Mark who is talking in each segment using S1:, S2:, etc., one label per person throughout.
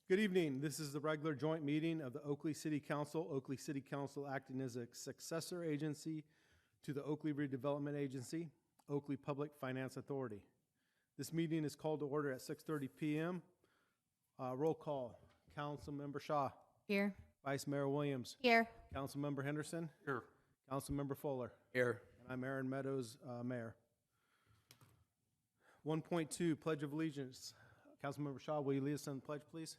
S1: Good evening. This is the regular joint meeting of the Oakley City Council acting as a successor agency to the Oakley Redevelopment Agency, Oakley Public Finance Authority. This meeting is called to order at 6:30 p.m. Roll call. Councilmember Shaw.
S2: Here.
S1: Vice Mayor Williams.
S2: Here.
S1: Councilmember Henderson.
S3: Here.
S1: Councilmember Fuller.
S3: Here.
S1: And I'm Aaron Meadows, Mayor. 1.2, Pledge of Allegiance. Councilmember Shaw, will you lead us in the pledge, please?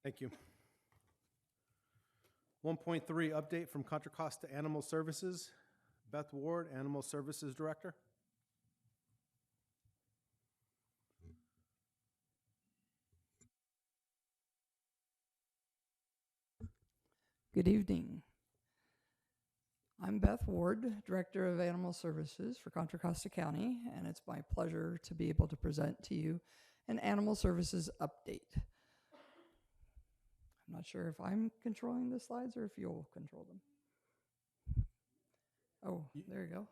S1: Thank you. 1.3, update from Contra Costa Animal Services. Beth Ward, Animal Services Director.
S4: Good evening. I'm Beth Ward, Director of Animal Services for Contra Costa County, and it's my pleasure to be able to present to you an Animal Services update. I'm not sure if I'm controlling the slides or if you'll control them. Oh, there you go.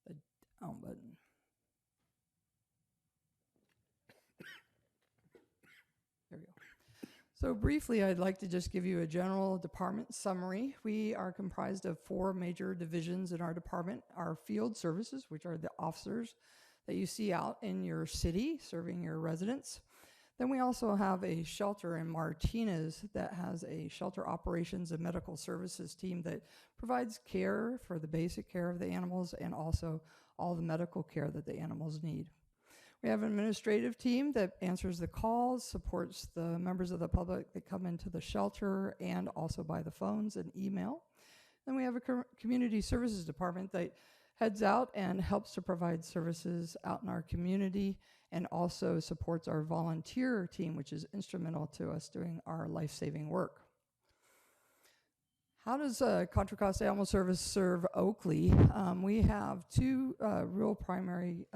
S4: The down button. There we go. So briefly, I'd like to just give you a general department summary. We are comprised of 4 major divisions in our department. Our field services, which are the officers that you see out in your city serving your residents. Then we also have a shelter in Martinez that has a shelter operations and medical services team that provides care for the basic care of the animals and also all the medical care that the animals need. We have an administrative team that answers the calls, supports the members of the public that come into the shelter and also by the phones and email. Then we have a community services department that heads out and helps to provide services out in our community and also supports our volunteer team, which is instrumental to us doing our life-saving work. How does Contra Costa Animal Service serve Oakley? We have 2 real primary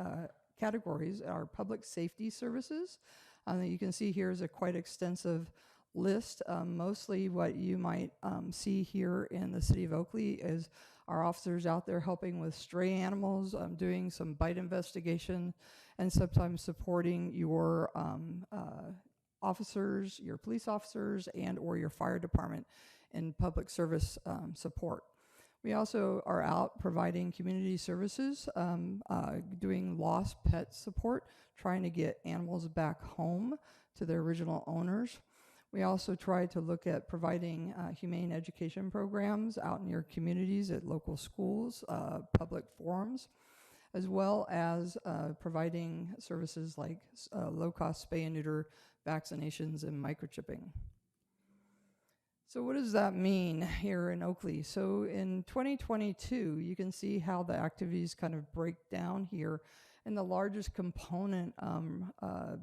S4: categories. Our public safety services that you can see here is a quite extensive list. Mostly what you might see here in the city of Oakley is our officers out there helping with stray animals, doing some bite investigation, and sometimes supporting your officers, your police officers, and or your fire department in public service support. We also are out providing community services, doing lost pet support, trying to get animals back home to their original owners. We also try to look at providing humane education programs out in your communities at local schools, public forums, as well as providing services like low-cost spay and neuter vaccinations and microchipping. So what does that mean here in Oakley? So in 2022, you can see how the activities kind of break down here, and the largest component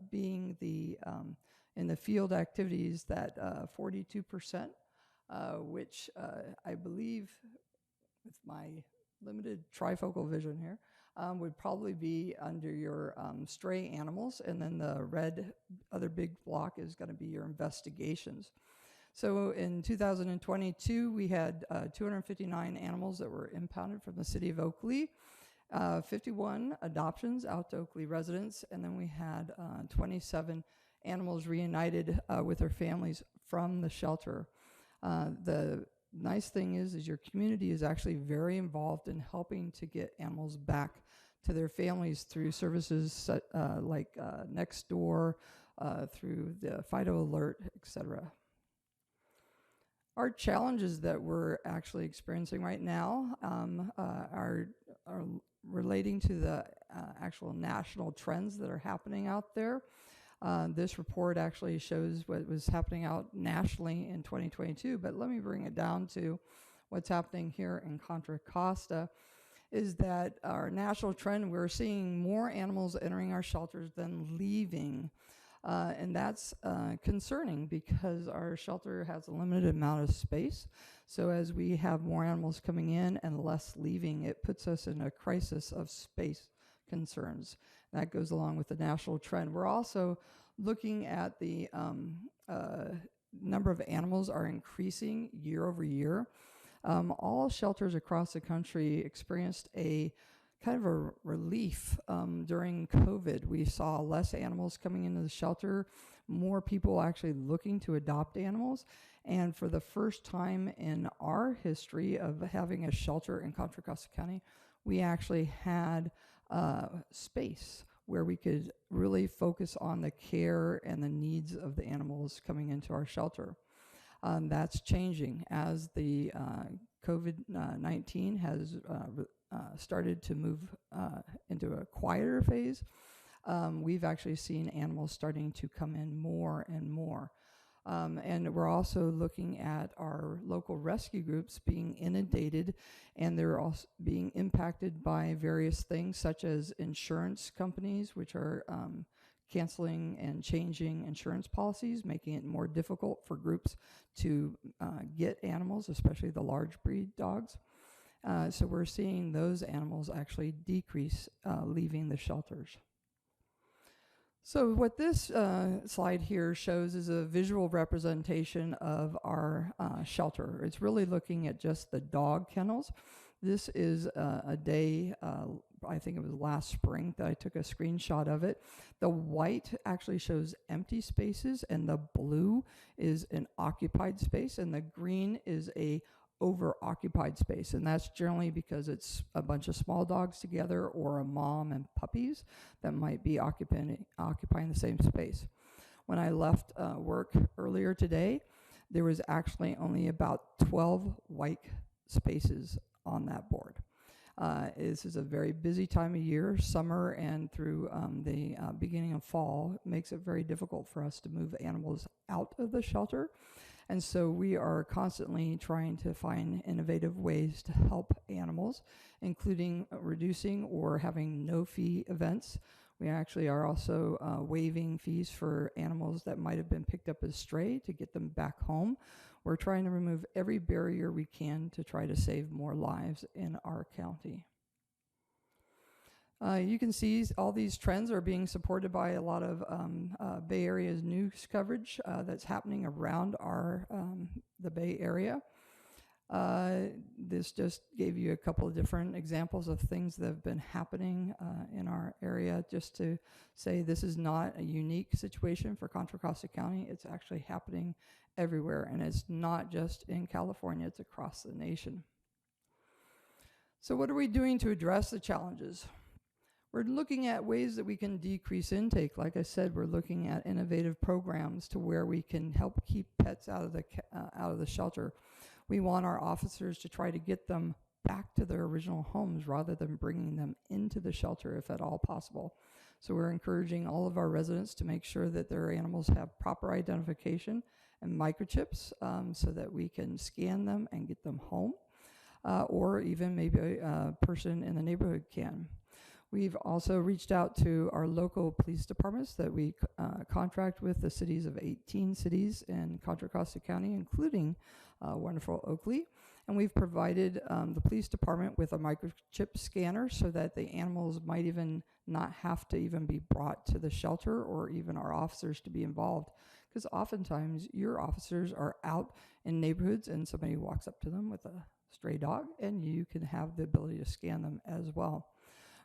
S4: being the in the field activities, that 42%, which I believe, with my limited trifocal vision here, would probably be under your stray animals, and then the red other big block is going to be your investigations. So in 2022, we had 259 animals that were impounded from the city of Oakley, 51 adoptions out to Oakley residents, and then we had 27 animals reunited with their families from the shelter. The nice thing is your community is actually very involved in helping to get animals back to their families through services like Next Door, through the Fido Alert, etc. Our challenges that we're actually experiencing right now are relating to the actual national trends that are happening out there. This report actually shows what was happening out nationally in 2022, but let me bring it down to what's happening here in Contra Costa. Is that our national trend, we're seeing more animals entering our shelters than leaving. And that's concerning because our shelter has a limited amount of space. So as we have more animals coming in and less leaving, it puts us in a crisis of space concerns. That goes along with the national trend. We're also looking at the number of animals are increasing year over year. All shelters across the country experienced a kind of a relief during COVID. We saw less animals coming into the shelter, more people actually looking to adopt animals. And for the first time in our history of having a shelter in Contra Costa County, we actually had space where we could really focus on the care and the needs of the animals coming into our shelter. That's changing as the COVID-19 has started to move into a quieter phase. We've actually seen animals starting to come in more and more. And we're also looking at our local rescue groups being inundated, and they're also being impacted by various things such as insurance companies, which are canceling and changing insurance policies, making it more difficult for groups to get animals, especially the large breed dogs. So we're seeing those animals actually decrease leaving the shelters. So what this slide here shows is a visual representation of our shelter. It's really looking at just the dog kennels. This is a day, I think it was last spring, that I took a screenshot of it. The white actually shows empty spaces, and the blue is an occupied space, and the green is a over-occupied space, and that's generally because it's a bunch of small dogs together or a mom and puppies that might be occupying the same space. When I left work earlier today, there was actually only about 12 white spaces on that board. This is a very busy time of year. Summer and through the beginning of fall makes it very difficult for us to move animals out of the shelter. And so we are constantly trying to find innovative ways to help animals, including reducing or having no-fee events. We actually are also waiving fees for animals that might have been picked up as stray to get them back home. We're trying to remove every barrier we can to try to save more lives in our county. You can see all these trends are being supported by a lot of Bay Area's news coverage that's happening around the Bay Area. This just gave you a couple of different examples of things that have been happening in our area, just to say this is not a unique situation for Contra Costa County. It's actually happening everywhere, and it's not just in California, it's across the nation. So what are we doing to address the challenges? We're looking at ways that we can decrease intake. Like I said, we're looking at innovative programs to where we can help keep pets out of the shelter. We want our officers to try to get them back to their original homes rather than bringing them into the shelter if at all possible. So we're encouraging all of our residents to make sure that their animals have proper identification and microchips so that we can scan them and get them home, or even maybe a person in the neighborhood can. We've also reached out to our local police departments that we contract with, the cities of 18 cities in Contra Costa County, including wonderful Oakley. And we've provided the police department with a microchip scanner so that the animals might even not have to even be brought to the shelter or even our officers to be involved. Because oftentimes your officers are out in neighborhoods and somebody walks up to them with a stray dog and you can have the ability to scan them as well.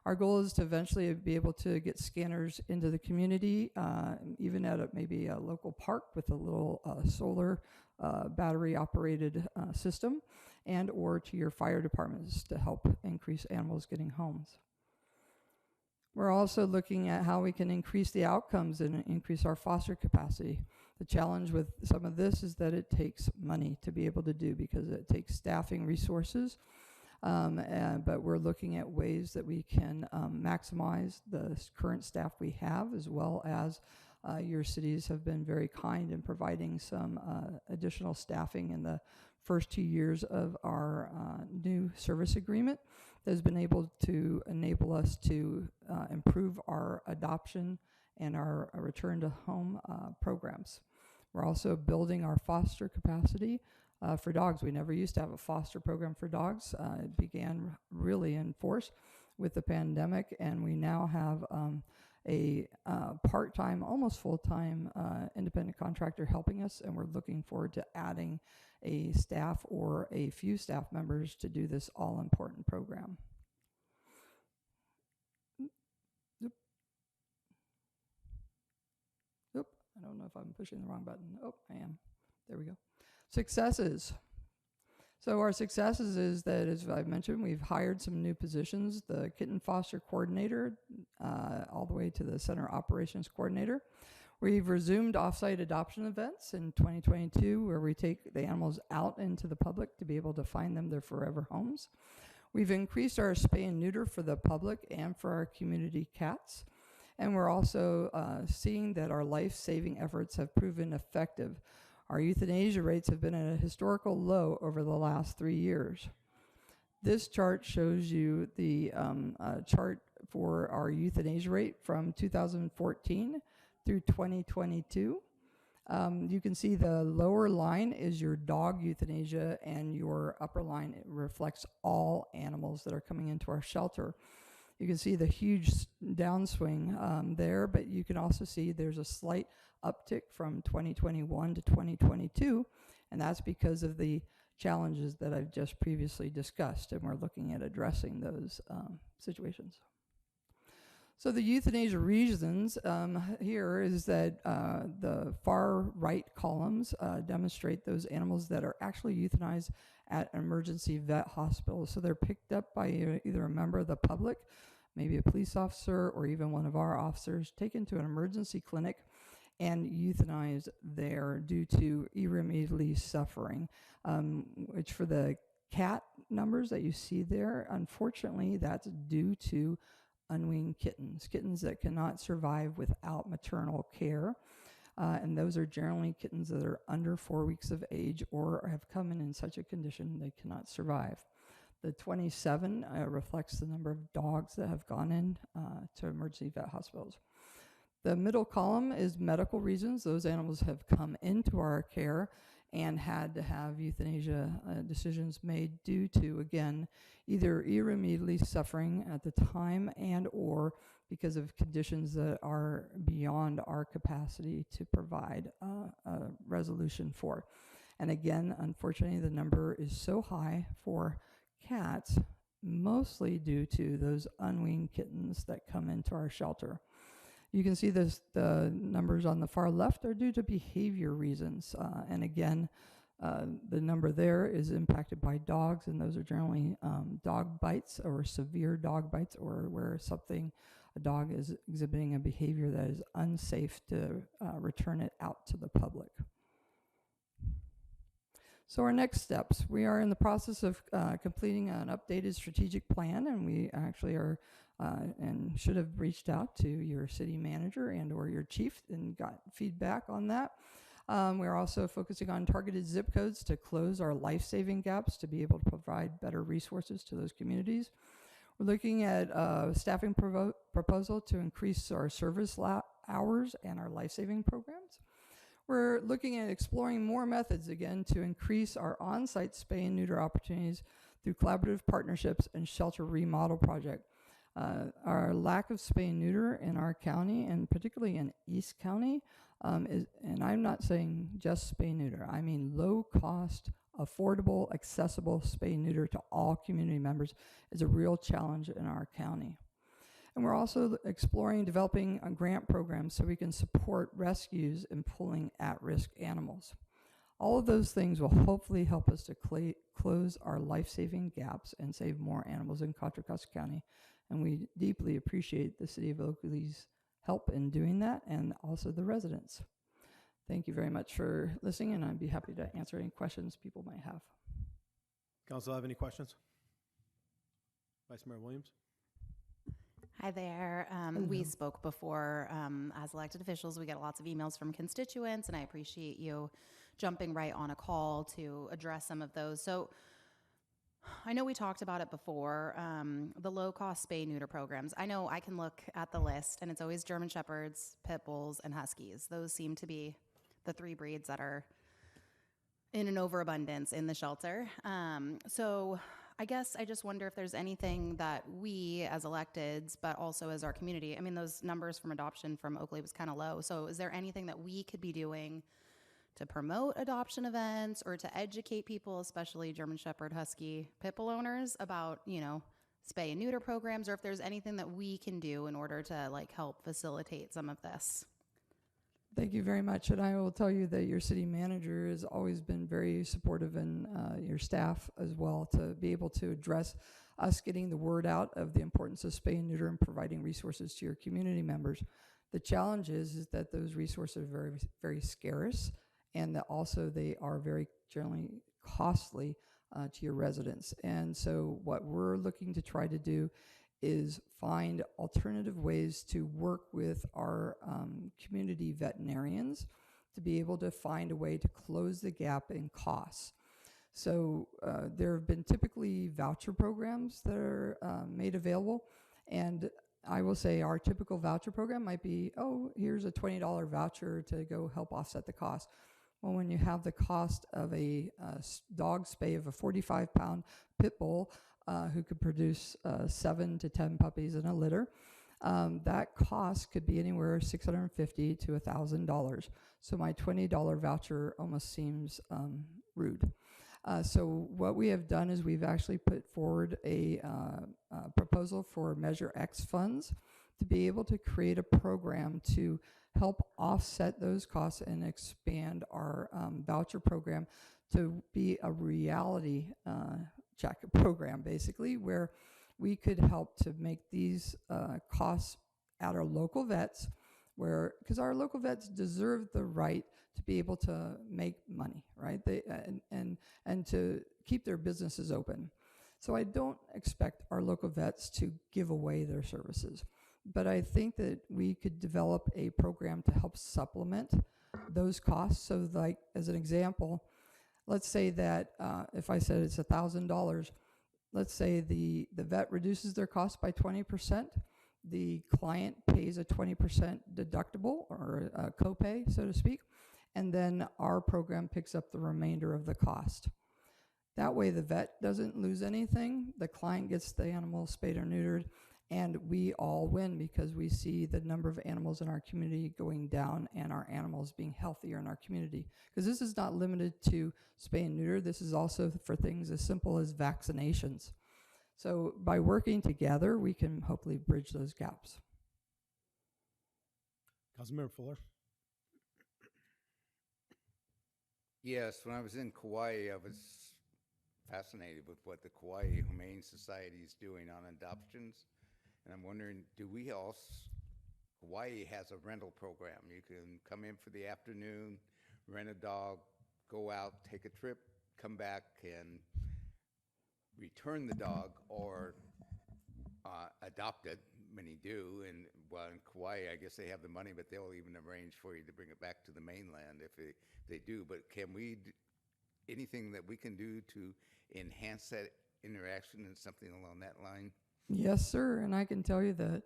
S4: Our goal is to eventually be able to get scanners into the community, even at maybe a local park with a little solar battery-operated system, and or to your fire departments to help increase animals getting homes. We're also looking at how we can increase the outcomes and increase our foster capacity. The challenge with some of this is that it takes money to be able to do because it takes staffing resources. But we're looking at ways that we can maximize the current staff we have, as well as your cities have been very kind in providing some additional staffing in the first 2 years of our new service agreement that has been able to enable us to improve our adoption and our return to home programs. We're also building our foster capacity for dogs. We never used to have a foster program for dogs. It began really in force with the pandemic, and we now have a part-time, almost full-time independent contractor helping us, and we're looking forward to adding a staff or a few staff members to do this all-important program. I don't know if I'm pushing the wrong button. Oh, I am. There we go. Successes. So our successes is that, as I've mentioned, we've hired some new positions, the kitten foster coordinator, all the way to the center operations coordinator. We've resumed offsite adoption events in 2022, where we take the animals out into the public to be able to find them their forever homes. We've increased our spay and neuter for the public and for our community cats. And we're also seeing that our life-saving efforts have proven effective. Our euthanasia rates have been at a historical low over the last 3 years. This chart shows you the chart for our euthanasia rate from 2014 through 2022. You can see the lower line is your dog euthanasia, and your upper line, it reflects all animals that are coming into our shelter. You can see the huge downswing there, but you can also see there's a slight uptick from 2021 to 2022, and that's because of the challenges that I've just previously discussed, and we're looking at addressing those situations. So the euthanasia reasons here is that the far right columns demonstrate those animals that are actually euthanized at an emergency vet hospital. So they're picked up by either a member of the public, maybe a police officer, or even one of our officers, taken to an emergency clinic and euthanized there due to irremediably suffering, which for the cat numbers that you see there, unfortunately, that's due to unweaned kittens that cannot survive without maternal care. And those are generally kittens that are under 4 weeks of age or have come in such a condition they cannot survive. The 27 reflects the number of dogs that have gone in to emergency vet hospitals. The middle column is medical reasons. Those animals have come into our care and had to have euthanasia decisions made due to, again, either irremediably suffering at the time and or because of conditions that are beyond our capacity to provide a resolution for. And again, unfortunately, the number is so high for cats, mostly due to those unweaned kittens that come into our shelter. You can see the numbers on the far left are due to behavior reasons. And again, the number there is impacted by dogs, and those are generally dog bites or severe dog bites, or where a dog is exhibiting a behavior that is unsafe to return it out to the public. So our next steps, we are in the process of completing an updated strategic plan, and we actually are and should have reached out to your city manager and or your chief and got feedback on that. We're also focusing on targeted zip codes to close our life-saving gaps to be able to provide better resources to those communities. We're looking at a staffing proposal to increase our service hours and our life-saving programs. We're looking at exploring more methods, again, to increase our on-site spay and neuter opportunities through collaborative partnerships and shelter remodel project. Our lack of spay and neuter in our county, and particularly in East County, is, and I'm not saying just spay and neuter, I mean low-cost, affordable, accessible spay and neuter to all community members is a real challenge in our county. And we're also exploring developing a grant program so we can support rescues and pulling at-risk animals. All of those things will hopefully help us to close our life-saving gaps and save more animals in Contra Costa County. And we deeply appreciate the City of Oakley's help in doing that, and also the residents. Thank you very much for listening, and I'd be happy to answer any questions people might have.
S1: Council have any questions? Vice Mayor Williams?
S2: Hi there. We spoke before. As elected officials, we get lots of emails from constituents, and I appreciate you jumping right on a call to address some of those. So I know we talked about it before, the low-cost spay-neuter programs. I know I can look at the list, and it's always German Shepherds, Pit Bulls, and Huskies. Those seem to be the three breeds that are in an overabundance in the shelter. So I guess I just wonder if there's anything that we as electeds, but also as our community, I mean, those numbers from adoption from Oakley was kind of low. So is there anything that we could be doing to promote adoption events or to educate people, especially German Shepherd, Husky, Pit Bull owners about, spay and neuter programs, or if there's anything that we can do in order to like help facilitate some of this?
S4: Thank you very much. And I will tell you that your city manager has always been very supportive, and your staff as well, to be able to address us getting the word out of the importance of spay and neuter and providing resources to your community members. The challenge is that those resources are very, very scarce, and that also they are very generally costly to your residents. And so what we're looking to try to do is find alternative ways to work with our community veterinarians to be able to find a way to close the gap in costs. So there have been typically voucher programs that are made available, and I will say our typical voucher program might be, oh, here's a $20 voucher to go help offset the cost. Well, when you have the cost of a dog spay of a 45-pound pit bull who could produce 7 to 10 puppies in a litter, that cost could be anywhere $650 to $1,000. So my $20 voucher almost seems rude. So what we have done is we've actually put forward a proposal for Measure X funds to be able to create a program to help offset those costs and expand our voucher program to be a reality check program, basically, where we could help to make these costs at our local vets, because our local vets deserve the right to be able to make money, right? And to keep their businesses open. So I don't expect our local vets to give away their services, but I think that we could develop a program to help supplement those costs. So like, as an example, let's say that if I said it's $1,000, let's say the vet reduces their cost by 20%, the client pays a 20% deductible or a copay, so to speak, and then our program picks up the remainder of the cost. That way the vet doesn't lose anything, the client gets the animal spayed or neutered, and we all win because we see the number of animals in our community going down and our animals being healthier in our community. Because this is not limited to spay and neuter. This is also for things as simple as vaccinations. So by working together, we can hopefully bridge those gaps.
S1: Councilmember Fuller.
S3: Yes, when I was in Kauai, I was fascinated with what the Kauai Humane Society is doing on adoptions. And I'm wondering, Hawaii has a rental program. You can come in for the afternoon, rent a dog, go out, take a trip, come back and return the dog or adopt it. Many do. And well, in Kauai, I guess they have the money, but they'll even arrange for you to bring it back to the mainland if they do. But can we, anything that we can do to enhance that interaction and something along that line?
S4: Yes, sir. And I can tell you that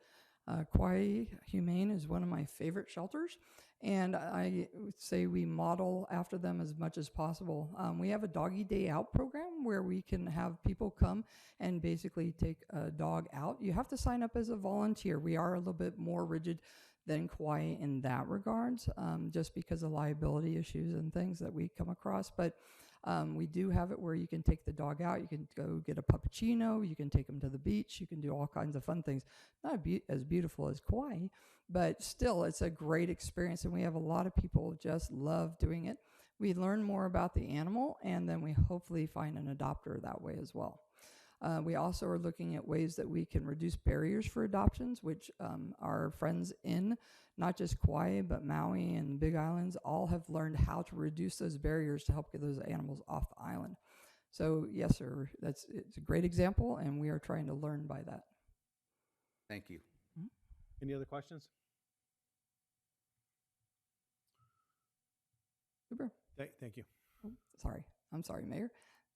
S4: Kauai Humane is one of my favorite shelters. And I would say we model after them as much as possible. We have a doggy day out program where we can have people come and basically take a dog out. You have to sign up as a volunteer. We are a little bit more rigid than Kauai in that regards, just because of liability issues and things that we come across. But we do have it where you can take the dog out, you can go get a puppuccino, you can take them to the beach, you can do all kinds of fun things. Not as beautiful as Kauai, but still it's a great experience, and we have a lot of people just love doing it. We learn more about the animal, and then we hopefully find an adopter that way as well. We also are looking at ways that we can reduce barriers for adoptions, which our friends in not just Kauai, but Maui and Big Islands all have learned how to reduce those barriers to help get those animals off the island. So yes, sir, it's a great example, and we are trying to learn by that.
S3: Thank you.
S1: Any other questions?
S4: Super.
S1: Thank you.
S4: Sorry. I'm sorry, Mayor.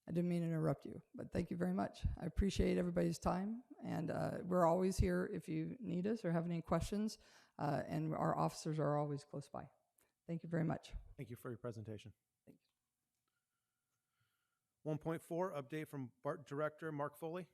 S4: I didn't mean to interrupt you, but thank you very much. I appreciate everybody's time, and we're always here if you need us or have any questions, and our officers are always close by. Thank you very much.
S1: Thank you for your presentation.
S4: Thanks.
S1: 1.4, update from BART Director Mark Foley.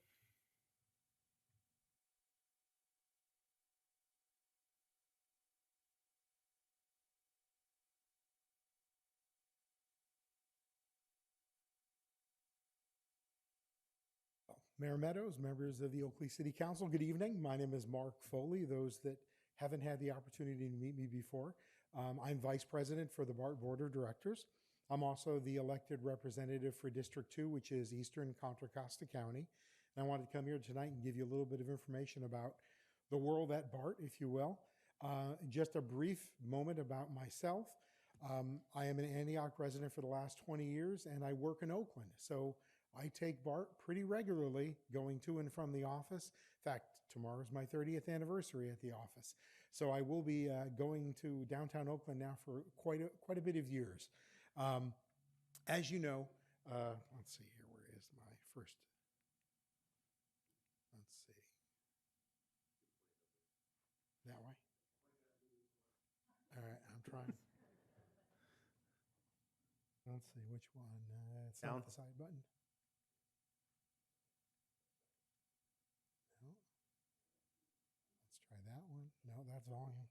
S5: Mayor Meadows, members of the Oakley City Council, good evening. My name is Mark Foley. Those that haven't had the opportunity to meet me before, I'm Vice President for the BART Board of Directors. I'm also the elected representative for District 2, which is Eastern Contra Costa County. And I wanted to come here tonight and give you a little bit of information about the world at BART, if you will. Just a brief moment about myself. I am an Antioch resident for the last 20 years, and I work in Oakland. So I take BART pretty regularly going to and from the office. In fact, tomorrow's my 30th anniversary at the office. So I will be going to downtown Oakland now for quite a bit of years. As you know, let's see here, where is my first? Let's see. That way? All right, I'm trying. Let's see, which one? It's
S1: Down.
S5: not the side button. No. Let's try that one. No, that's volume.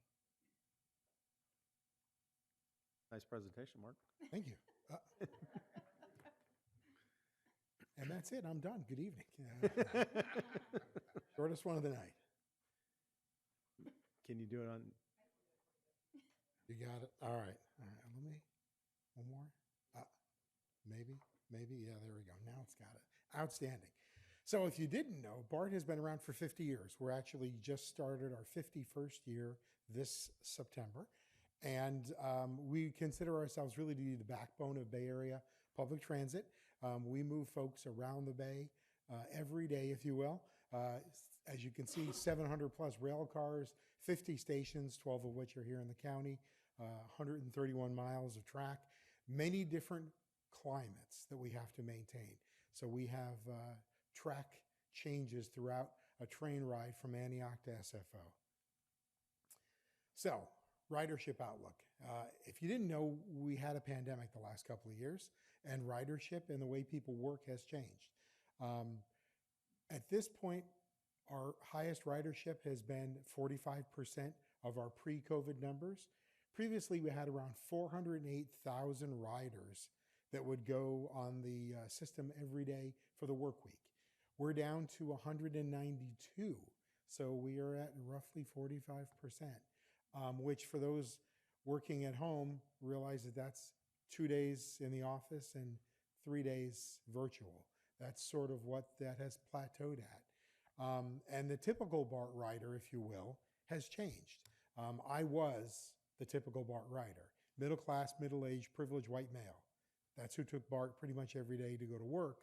S1: Nice presentation, Mark.
S5: Thank you. And that's it. I'm done. Good evening. Shortest one of the night.
S1: Can you do it on?
S5: You got it. All right. Let me. One more. Maybe. Yeah, there we go. Now it's got it. Outstanding. So if you didn't know, BART has been around for 50 years. We're actually just started our 51st year this September. And we consider ourselves really to be the backbone of Bay Area public transit. We move folks around the Bay every day, if you will. As you can see, 700 plus rail cars, 50 stations, 12 of which are here in the county, 131 miles of track, many different climates that we have to maintain. So we have track changes throughout a train ride from Antioch to SFO. So, ridership outlook. If you didn't know, we had a pandemic the last couple of years, and ridership and the way people work has changed. At this point, our highest ridership has been 45% of our pre-COVID numbers. Previously, we had around 408,000 riders that would go on the system every day for the work week. We're down to 192, so we are at roughly 45%, which for those working at home realize that that's 2 days in the office and 3 days virtual. That's sort of what that has plateaued at. And the typical BART rider, if you will, has changed. I was the typical BART rider, middle class, middle-aged, privileged white male. That's who took BART pretty much every day to go to work.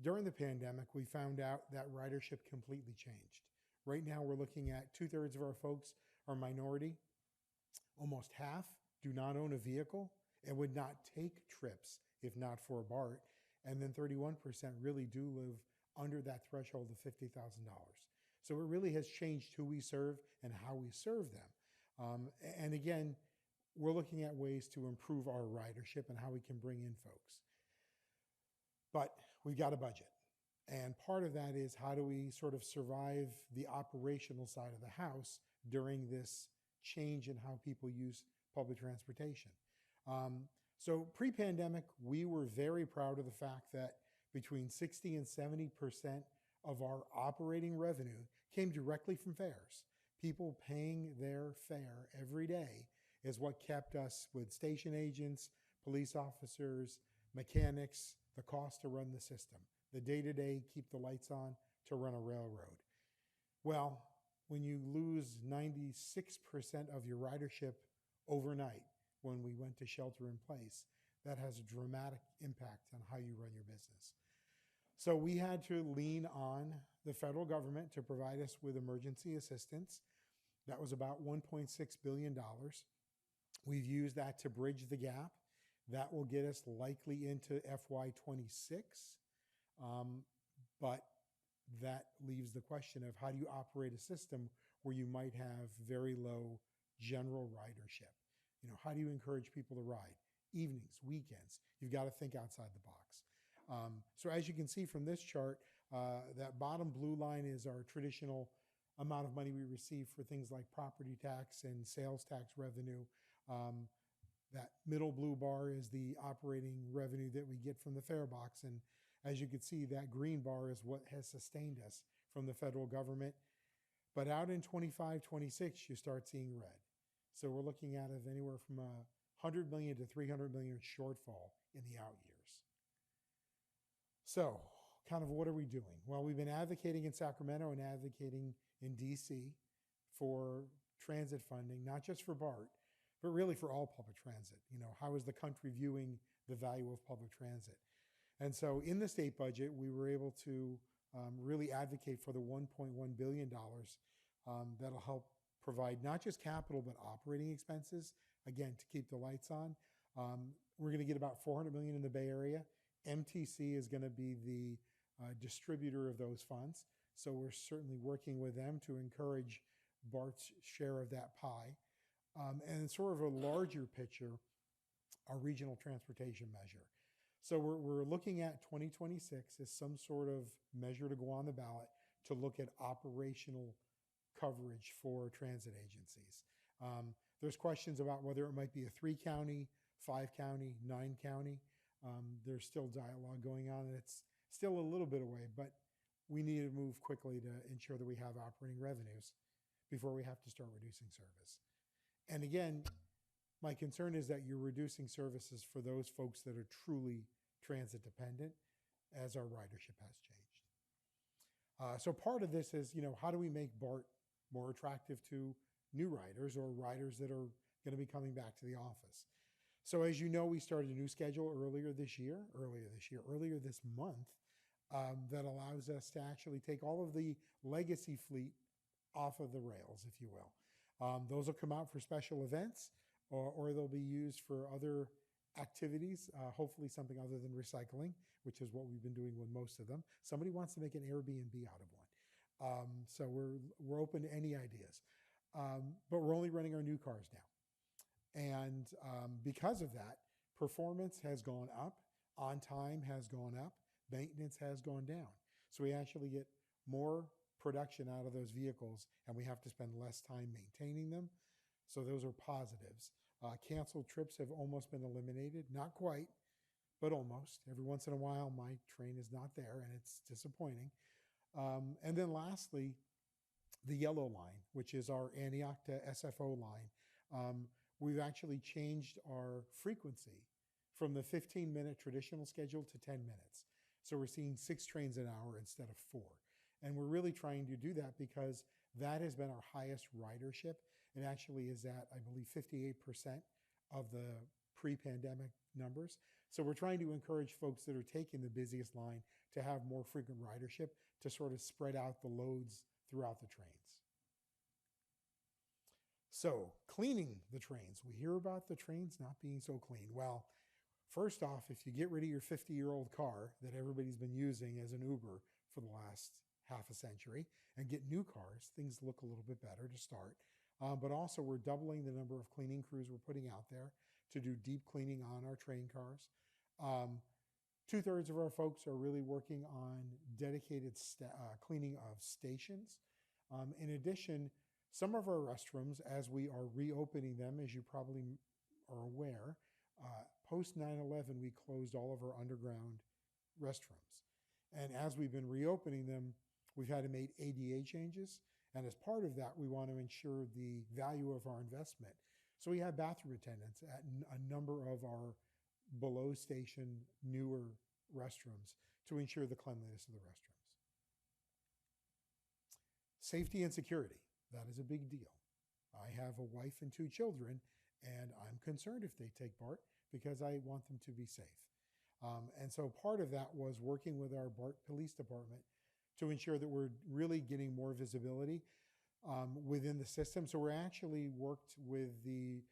S5: During the pandemic, we found out that ridership completely changed. Right now, we're looking at 2/3 of our folks are minority. Almost half do not own a vehicle and would not take trips if not for BART. And then 31% really do live under that threshold of $50,000. So it really has changed who we serve and how we serve them. And again, we're looking at ways to improve our ridership and how we can bring in folks. But we've got a budget. And part of that is how do we sort of survive the operational side of the house during this change in how people use public transportation. So pre-pandemic, we were very proud of the fact that between 60 and 70% of our operating revenue came directly from fares. People paying their fare every day is what kept us with station agents, police officers, mechanics, the cost to run the system, the day-to-day keep the lights on to run a railroad. Well, when you lose 96% of your ridership overnight when we went to shelter in place, that has a dramatic impact on how you run your business. So we had to lean on the federal government to provide us with emergency assistance. That was about $1.6 billion. We've used that to bridge the gap. That will get us likely into FY26. But that leaves the question of how do you operate a system where you might have very low general ridership? You know, how do you encourage people to ride? Evenings, weekends, you've got to think outside the box. So as you can see from this chart, that bottom blue line is our traditional amount of money we receive for things like property tax and sales tax revenue. That middle blue bar is the operating revenue that we get from the fare box. And as you can see, that green bar is what has sustained us from the federal government. But out in 25, 26, you start seeing red. So we're looking at anywhere from a $100 million to $300 million shortfall in the out years. So kind of what are we doing? Well, we've been advocating in Sacramento and advocating in DC for transit funding, not just for BART, but really for all public transit. You know, how is the country viewing the value of public transit? And so in the state budget, we were able to really advocate for the $1.1 billion that'll help provide not just capital, but operating expenses, again, to keep the lights on. We're going to get about $400 million in the Bay Area. MTC is going to be the distributor of those funds. So we're certainly working with them to encourage BART's share of that pie. And sort of a larger picture, our regional transportation measure. So we're looking at 2026 as some sort of measure to go on the ballot to look at operational coverage for transit agencies. There's questions about whether it might be a 3-county, 5-county, 9-county. There's still dialogue going on, and it's still a little bit away, but we need to move quickly to ensure that we have operating revenues before we have to start reducing service. And again, my concern is that you're reducing services for those folks that are truly transit dependent as our ridership has changed. So part of this is, you know, how do we make BART more attractive to new riders or riders that are going to be coming back to the office? So as you know, we started a new schedule earlier this month, that allows us to actually take all of the legacy fleet off of the rails, if you will. Those will come out for special events, or they'll be used for other activities, hopefully something other than recycling, which is what we've been doing with most of them. Somebody wants to make an Airbnb out of one. So we're open to any ideas. But we're only running our new cars now. And because of that, performance has gone up, on time has gone up, maintenance has gone down. So we actually get more production out of those vehicles, and we have to spend less time maintaining them. So those are positives. Canceled trips have almost been eliminated. Not quite, but almost. Every once in a while, my train is not there, and it's disappointing. And then lastly, the yellow line, which is our Antioch to SFO line. We've actually changed our frequency from the 15-minute traditional schedule to 10 minutes. So we're seeing 6 trains an hour instead of 4. And we're really trying to do that because that has been our highest ridership. It actually is at, I believe, 58% of the pre-pandemic numbers. So we're trying to encourage folks that are taking the busiest line to have more frequent ridership to sort of spread out the loads throughout the trains. So cleaning the trains. We hear about the trains not being so clean. Well, first off, if you get rid of your 50-year-old car that everybody's been using as an Uber for the last half a century and get new cars, things look a little bit better to start. But also we're doubling the number of cleaning crews we're putting out there to do deep cleaning on our train cars. 2/3 of our folks are really working on dedicated cleaning of stations. In addition, some of our restrooms, as we are reopening them, as you probably are aware, post 9/11, we closed all of our underground restrooms. And as we've been reopening them, we've had to make ADA changes. And as part of that, we want to ensure the value of our investment. So we have bathroom attendants at a number of our below station newer restrooms to ensure the cleanliness of the restrooms. Safety and security, that is a big deal. I have a wife and 2 children, and I'm concerned if they take BART because I want them to be safe. And so part of that was working with our BART Police Department to ensure that we're really getting more visibility within the system. So we're actually worked with the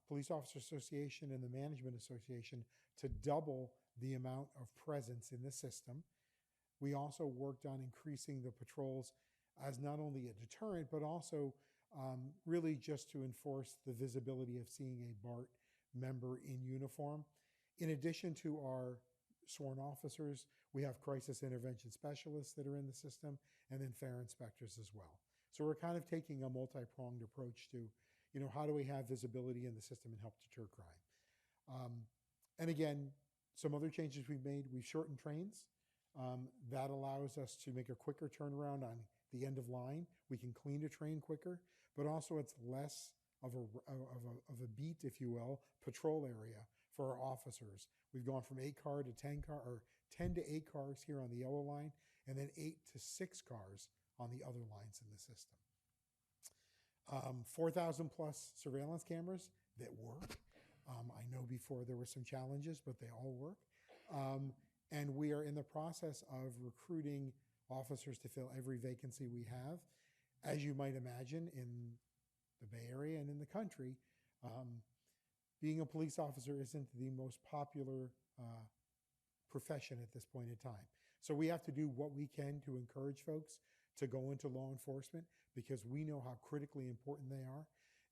S5: Police Officer Association and the Management Association to double the amount of presence in the system. We also worked on increasing the patrols as not only a deterrent, but also really just to enforce the visibility of seeing a BART member in uniform. In addition to our sworn officers, we have crisis intervention specialists that are in the system, and then fare inspectors as well. So we're kind of taking a multi-pronged approach to, how do we have visibility in the system and help deter crime? And again, some other changes we've made, we've shortened trains. That allows us to make a quicker turnaround on the end of line. We can clean a train quicker, but also it's less of a beat, if you will, patrol area for our officers. We've gone from 8 car to 10 car, or 10 to 8 cars here on the yellow line, and then 8 to 6 cars on the other lines in the system. 4,000 plus surveillance cameras that work. I know before there were some challenges, but they all work. And we are in the process of recruiting officers to fill every vacancy we have. As you might imagine, in the Bay Area and in the country, being a police officer isn't the most popular profession at this point in time. So we have to do what we can to encourage folks to go into law enforcement because we know how critically important they are.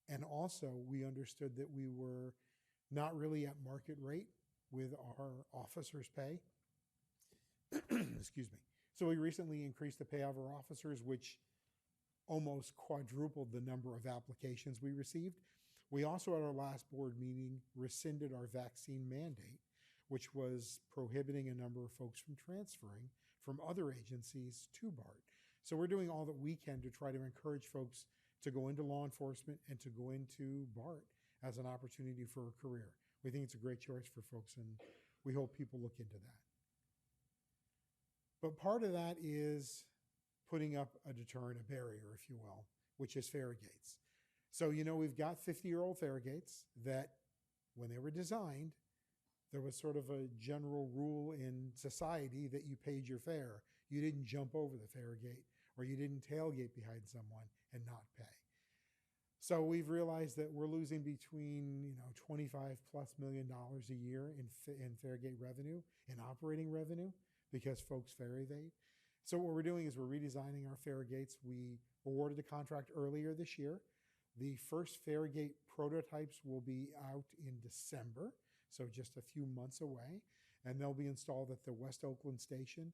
S5: And also we understood that we were not really at market rate with our officers' pay. Excuse me. So we recently increased the pay of our officers, which almost quadrupled the number of applications we received. We also, at our last board meeting, rescinded our vaccine mandate, which was prohibiting a number of folks from transferring from other agencies to BART. So we're doing all that we can to try to encourage folks to go into law enforcement and to go into BART as an opportunity for a career. We think it's a great choice for folks, and we hope people look into that. But part of that is putting up a deterrent, a barrier, if you will, which is fare gates. So, we've got 50-year-old fare gates that when they were designed, there was sort of a general rule in society that you paid your fare. You didn't jump over the fare gate, or you didn't tailgate behind someone and not pay. So we've realized that we're losing between $25+ million a year in fare gate revenue, in operating revenue, because folks fare evade. So what we're doing is we're redesigning our fare gates. We awarded the contract earlier this year. The first fare gate prototypes will be out in December, so just a few months away, and they'll be installed at the West Oakland station.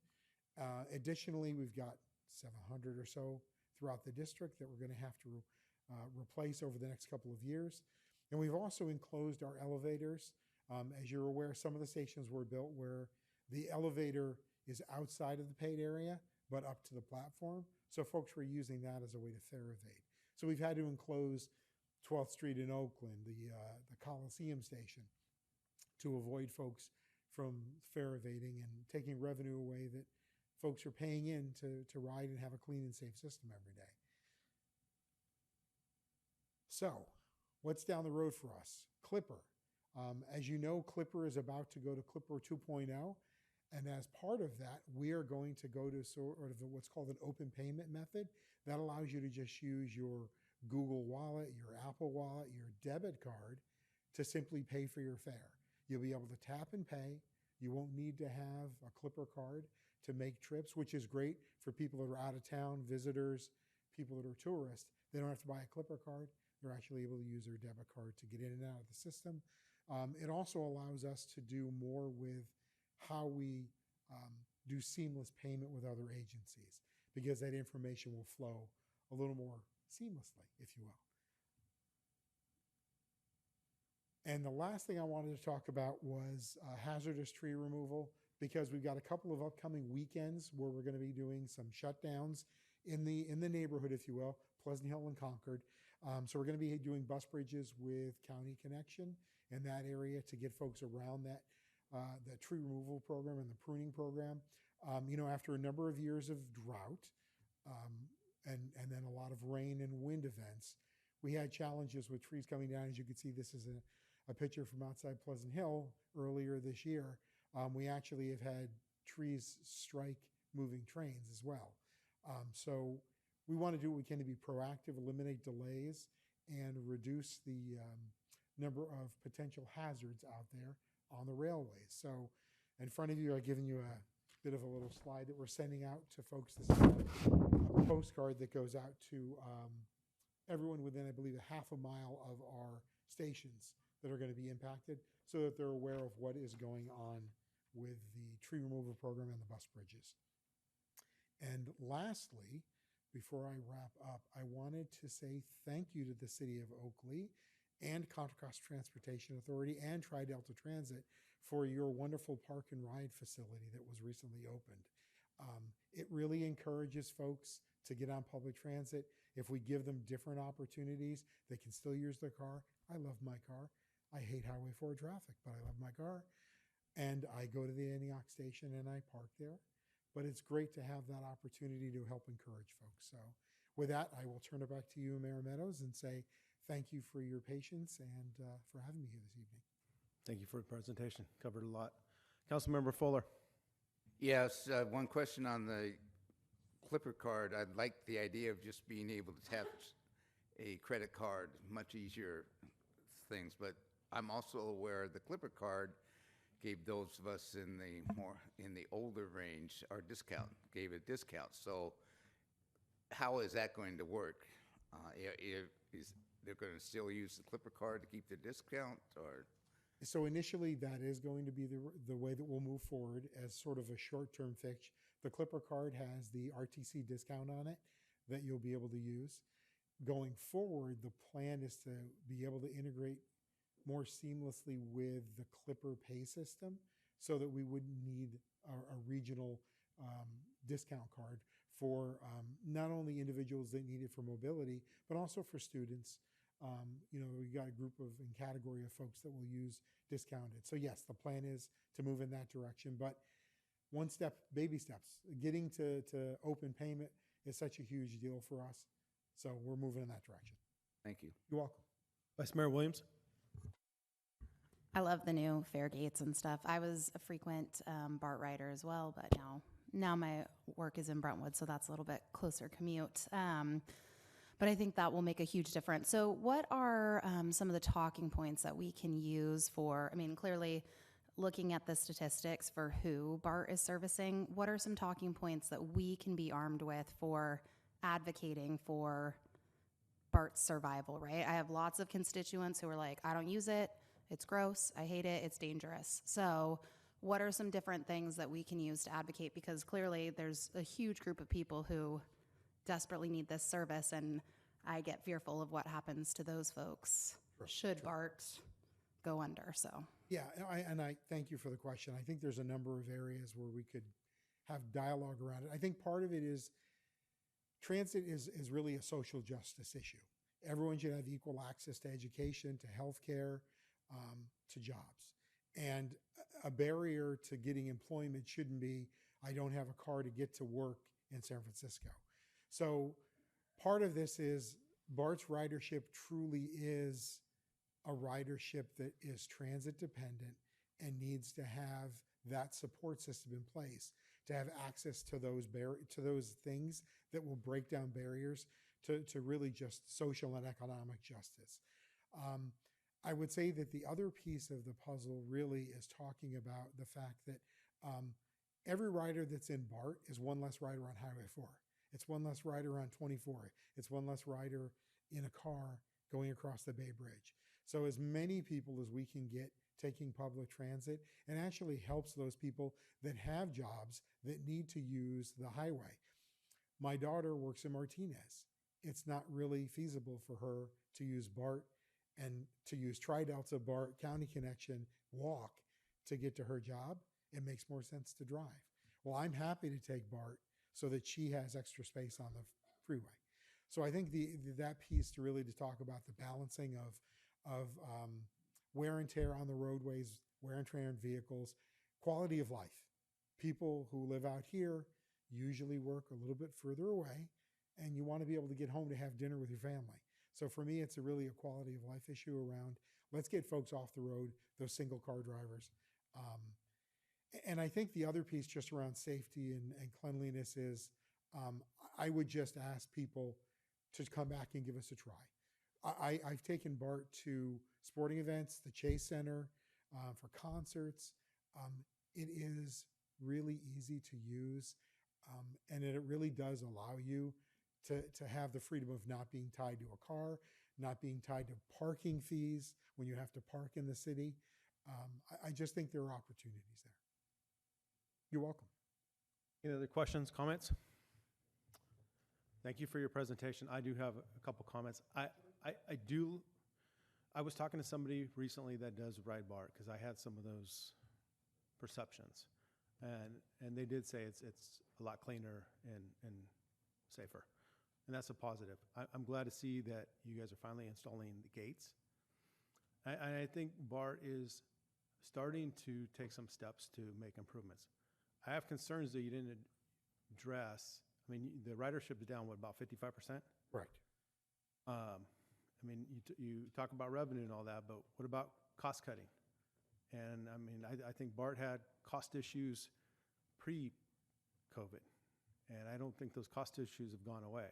S5: Additionally, we've got 700 or so throughout the district that we're going to have to replace over the next couple of years. And we've also enclosed our elevators. As you're aware, some of the stations were built where the elevator is outside of the paid area, but up to the platform. So folks were using that as a way to fare evade. So we've had to enclose 12th Street in Oakland, the Coliseum station, to avoid folks from fare evading and taking revenue away that folks are paying in to ride and have a clean and safe system every day. So what's down the road for us? Clipper. As you know, Clipper is about to go to Clipper 2.0. And as part of that, we are going to go to sort of what's called an open payment method. That allows you to just use your Google Wallet, your Apple Wallet, your debit card to simply pay for your fare. You'll be able to tap and pay. You won't need to have a Clipper card to make trips, which is great for people that are out of town, visitors, people that are tourists. They don't have to buy a Clipper card. They're actually able to use their debit card to get in and out of the system. It also allows us to do more with how we do seamless payment with other agencies, because that information will flow a little more seamlessly, if you will. And the last thing I wanted to talk about was hazardous tree removal, because we've got a couple of upcoming weekends where we're going to be doing some shutdowns in the neighborhood, if you will, Pleasant Hill and Concord. So we're going to be doing bus bridges with County Connection in that area to get folks around that tree removal program and the pruning program. After a number of years of drought and then a lot of rain and wind events, we had challenges with trees coming down. As you can see, this is a picture from outside Pleasant Hill earlier this year. We actually have had trees strike moving trains as well. So we want to do what we can to be proactive, eliminate delays, and reduce the number of potential hazards out there on the railways. So in front of you, I've given you a bit of a little slide that we're sending out to folks. This is a postcard that goes out to everyone within, I believe, a half a mile of our stations that are going to be impacted, so that they're aware of what is going on with the tree removal program and the bus bridges. And lastly, before I wrap up, I wanted to say thank you to the City of Oakley and Contra Costa Transportation Authority and Tri-Delta Transit for your wonderful park and ride facility that was recently opened. It really encourages folks to get on public transit. If we give them different opportunities, they can still use their car. I love my car. I hate Highway 4 traffic, but I love my car. And I go to the Antioch station and I park there. But it's great to have that opportunity to help encourage folks. So with that, I will turn it back to you, Mayor Meadows, and say thank you for your patience and for having me here this evening.
S1: Thank you for the presentation. Covered a lot. Councilmember Fuller.
S3: Yes, one question on the Clipper card. I like the idea of just being able to tap a credit card, much easier things, but I'm also aware the Clipper card gave those of us in the older range gave a discount. So how is that going to work? Is they're going to still use the Clipper card to keep the discount, or?
S5: So initially, that is going to be the way that we'll move forward as sort of a short-term fix. The Clipper card has the RTC discount on it that you'll be able to use. Going forward, the plan is to be able to integrate more seamlessly with the Clipper pay system so that we wouldn't need a regional discount card for not only individuals that need it for mobility, but also for students. We got a group in category of folks that will use discounted. So yes, the plan is to move in that direction, but one step, baby steps. Getting to open payment is such a huge deal for us. So we're moving in that direction.
S3: Thank you.
S5: You're welcome.
S1: Vice Mayor Williams.
S2: I love the new fare gates and stuff. I was a frequent BART rider as well, but now my work is in Brentwood, so that's a little bit closer commute. But I think that will make a huge difference. So what are some of the talking points that we can use for, clearly looking at the statistics for who BART is servicing, what are some talking points that we can be armed with for advocating for BART's survival, right? I have lots of constituents who are like, I don't use it, it's gross, I hate it, it's dangerous. So what are some different things that we can use to advocate? Because clearly there's a huge group of people who desperately need this service, and I get fearful of what happens to those folks should BART go under. So
S5: yeah, I thank you for the question. I think there's a number of areas where we could have dialogue around it. I think part of it is transit is really a social justice issue. Everyone should have equal access to education, to healthcare, to jobs. And a barrier to getting employment shouldn't be, I don't have a car to get to work in San Francisco. So part of this is BART's ridership truly is a ridership that is transit dependent and needs to have that support system in place to have access to those things that will break down barriers to really just social and economic justice. I would say that the other piece of the puzzle really is talking about the fact that every rider that's in BART is one less rider on Highway 4. It's one less rider on 24. It's one less rider in a car going across the Bay Bridge. So as many people as we can get taking public transit, and actually helps those people that have jobs that need to use the highway. My daughter works in Martinez. It's not really feasible for her to use BART and to use Tri-Delta BART County Connection walk to get to her job. It makes more sense to drive. Well, I'm happy to take BART so that she has extra space on the freeway. So I think that piece to talk about the balancing of wear and tear on the roadways, wear and tear on vehicles, quality of life. People who live out here usually work a little bit further away, and you want to be able to get home to have dinner with your family. So for me, it's really a quality of life issue around, let's get folks off the road, those single car drivers. And I think the other piece just around safety and cleanliness is, I would just ask people to come back and give us a try. I've taken Bart to sporting events, the Chase Center, for concerts. It is really easy to use, and it really does allow you to have the freedom of not being tied to a car, not being tied to parking fees when you have to park in the city. I just think there are opportunities there. You're welcome.
S1: Any other questions, comments? Thank you for your presentation. I do have a couple comments. I was talking to somebody recently that does ride BART because I had some of those perceptions, and they did say it's a lot cleaner and safer, and that's a positive. I'm glad to see that you guys are finally installing the gates. I think BART is starting to take some steps to make improvements. I have concerns that you didn't address. I mean, the ridership is down, what, about 55%?
S5: Right.
S1: I mean, you talk about revenue and all that, but what about cost cutting? And I mean, I think BART had cost issues pre-COVID, and I don't think those cost issues have gone away.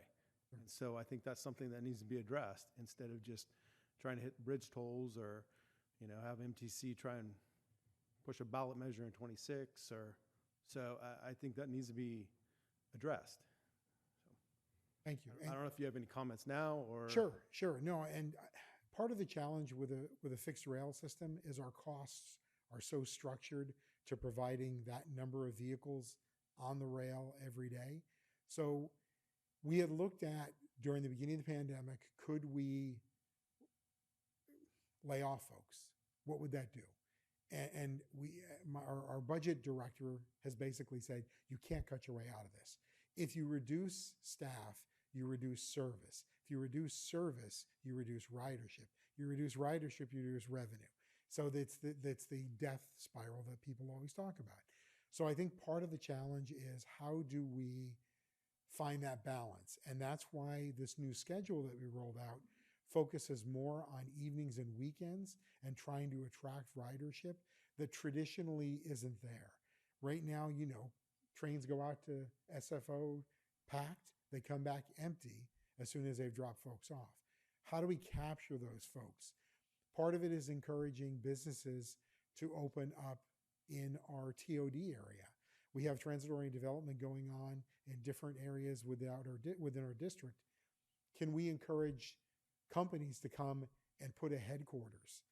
S1: And so I think that's something that needs to be addressed instead of just trying to hit bridge tolls or, have MTC try and push a ballot measure in 26 or, so I think that needs to be addressed.
S5: Thank you.
S1: I don't know if you have any comments now or.
S5: Sure. No, and part of the challenge with a fixed rail system is our costs are so structured to providing that number of vehicles on the rail every day. So we had looked at, during the beginning of the pandemic, could we lay off folks? What would that do? And our budget director has basically said, you can't cut your way out of this. If you reduce staff, you reduce service. If you reduce service, you reduce ridership. You reduce ridership, you reduce revenue. So that's the death spiral that people always talk about. So I think part of the challenge is, how do we find that balance? And that's why this new schedule that we rolled out focuses more on evenings and weekends and trying to attract ridership that traditionally isn't there. Right now, trains go out to SFO packed, they come back empty as soon as they've dropped folks off. How do we capture those folks? Part of it is encouraging businesses to open up in our TOD area. We have transit-oriented development going on in different areas within our district. Can we encourage companies to come and put a headquarters?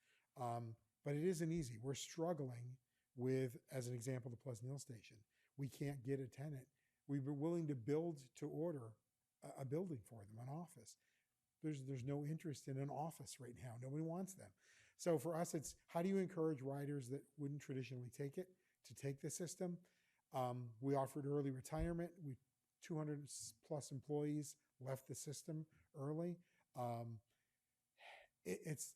S5: But it isn't easy. We're struggling with, as an example, the Pleasant Hill Station. We can't get a tenant. We've been willing to build to order a building for them, an office. There's no interest in an office right now. Nobody wants them. So for us, it's how do you encourage riders that wouldn't traditionally take it to take the system? We offered early retirement. 200 plus employees left the system early. It's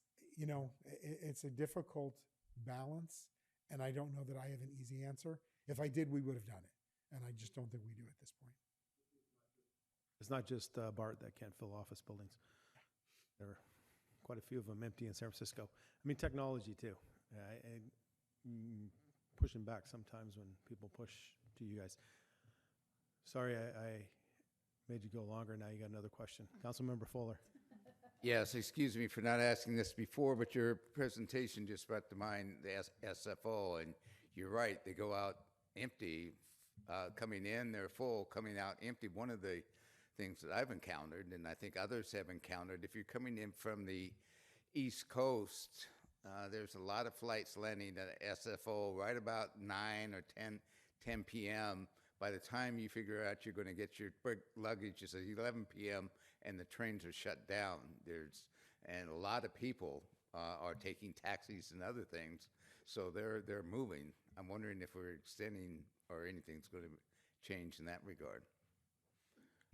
S5: a difficult balance, and I don't know that I have an easy answer. If I did, we would have done it, and I just don't think we do at this point.
S1: It's not just BART that can't fill office buildings. There are quite a few of them empty in San Francisco. I mean, technology too. Pushing back sometimes when people push to you guys. Sorry, I made you go longer. Now you got another question. Councilmember Fuller.
S3: Yes, excuse me for not asking this before, but your presentation just brought to mind the SFO, and you're right, they go out empty. Coming in, they're full. Coming out empty. One of the things that I've encountered, and I think others have encountered, if you're coming in from the East Coast, there's a lot of flights landing at SFO right about 9 or 10 p.m. By the time you figure out you're going to get your luggage, it's at 11 p.m. and the trains are shut down. And a lot of people are taking taxis and other things, so they're moving. I'm wondering if we're extending or anything's going to change in that regard.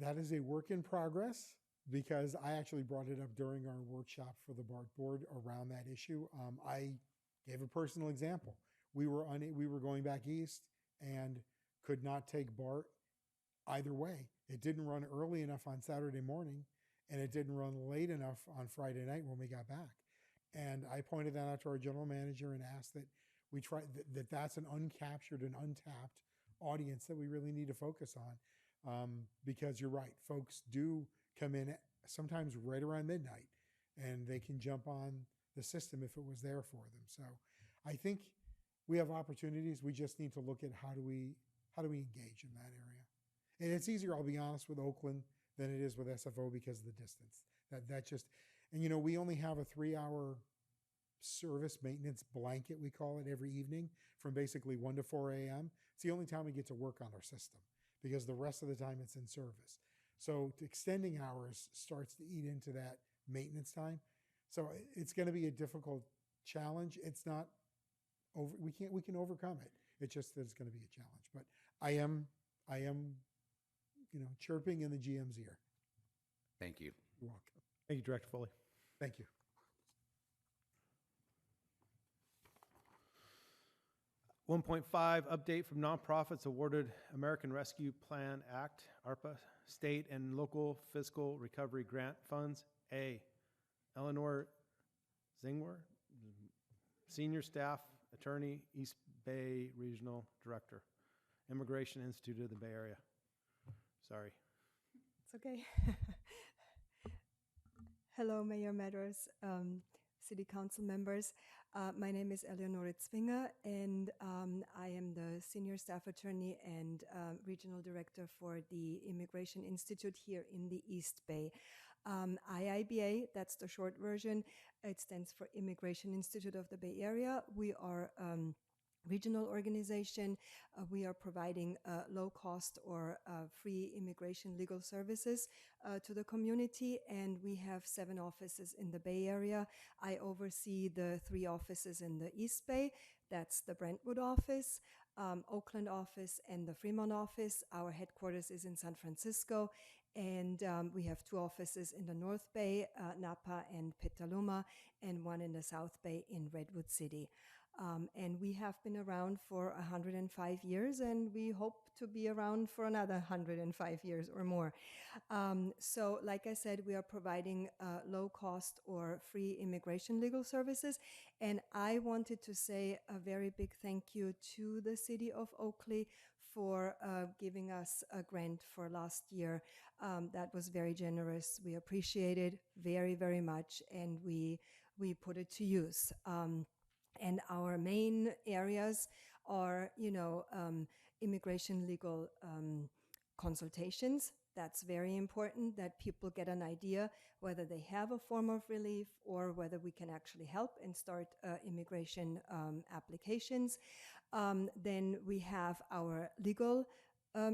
S5: That is a work in progress, because I actually brought it up during our workshop for the BART board around that issue. I gave a personal example. We were going back east and could not take BART either way. It didn't run early enough on Saturday morning, and it didn't run late enough on Friday night when we got back. And I pointed that out to our general manager and asked that we try that's an uncaptured and untapped audience that we really need to focus on, because you're right, folks do come in sometimes right around midnight. and they can jump on the system if it was there for them. So I think we have opportunities. We just need to look at how do we engage in that area. And it's easier, I'll be honest, with Oakland than it is with SFO because of the distance. That just, and you know, we only have a 3-hour service maintenance blanket, we call it, every evening from basically 1 to 4 a.m. It's the only time we get to work on our system because the rest of the time it's in service. So extending hours starts to eat into that maintenance time. So it's going to be a difficult challenge. It's not over. We can overcome it. It's just that it's going to be a challenge. But I am, you know, chirping in the GM's ear.
S3: Thank you.
S5: You're welcome.
S1: Thank you, Director Foley.
S5: Thank you.
S1: 1.5, update from nonprofits awarded American Rescue Plan Act, ARPA, state and local fiscal recovery grant funds. A, Eleanor Zingwer, Senior Staff Attorney, East Bay Regional Director, Immigration Institute of the Bay Area. Sorry.
S6: It's okay. Hello, Mayor Meadows, City Council members. My name is Eleonore Zwinger, and I am the Senior Staff Attorney and Regional Director for the Immigration Institute here in the East Bay. IIBA, that's the short version. It stands for Immigration Institute of the Bay Area. We are regional organization. We are providing low-cost or free immigration legal services to the community, and we have 7 offices in the Bay Area. I oversee the 3 offices in the East Bay. That's the Brentwood office, Oakland office, and the Fremont office. Our headquarters is in San Francisco, and we have 2 offices in the North Bay, Napa and Petaluma, and 1 in the South Bay in Redwood City. And we have been around for 105 years, and we hope to be around for another 105 years or more. So like I said, we are providing low-cost or free immigration legal services. And I wanted to say a very big thank you to the City of Oakley for giving us a grant for last year. That was very generous. We appreciate it very, very much, and we put it to use. And our main areas are, you know, immigration legal consultations. That's very important, that people get an idea whether they have a form of relief or whether we can actually help and start immigration applications. Then we have our legal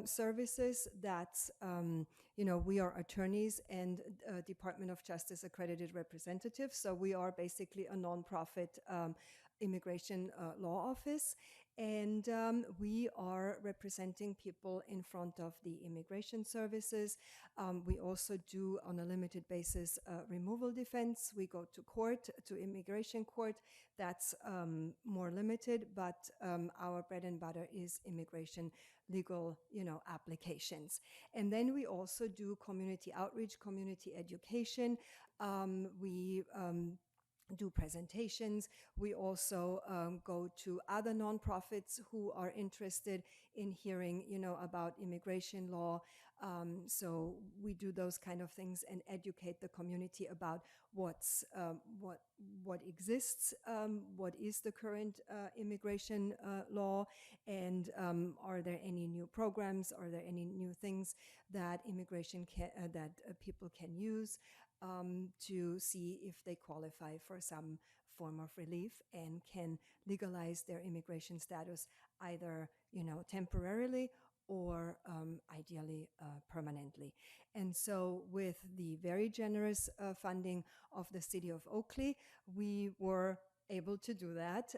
S6: services. That's, you know, we are attorneys and Department of Justice accredited representatives. So we are basically a nonprofit immigration law office, and we are representing people in front of the immigration services. We also do, on a limited basis, removal defense. We go to court, to immigration court. That's more limited, but our bread and butter is immigration legal, you know, applications. And then we also do community outreach, community education. We do presentations. We also go to other nonprofits who are interested in hearing, you know, about immigration law. So we do those kind of things and educate the community about what's what exists, what is the current immigration law, and are there any new programs? Are there any new things that immigration that people can use? To see if they qualify for some form of relief and can legalize their immigration status either, you know, temporarily or ideally permanently. And so with the very generous funding of the City of Oakley, we were able to do that,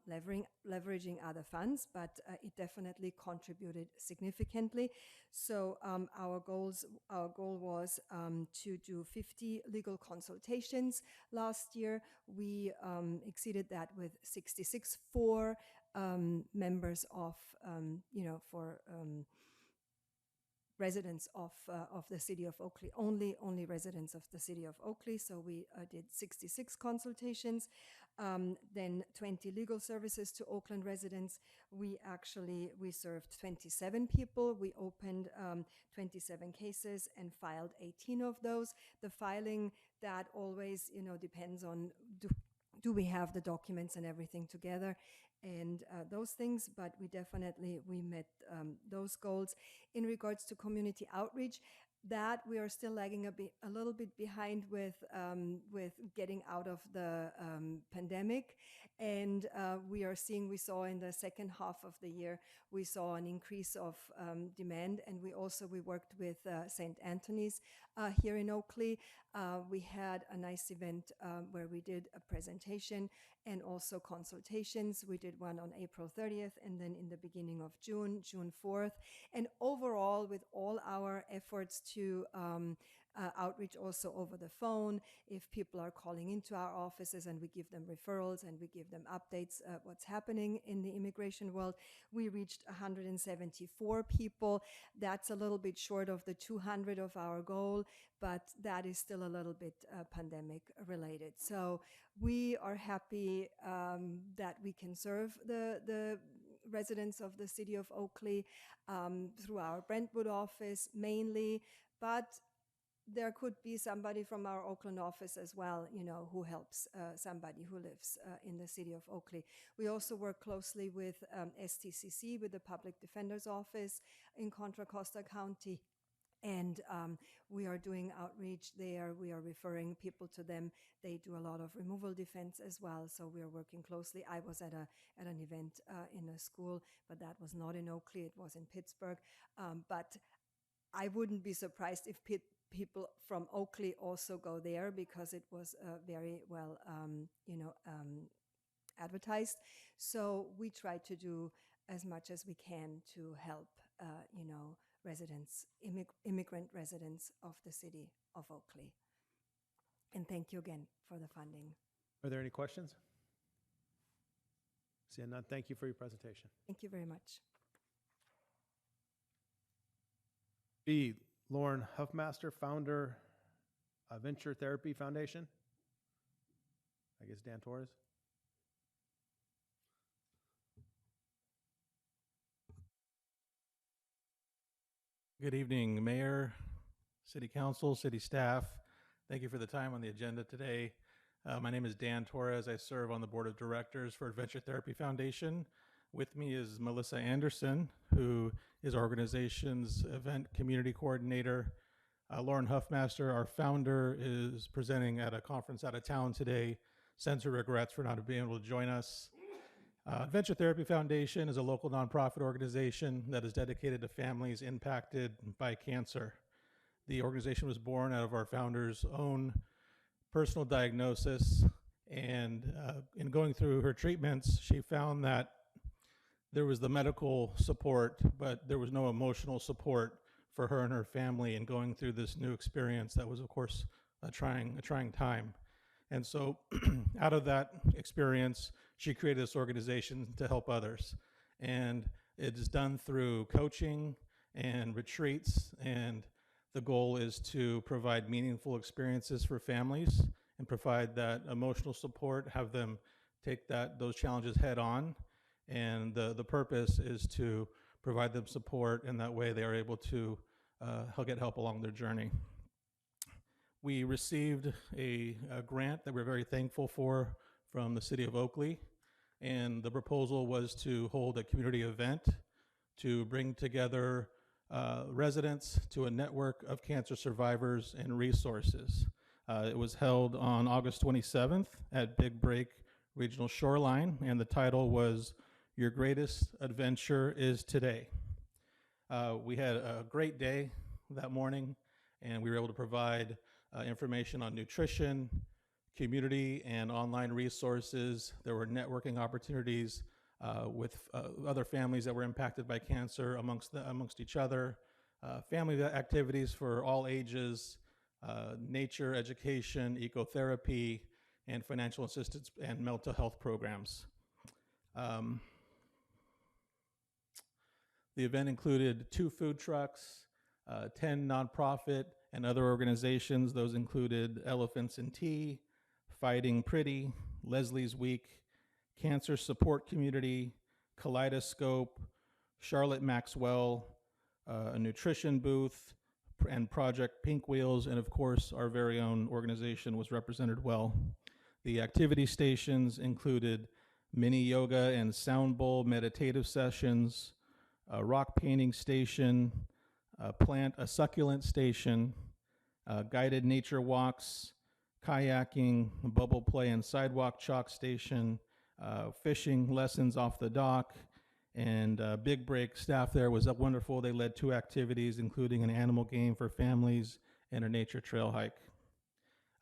S6: leveraging other funds, but it definitely contributed significantly. So our goal was to do 50 legal consultations last year. We exceeded that with 66 for members of, you know, for residents of the city of Oakley, only residents of the city of Oakley. So we did 66 consultations, then 20 legal services to Oakland residents. We served 27 people. We opened 27 cases and filed 18 of those. The filing, that always, depends on do we have the documents and everything together and those things, but we met those goals. In regards to community outreach, that we are still lagging a little bit behind with getting out of the pandemic, and we saw in the second half of the year, we saw an increase of demand, and we worked with St. Anthony's here in Oakley. We had a nice event where we did a presentation and also consultations. We did one on April 30th and then in the beginning of June 4th. And overall, with all our efforts to outreach also over the phone, if people are calling into our offices and we give them referrals and we give them updates what's happening in the immigration world, we reached 174 people. That's a little bit short of the 200 of our goal, but that is still a little bit pandemic related. So we are happy that we can serve the residents of the city of Oakley through our Brentwood office mainly, but there could be somebody from our Oakland office as well, who helps somebody who lives in the city of Oakley. We also work closely with STCC, with the Public Defender's Office in Contra Costa County. And we are doing outreach there. We are referring people to them. They do a lot of removal defense as well. So we are working closely. I was at an event in a school, but that was not in Oakley. It was in Pittsburgh. But I wouldn't be surprised if people from Oakley also go there, because it was very well, advertised. So we try to do as much as we can to help, immigrant residents of the city of Oakley. And thank you again for the funding.
S1: Are there any questions? Seeing none, thank you for your presentation.
S6: Thank you very much.
S1: B, Lauren Huffmaster, founder of Venture Therapy Foundation. I guess Dan Torres.
S7: Good evening, Mayor, City Council, City staff. Thank you for the time on the agenda today. My name is Dan Torres. I serve on the Board of Directors for Venture Therapy Foundation. With me is Melissa Anderson, who is our organization's event community coordinator. Lauren Huffmaster, our founder, is presenting at a conference out of town today. Sends her regrets for not being able to join us. Venture Therapy Foundation is a local nonprofit organization that is dedicated to families impacted by cancer. The organization was born out of our founder's own personal diagnosis, and in going through her treatments, she found that there was the medical support, but there was no emotional support for her and her family in going through this new experience that was, of course, a trying time. And so out of that experience, she created this organization to help others. And it is done through coaching and retreats. And the goal is to provide meaningful experiences for families and provide that emotional support, have them take those challenges head on. And the purpose is to provide them support, and that way they are able to get help along their journey. We received a grant that we're very thankful for from the city of Oakley, and the proposal was to hold a community event to bring together residents to a network of cancer survivors and resources. It was held on August 27th at Big Break Regional Shoreline, and the title was Your Greatest Adventure is Today. We had a great day that morning, and we were able to provide information on nutrition, community, and online resources. There were networking opportunities with other families that were impacted by cancer amongst each other, family activities for all ages, nature education, ecotherapy, and financial assistance and mental health programs. The event included 2 food trucks, 10 nonprofit and other organizations. Those included Elephants in Tea, Fighting Pretty, Leslie's Week, Cancer Support Community, Kaleidoscope, Charlotte Maxwell, a nutrition booth, and Project Pink Wheels, and of course, our very own organization was represented well. The activity stations included mini yoga and sound bowl meditative sessions, a rock painting station, a succulent station, guided nature walks, kayaking, bubble play and sidewalk chalk station, fishing lessons off the dock, and Big Break staff there was wonderful. They led 2 activities, including an animal game for families and a nature trail hike.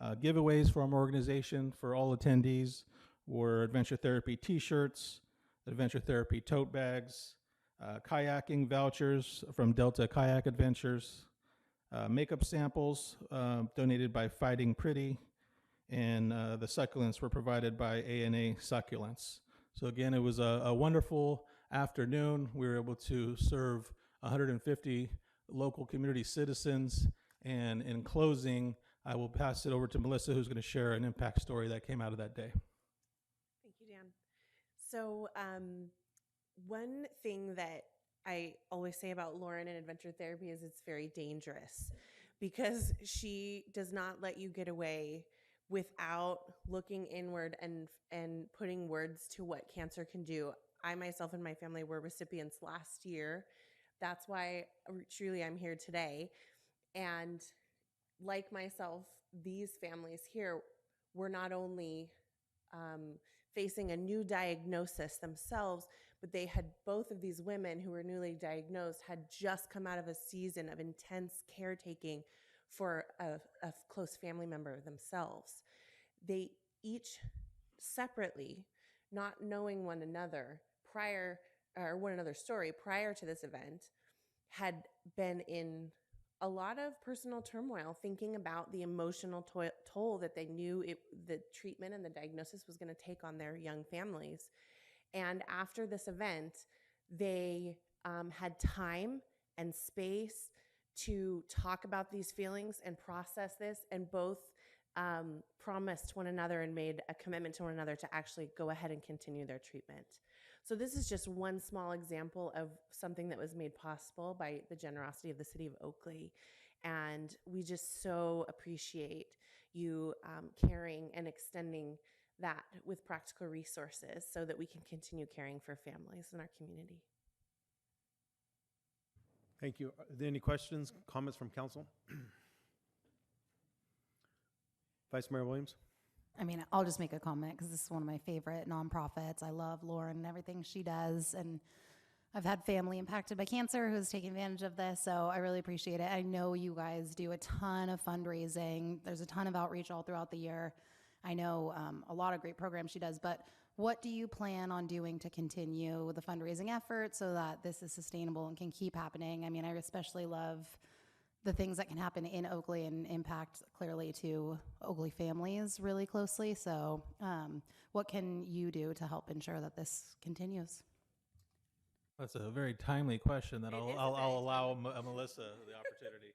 S7: Giveaways from our organization for all attendees were Adventure Therapy t-shirts, Adventure Therapy tote bags, kayaking vouchers from Delta Kayak Adventures, makeup samples donated by Fighting Pretty, and the succulents were provided by A&A Succulents. So again, it was a wonderful afternoon. We were able to serve 150 local community citizens, and in closing, I will pass it over to Melissa, who's going to share an impact story that came out of that day.
S8: Thank you, Dan. So one thing that I always say about Lauren and Adventure Therapy is it's very dangerous because she does not let you get away without looking inward and putting words to what cancer can do. I myself and my family were recipients last year. That's why truly I'm here today. And like myself, these families here were not only facing a new diagnosis themselves, but they had, both of these women who were newly diagnosed had just come out of a season of intense caretaking for a close family member themselves. They each separately, not knowing one another prior, or one another's story prior to this event, had been in a lot of personal turmoil, thinking about the emotional toll that they knew the treatment and the diagnosis was going to take on their young families. And after this event, they had time and space to talk about these feelings and process this, and both promised one another and made a commitment to one another to actually go ahead and continue their treatment. So this is just one small example of something that was made possible by the generosity of the city of Oakley. And we just so appreciate you caring and extending that with practical resources so that we can continue caring for families in our community.
S1: Thank you. Are there any questions, comments from council? Vice Mayor Williams?
S2: I mean, I'll just make a comment because this is one of my favorite nonprofits. I love Lauren and everything she does, and I've had family impacted by cancer who's taken advantage of this, so I really appreciate it. I know you guys do a ton of fundraising. There's a ton of outreach all throughout the year. I know a lot of great programs she does, but what do you plan on doing to continue the fundraising effort so that this is sustainable and can keep happening? I mean, I especially love the things that can happen in Oakley and impact clearly to Oakley families really closely. So what can you do to help ensure that this continues?
S7: That's a very timely question that I'll allow Melissa the opportunity.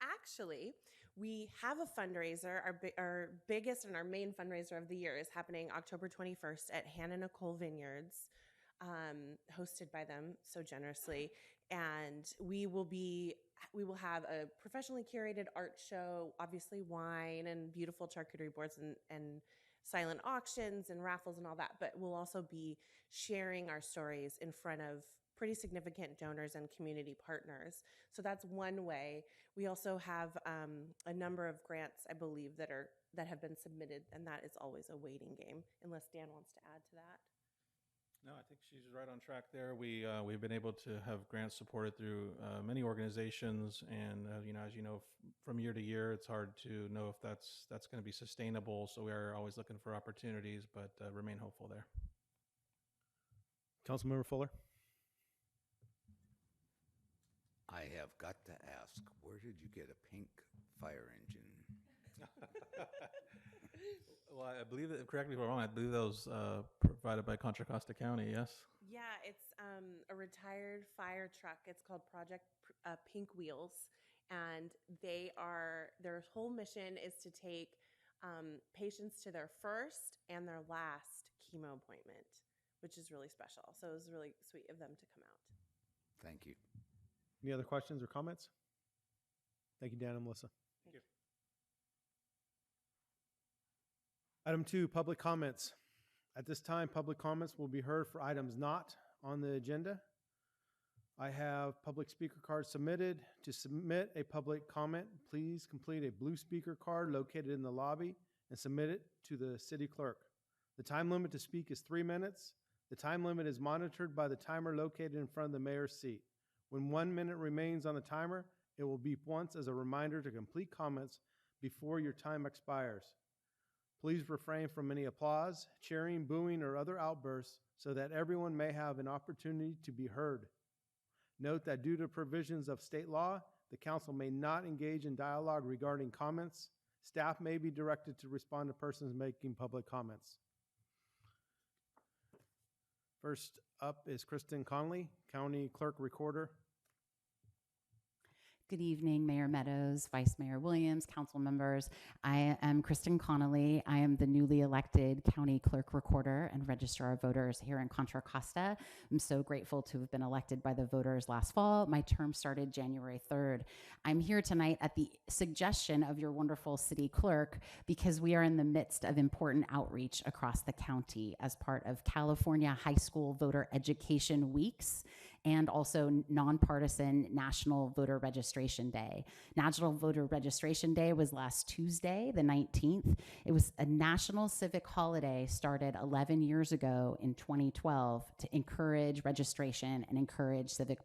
S8: Actually, we have a fundraiser. Our biggest and our main fundraiser of the year is happening October 21st at Hannah Nicole Vineyards, hosted by them so generously. And we will have a professionally curated art show, obviously wine and beautiful charcuterie boards and silent auctions and raffles and all that. But we'll also be sharing our stories in front of pretty significant donors and community partners. So that's one way. We also have a number of grants, I believe, that have been submitted, and that is always a waiting game, unless Dan wants to add to that.
S7: No, I think she's right on track there. We've been able to have grants supported through many organizations, and as you know, from year to year, it's hard to know if that's going to be sustainable. So we are always looking for opportunities, but remain hopeful there.
S1: Councilmember Fuller?
S3: I have got to ask, where did you get a pink fire engine?
S7: Well, I believe that, correct me if I'm wrong, I believe that was provided by Contra Costa County, yes?
S8: Yeah, it's a retired fire truck. It's called Project Pink Wheels, and their whole mission is to take patients to their first and their last chemo appointment, which is really special. So it was really sweet of them to come out.
S3: Thank you.
S1: Any other questions or comments? Thank you, Dan and Melissa.
S8: Thank you.
S1: Item 2, public comments. At this time, public comments will be heard for items not on the agenda. I have public speaker cards submitted. To submit a public comment, please complete a blue speaker card located in the lobby and submit it to the city clerk. The time limit to speak is 3 minutes. The time limit is monitored by the timer located in front of the mayor's seat. When 1 minute remains on the timer, it will beep once as a reminder to complete comments before your time expires. Please refrain from any applause, cheering, booing, or other outbursts so that everyone may have an opportunity to be heard. Note that due to provisions of state law, the council may not engage in dialogue regarding comments. Staff may be directed to respond to persons making public comments. First up is Kristen Conley, County Clerk Recorder.
S9: Good evening, Mayor Meadows, Vice Mayor Williams, council members. I am Kristen Connolly. I am the newly elected County Clerk Recorder and Registrar of Voters here in Contra Costa. I'm so grateful to have been elected by the voters last fall. My term started January 3rd. I'm here tonight at the suggestion of your wonderful city clerk because we are in the midst of important outreach across the county as part of California High School Voter Education Weeks and also nonpartisan National Voter Registration Day. National Voter Registration Day was last Tuesday, the 19th. It was a national civic holiday started 11 years ago in 2012 to encourage registration and encourage civic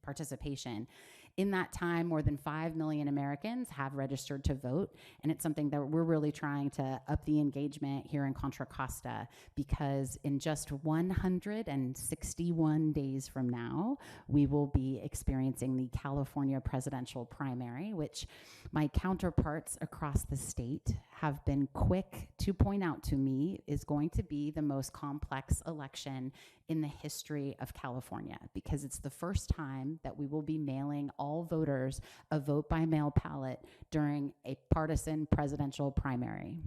S9: participation. In that time, more than 5 million Americans have registered to vote, and it's something that we're really trying to up the engagement here in Contra Costa because in just 161 days from now, we will be experiencing the California presidential primary, which my counterparts across the state have been quick to point out to me is going to be the most complex election in the history of California because it's the first time that we will be mailing all voters a vote by mail ballot during a partisan presidential primary.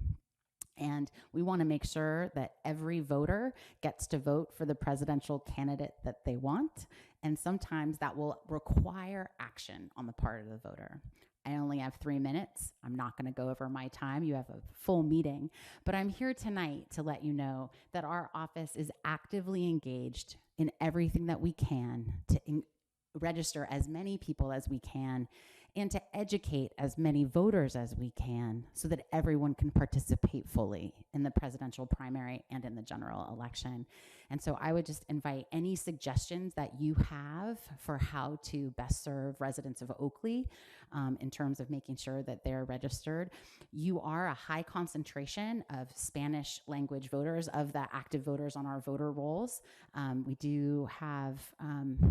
S9: And we want to make sure that every voter gets to vote for the presidential candidate that they want. And sometimes that will require action on the part of the voter. I only have 3 minutes. I'm not going to go over my time. You have a full meeting. But I'm here tonight to let you know that our office is actively engaged in everything that we can to register as many people as we can and to educate as many voters as we can so that everyone can participate fully in the presidential primary and in the general election. And so I would just invite any suggestions that you have for how to best serve residents of Oakley in terms of making sure that they're registered. You are a high concentration of Spanish language voters, of the active voters on our voter rolls. We do have,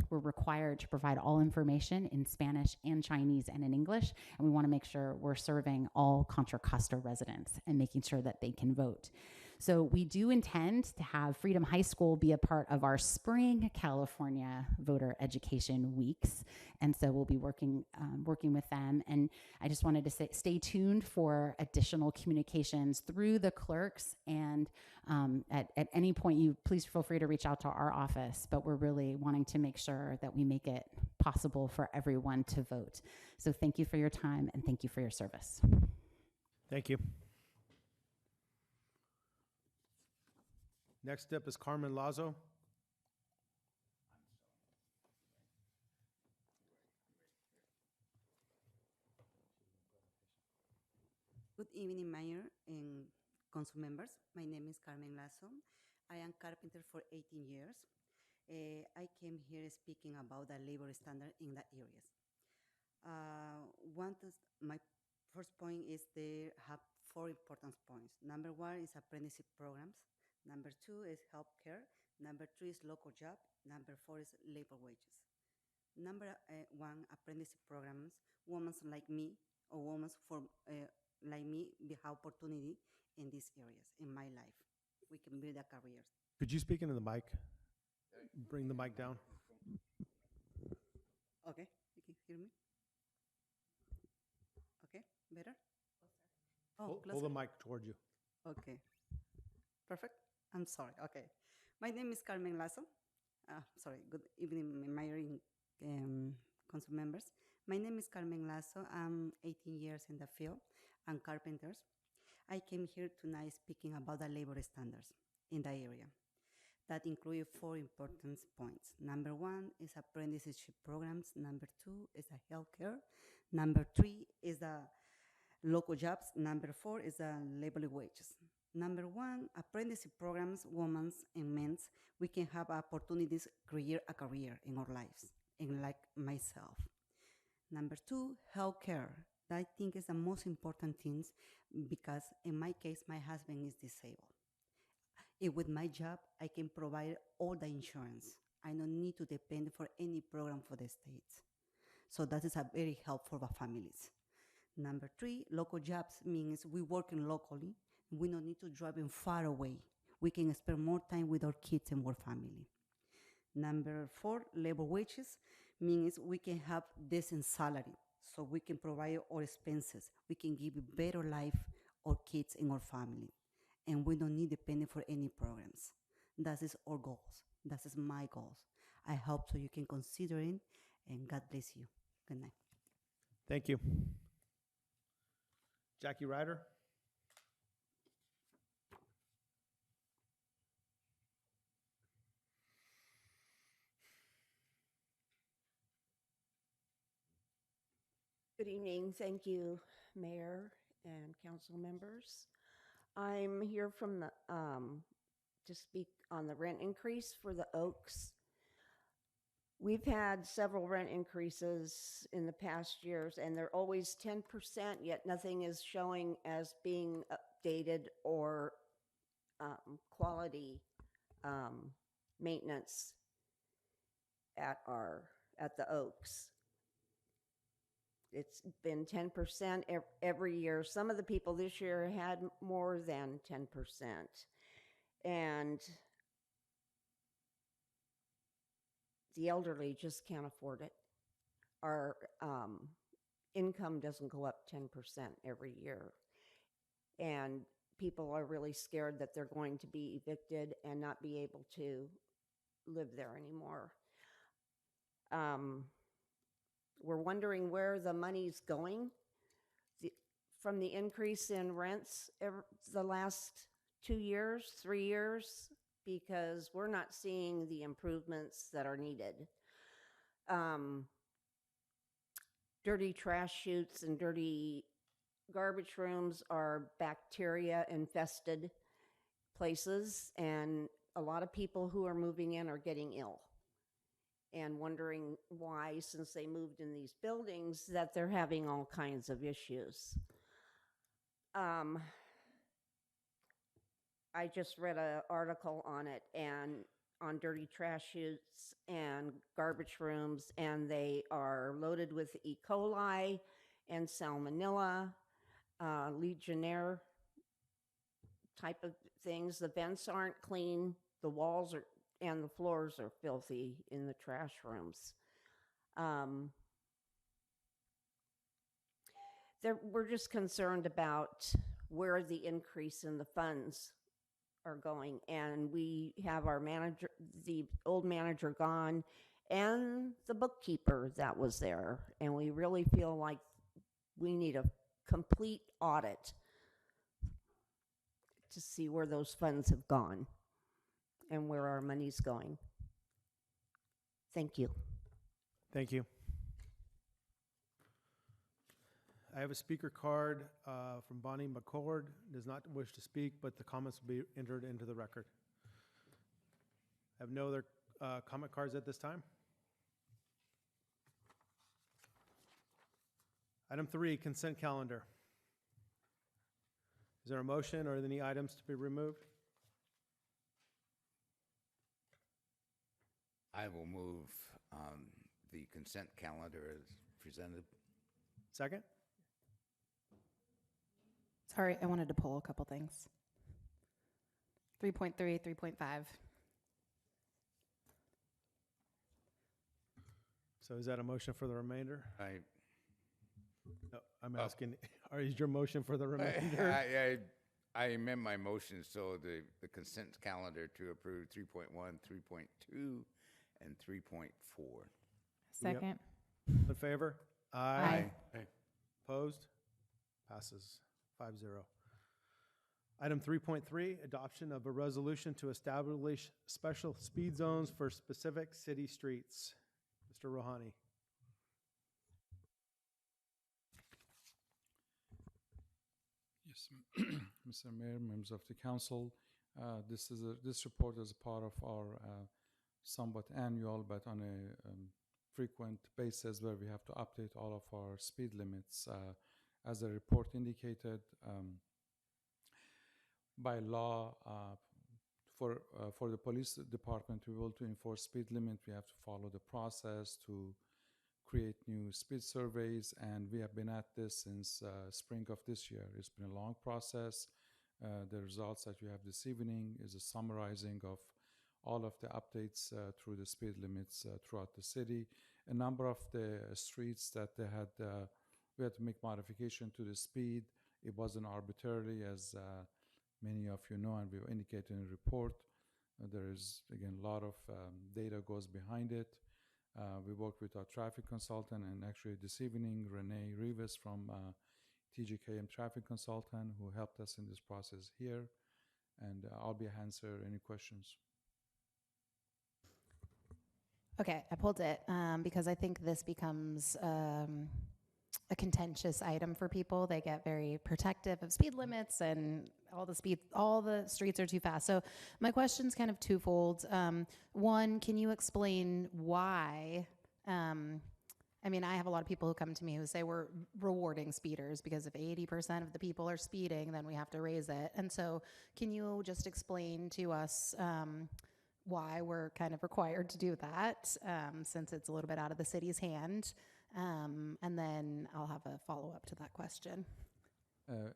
S9: we're required to provide all information in Spanish and Chinese and in English, and we want to make sure we're serving all Contra Costa residents and making sure that they can vote. So we do intend to have Freedom High School be a part of our spring California Voter Education Weeks, and so we'll be working with them. And I just wanted to say, stay tuned for additional communications through the clerks, and at any point, you please feel free to reach out to our office. But we're really wanting to make sure that we make it possible for everyone to vote. So thank you for your time and thank you for your service.
S1: Thank you. Next up is Carmen Lazo.
S10: Good evening, Mayor and council members. My name is Carmen Lazo. I am carpenter for 18 years. I came here speaking about the labor standard in the areas. My first point is they have 4 important points. Number 1 is apprenticeship programs. Number 2 is healthcare. Number 3 is local job. Number 4 is labor wages. Number 1, apprenticeship programs. Women like me or women like me we have opportunity in these areas in my life. We can build a career.
S1: Could you speak into the mic? Bring the mic down.
S10: Okay, you can hear me? Okay, better? Oh,
S1: Pull
S10: closer?
S1: the mic towards you.
S10: Okay, perfect. I'm sorry. Okay, my name is Carmen Lasso. Sorry, good evening, Mayor and council members. My name is Carmen Lasso. I'm 18 years in the field. I'm carpenters. I came here tonight speaking about the labor standards in the area. That include 4 important points. Number 1 is apprenticeship programs. Number 2 is the healthcare. Number 3 is the local jobs. Number 4 is the labor wages. Number 1, apprenticeship programs, women's and men's. We can have opportunities create a career in our lives, and like myself. Number 2, healthcare. I think is the most important things because in my case, my husband is disabled. And with my job, I can provide all the insurance. I don't need to depend for any program for the states. So that is a very helpful for families. Number 3, local jobs means we working locally. We don't need to drive far away. We can spend more time with our kids and our family. Number 4, labor wages means we can have decent salary, so we can provide our expenses. We can give a better life our kids and our family, and we don't need depending for any programs. That is our goals. That is my goals. I hope so you can consider it, and God bless you. Good night.
S1: Thank you. Jackie Ryder.
S11: Good evening. Thank you, Mayor and council members. I'm here from the to speak on the rent increase for the Oaks. We've had several rent increases in the past years, and they're always 10%, yet nothing is showing as being updated or quality maintenance at the Oaks. It's been 10% every year. Some of the people this year had more than 10%. And the elderly just can't afford it. Our income doesn't go up 10% every year. And people are really scared that they're going to be evicted and not be able to live there anymore. We're wondering where the money's going from the increase in rents the last 2 years, 3 years, because we're not seeing the improvements that are needed. Dirty trash chutes and dirty garbage rooms are bacteria infested places, and a lot of people who are moving in are getting ill and wondering why, since they moved in these buildings, that they're having all kinds of issues. I just read an article on it, and on dirty trash chutes and garbage rooms, and they are loaded with E. coli and salmonella, Legionnaire type of things. The vents aren't clean, the walls are and the floors are filthy in the trash rooms. We're just concerned about where the increase in the funds are going. And we have our manager, the old manager gone, and the bookkeeper that was there. And we really feel like we need a complete audit to see where those funds have gone and where our money's going. Thank you.
S1: Thank you. I have a speaker card from Bonnie McCord. Does not wish to speak, but the comments will be entered into the record. I have no other comment cards at this time. Item 3, consent calendar. Is there a motion or any items to be removed?
S3: I will move the consent calendar as presented.
S1: Second?
S2: Sorry, I wanted to pull a couple things. 3.3, 3.5.
S1: So is that a motion for the remainder? No, I'm
S3: Oh.
S1: asking, is your motion for the remainder?
S3: I amend my motion so the consent calendar to approve 3.1, 3.2, and 3.4.
S12: Second.
S1: In favor?
S12: Aye.
S1: Opposed? Passes 5-0. Item 3.3, adoption of a resolution to establish special speed zones for specific city streets. Mr. Rohani.
S13: Yes, Mr. Mayor, members of the council, this report is a part of our somewhat annual, but on a frequent basis where we have to update all of our speed limits. As the report indicated, by law, for the police department to be able to enforce speed limit, we have to follow the process to create new speed surveys, and we have been at this since spring of this year. It's been a long process. The results that you have this evening is a summarizing of all of the updates through the speed limits throughout the city. A number of the streets that they had, we had to make modification to the speed. It wasn't arbitrarily, as many of you know, and we indicated in the report. There is, again, a lot of data goes behind it. We worked with our traffic consultant, and actually this evening, Renee Rivas from TGKM Traffic Consultant, who helped us in this process here, and I'll be answer any questions.
S2: Okay, I pulled it because I think this becomes a contentious item for people. They get very protective of speed limits and all the streets are too fast. So my question's kind of twofold. One, can you explain why? I mean, I have a lot of people who come to me who say we're rewarding speeders because if 80% of the people are speeding, then we have to raise it. And so can you just explain to us why we're kind of required to do that, since it's a little bit out of the city's hand? And then I'll have a follow-up to that question.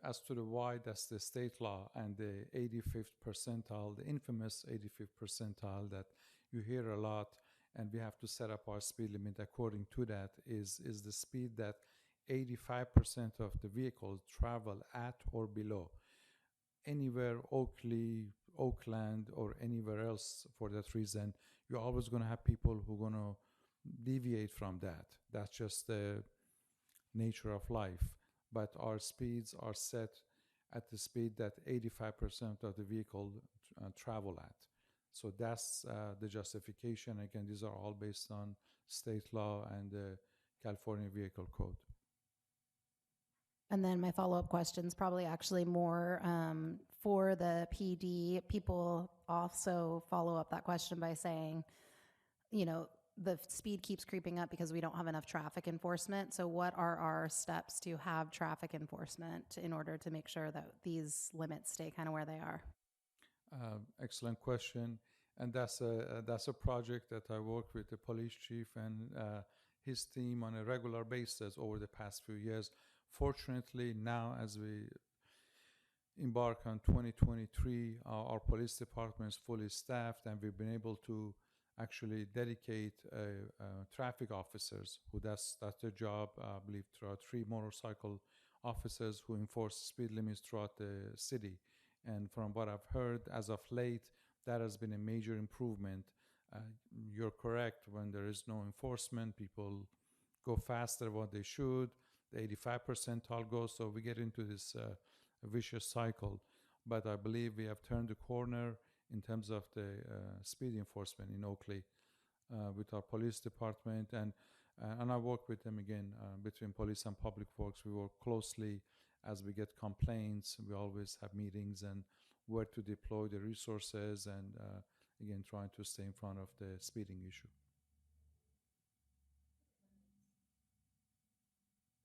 S13: As to the why, that's the state law, and the 85th percentile, the infamous 85th percentile that you hear a lot, and we have to set up our speed limit according to that, is the speed that 85% of the vehicles travel at or below. Anywhere, Oakley, Oakland, or anywhere else for that reason, you're always going to have people who are going to deviate from that. That's just the nature of life. But our speeds are set at the speed that 85% of the vehicle travel at. So that's the justification. Again, these are all based on state law and the California Vehicle Code.
S2: And then my follow-up question is probably actually more for the PD. People also follow up that question by saying, you know, the speed keeps creeping up because we don't have enough traffic enforcement. So what are our steps to have traffic enforcement in order to make sure that these limits stay kind of where they are?
S13: Excellent question. And that's a project that I worked with the police chief and his team on a regular basis over the past few years. Fortunately, now as we embark on 2023, our police department is fully staffed, and we've been able to actually dedicate traffic officers who that's their job. I believe there are 3 motorcycle officers who enforce speed limits throughout the city. And from what I've heard, as of late, that has been a major improvement. You're correct. When there is no enforcement, people go faster than what they should. The 85th percentile goes, so we get into this vicious cycle. But I believe we have turned the corner in terms of the speed enforcement in Oakley with our police department. And I work with them again, between police and public works. We work closely as we get complaints. We always have meetings and where to deploy the resources, and again, trying to stay in front of the speeding issue.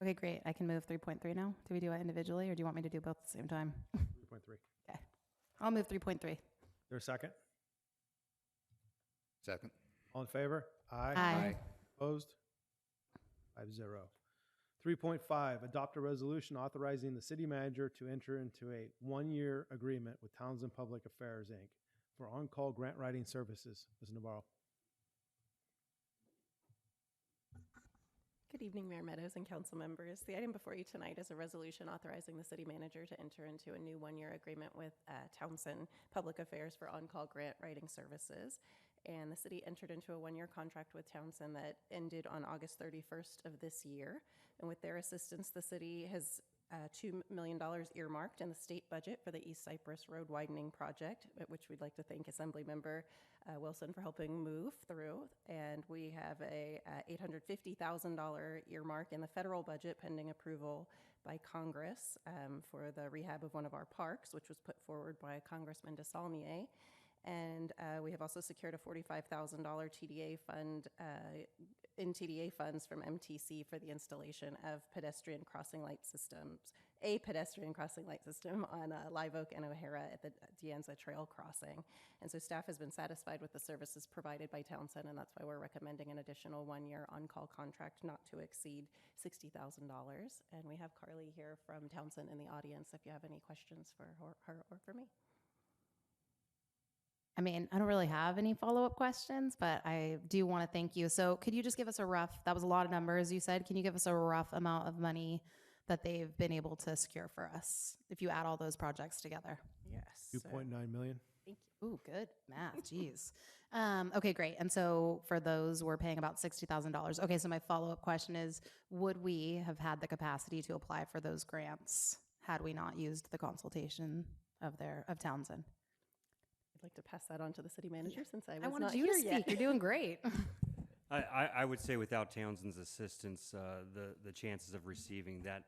S2: Okay, great. I can move 3.3 now. Do we do it individually, or do you want me to do both at the same time?
S1: 3.3.
S2: Okay. I'll move 3.3.
S1: There a second?
S3: Second.
S1: All in favor?
S2: Aye.
S1: Opposed? 5-0. 3.5, adopt a resolution authorizing the city manager to enter into a 1-year agreement with Townsend Public Affairs, Inc. for on-call grant writing services. Ms. Navarro.
S14: Good evening, Mayor Meadows and council members. The item before you tonight is a resolution authorizing the city manager to enter into a new one-year agreement with Townsend Public Affairs for on-call grant writing services. And the city entered into a one-year contract with Townsend that ended on August 31st of this year. And with their assistance, the city has $2 million earmarked in the state budget for the East Cypress Road widening project, which we'd like to thank Assemblymember Wilson for helping move through. And we have a $850,000 earmark in the federal budget pending approval by Congress for the rehab of one of our parks, which was put forward by Congressman DeSaulnier. And we have also secured a $45,000 TDA fund in TDA funds from MTC for the installation of a pedestrian crossing light system on Live Oak and O'Hara at the Dianza Trail crossing. And so staff has been satisfied with the services provided by Townsend, and that's why we're recommending an additional one-year on-call contract not to exceed $60,000. And we have Carly here from Townsend in the audience if you have any questions for her or for me.
S2: I mean, I don't really have any follow-up questions, but I do want to thank you. So could you just give us a rough, that was a lot of numbers you said, can you give us a rough amount of money that they've been able to secure for us if you add all those projects together?
S14: Yes.
S1: 2.9 million.
S2: Thank you. Ooh, good math, geez. Okay, great. And so for those, we're paying about $60,000. Okay, so my follow-up question is, would we have had the capacity to apply for those grants had we not used the consultation of Townsend?
S14: I'd like to pass that on to the city manager since I was
S2: I wanted
S14: not
S2: you
S14: here
S2: to speak.
S14: yet.
S2: You're doing great.
S12: I would say without Townsend's assistance, the chances of receiving that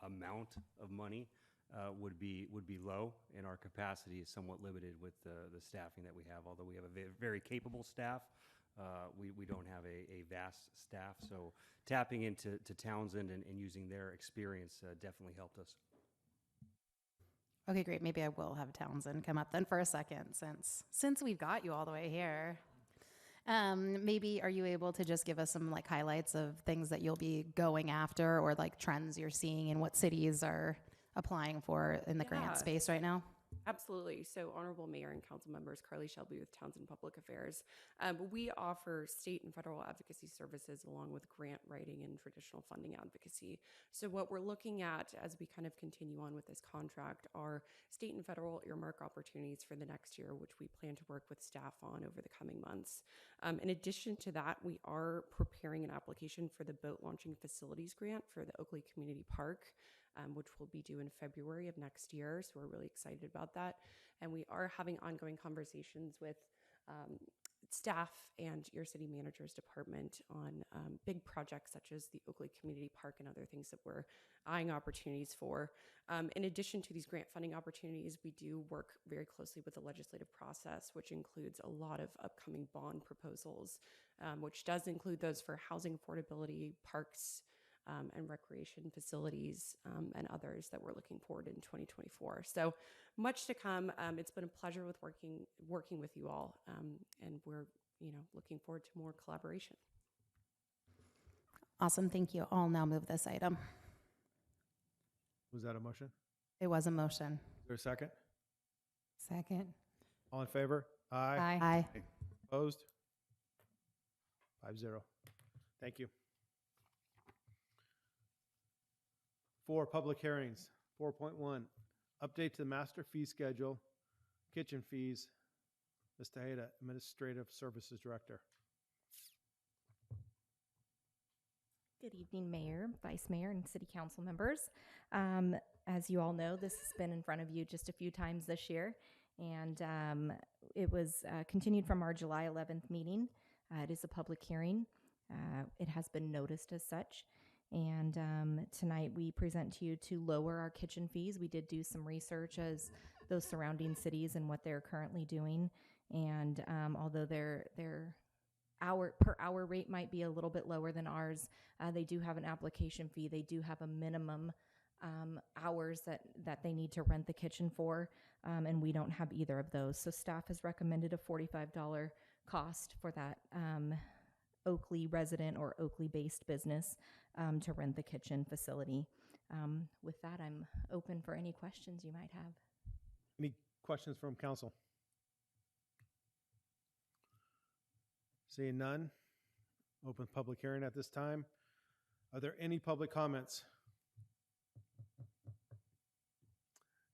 S12: amount of money would be low, and our capacity is somewhat limited with the staffing that we have. Although we have a very capable staff, we don't have a vast staff. So tapping into Townsend and using their experience definitely helped us.
S2: Okay, great. Maybe I will have Townsend come up then for a second since we've got you all the way here. Maybe are you able to just give us some like highlights of things that you'll be going after or like trends you're seeing and what cities are applying for in the grant space right now?
S15: Absolutely. So, Honorable Mayor and Council members, Carly Shelby with Townsend Public Affairs. We offer state and federal advocacy services along with grant writing and traditional funding advocacy. So, what we're looking at as we kind of continue on with this contract are state and federal earmark opportunities for the next year, which we plan to work with staff on over the coming months. In addition to that, we are preparing an application for the boat launching facilities grant for the Oakley Community Park, which will be due in February of next year. So we're really excited about that. And we are having ongoing conversations with staff and your city manager's department on big projects such as the Oakley Community Park and other things that we're eyeing opportunities for. In addition to these grant funding opportunities, we do work very closely with the legislative process, which includes a lot of upcoming bond proposals, which does include those for housing affordability, parks, and recreation facilities, and others that we're looking forward in 2024. So much to come. It's been a pleasure with working with you all, and we're looking forward to more collaboration.
S2: Awesome, thank you. I'll now move this item.
S1: Was that a motion?
S2: It was a motion.
S1: Is there a second?
S12: Second.
S1: All in favor? Aye.
S2: Aye.
S1: Opposed? 5-0. Thank you. 4, public hearings. 4.1, update to the master fee schedule, kitchen fees. Ms. Tejeda, Administrative Services Director.
S16: Good evening, Mayor, Vice Mayor, and City Council members. As you all know, this has been in front of you just a few times this year, and it was continued from our July 11th meeting. It is a public hearing. It has been noticed as such. And tonight we present to you to lower our kitchen fees. We did do some research as those surrounding cities and what they're currently doing. And although their per hour rate might be a little bit lower than ours, they do have an application fee. They do have a minimum hours that they need to rent the kitchen for, and we don't have either of those. So staff has recommended a $45 cost for that Oakley resident or Oakley-based business to rent the kitchen facility. With that, I'm open for any questions you might have.
S1: Any questions from council? Seeing none, open public hearing at this time. Are there any public comments?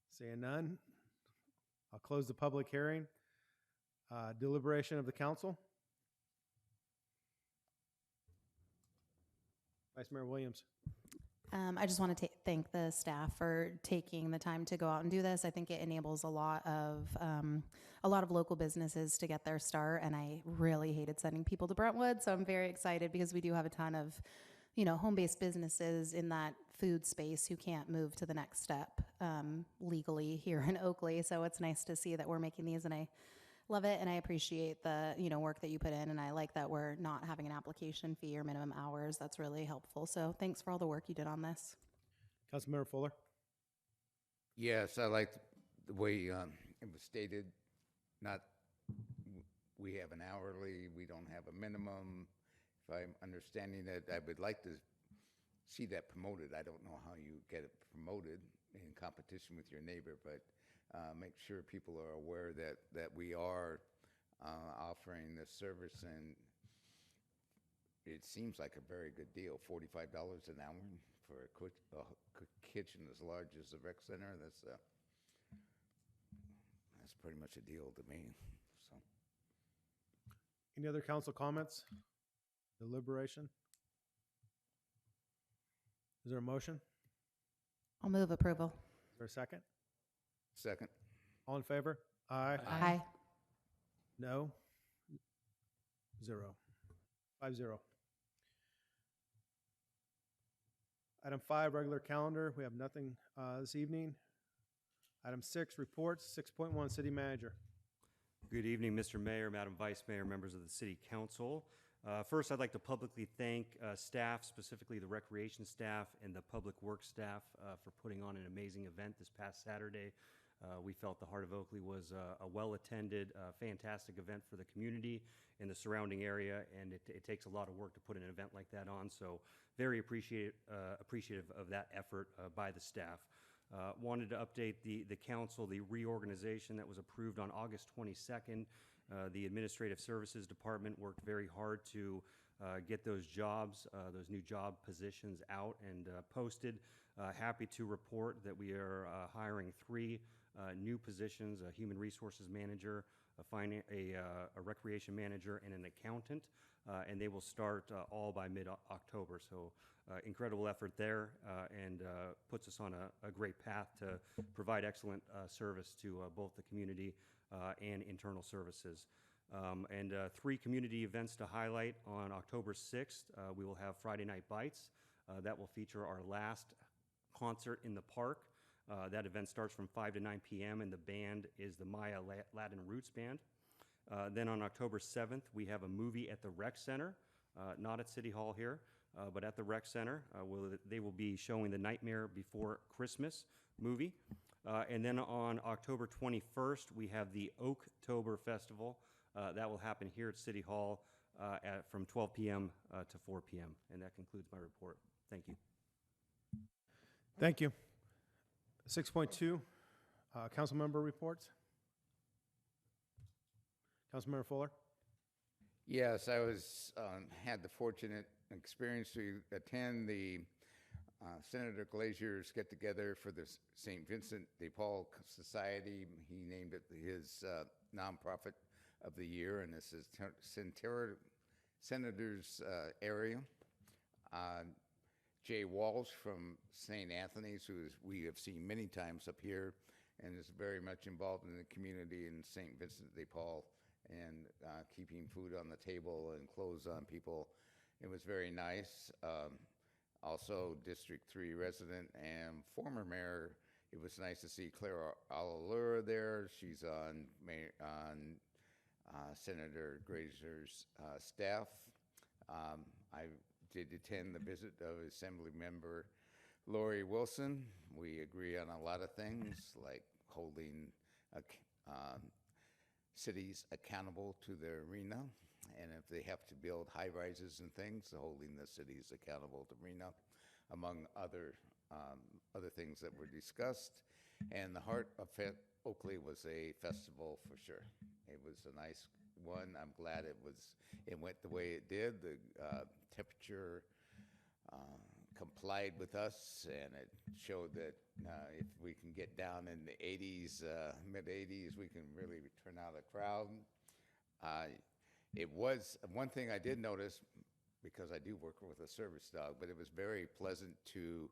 S1: Seeing none, I'll close the public hearing. Deliberation of the council. Vice Mayor Williams.
S2: I just want to thank the staff for taking the time to go out and do this. I think it enables a lot of local businesses to get their start, and I really hated sending people to Brentwood, so I'm very excited because we do have a ton of, home-based businesses in that food space who can't move to the next step legally here in Oakley. So it's nice to see that we're making these, and I love it, and I appreciate the work that you put in, and I like that we're not having an application fee or minimum hours. That's really helpful. So thanks for all the work you did on this.
S1: Councilmember Fuller.
S3: Yes, I like the way it was stated. Not we have an hourly, we don't have a minimum. If I'm understanding it, I would like to see that promoted. I don't know how you get it promoted in competition with your neighbor, but make sure people are aware that we are offering this service, and it seems like a very good deal. $45 an hour for a kitchen as large as the rec center. That's pretty much a deal to me. So,
S1: Any other council comments? Deliberation? Is there a motion?
S2: I'll move approval.
S1: Is there a second?
S3: Second.
S1: All in favor? Aye.
S2: Aye.
S1: No? 0. 5-0. Item 5, regular calendar. We have nothing this evening. Item 6, reports. 6.1, city manager.
S12: Good evening, Mr. Mayor, Madam Vice Mayor, members of the City Council. First, I'd like to publicly thank staff, specifically the recreation staff and the public works staff for putting on an amazing event this past Saturday. We felt the Heart of Oakley was a well-attended, fantastic event for the community and the surrounding area, and it takes a lot of work to put an event like that on, so very appreciative of that effort by the staff. Wanted to update the council, the reorganization that was approved on August 22nd. The Administrative Services Department worked very hard to get those jobs, those new job positions out and posted. Happy to report that we are hiring 3 new positions: a human resources manager, a recreation manager, and an accountant, and they will start all by mid-October. So incredible effort there, and puts us on a great path to provide excellent service to both the community and internal services. And 3 community events to highlight. On October 6th, we will have Friday Night Bites. That will feature our last concert in the park. That event starts from 5 to 9 p.m. and the band is the Maya Latin Roots Band. Then on October 7th, we have a movie at the Rec Center, not at City Hall here, but at the Rec Center. They will be showing the Nightmare Before Christmas movie. And then on October 21st, we have the Oaktober Festival. That will happen here at City Hall from 12 p.m. to 4 p.m. And that concludes my report. Thank you.
S1: Thank you. 6.2, council member reports. Councilmember Fuller.
S3: Yes, I had the fortunate experience to attend the Senator Glazier's get-together for the St. Vincent de Paul Society. He named it his nonprofit of the year, and this is Senator's area. Jay Walsh from St. Anthony's, who we have seen many times up here, and is very much involved in the community in St. Vincent de Paul, and keeping food on the table and clothes on people. It was very nice. Also, District 3 resident and former mayor, it was nice to see Clara Alalura there. She's on Senator Grazier's staff. I did attend the visit of Assembly Member Lori Wilson. We agree on a lot of things, like holding cities accountable to their arena, and if they have to build high rises and things, holding the cities accountable to arena, among other things that were discussed. And the Heart of Oakley was a festival for sure. It was a nice one. I'm glad it went the way it did. The temperature complied with us, and it showed that if we can get down in the 80s, mid-80s, we can really turn out a crowd. It was one thing I did notice, because I do work with a service dog, but it was very pleasant to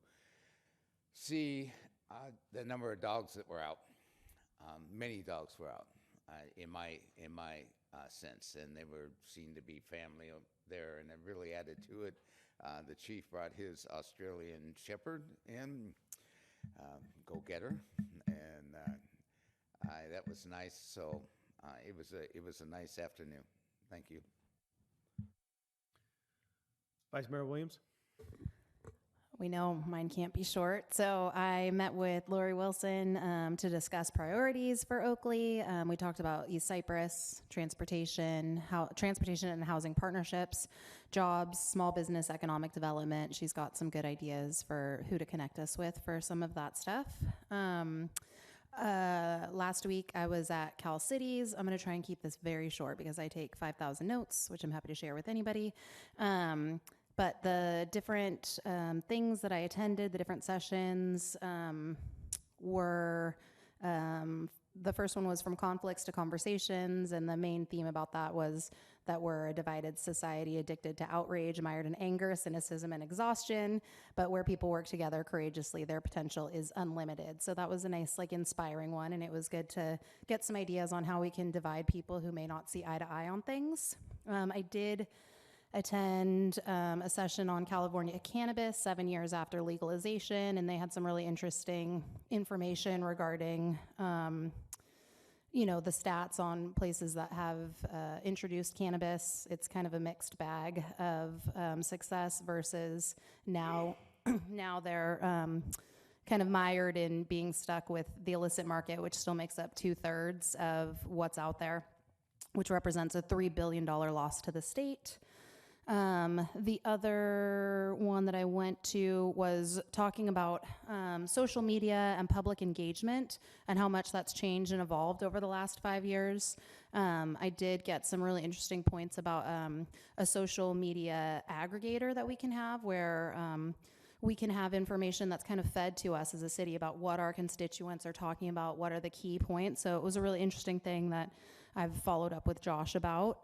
S3: see the number of dogs that were out. Many dogs were out in my sense, and they were seen to be family there, and it really added to it. The chief brought his Australian Shepherd in, go getter, and that was nice. So it was a nice afternoon. Thank you.
S1: Vice Mayor Williams?
S2: We know mine can't be short. So I met with Lori Wilson to discuss priorities for Oakley. We talked about East Cyprus, transportation and housing partnerships, jobs, small business, economic development. She's got some good ideas for who to connect us with for some of that stuff. Last week I was at Cal Cities. I'm going to try and keep this very short because I take 5,000 notes, which I'm happy to share with anybody. But the different things that I attended, the different sessions were, the first one was from conflicts to conversations, and the main theme about that was that we're a divided society addicted to outrage, mired in anger, cynicism, and exhaustion, but where people work together courageously, their potential is unlimited. So that was a nice, inspiring one, and it was good to get some ideas on how we can divide people who may not see eye to eye on things. I did attend a session on California cannabis 7 years after legalization, and they had some really interesting information regarding the stats on places that have introduced cannabis. It's kind of a mixed bag of success versus now they're kind of mired in being stuck with the illicit market, which still makes up 2/3 of what's out there, which represents a $3 billion loss to the state. The other one that I went to was talking about social media and public engagement and how much that's changed and evolved over the last 5 years. I did get some really interesting points about a social media aggregator that we can have where we can have information that's kind of fed to us as a city about what our constituents are talking about, what are the key points. So it was a really interesting thing that I've followed up with Josh about.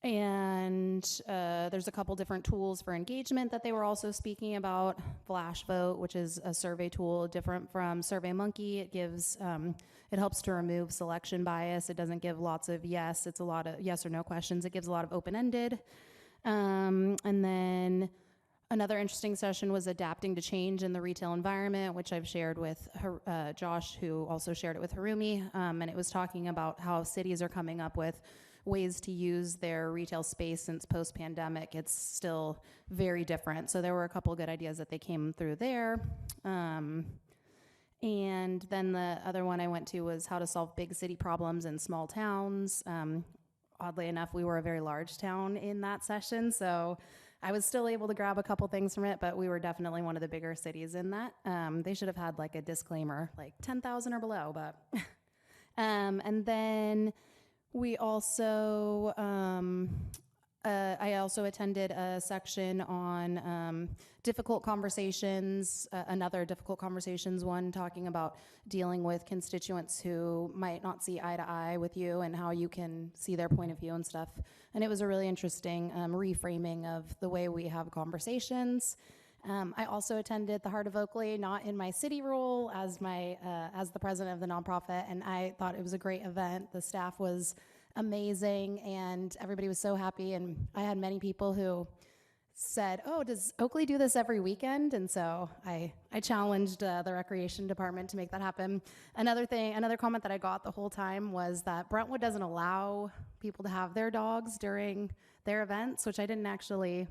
S2: And there's a couple different tools for engagement that they were also speaking about. Flash Vote, which is a survey tool different from SurveyMonkey. It gives, it helps to remove selection bias. It doesn't give lots of yes. It's a lot of yes or no questions. It gives a lot of open-ended. And then another interesting session was adapting to change in the retail environment, which I've shared with Josh, who also shared it with Harumi. And it was talking about how cities are coming up with ways to use their retail space since post-pandemic. It's still very different. So there were a couple good ideas that they came through there. And then the other one I went to was how to solve big city problems in small towns. Oddly enough, we were a very large town in that session, so I was still able to grab a couple things from it, but we were definitely one of the bigger cities in that. They should have had a disclaimer, 10,000 or below, but. And then we also, I also attended a section on difficult conversations, another difficult conversations one talking about dealing with constituents who might not see eye to eye with you and how you can see their point of view and stuff. And it was a really interesting reframing of the way we have conversations. I also attended the Heart of Oakley, not in my city role as the president of the nonprofit, and I thought it was a great event. The staff was amazing, and everybody was so happy, and I had many people who said, "Oh, does Oakley do this every weekend?" And so I challenged the recreation department to make that happen. Another comment that I got the whole time was that Brentwood doesn't allow people to have their dogs during their events, which I didn't actually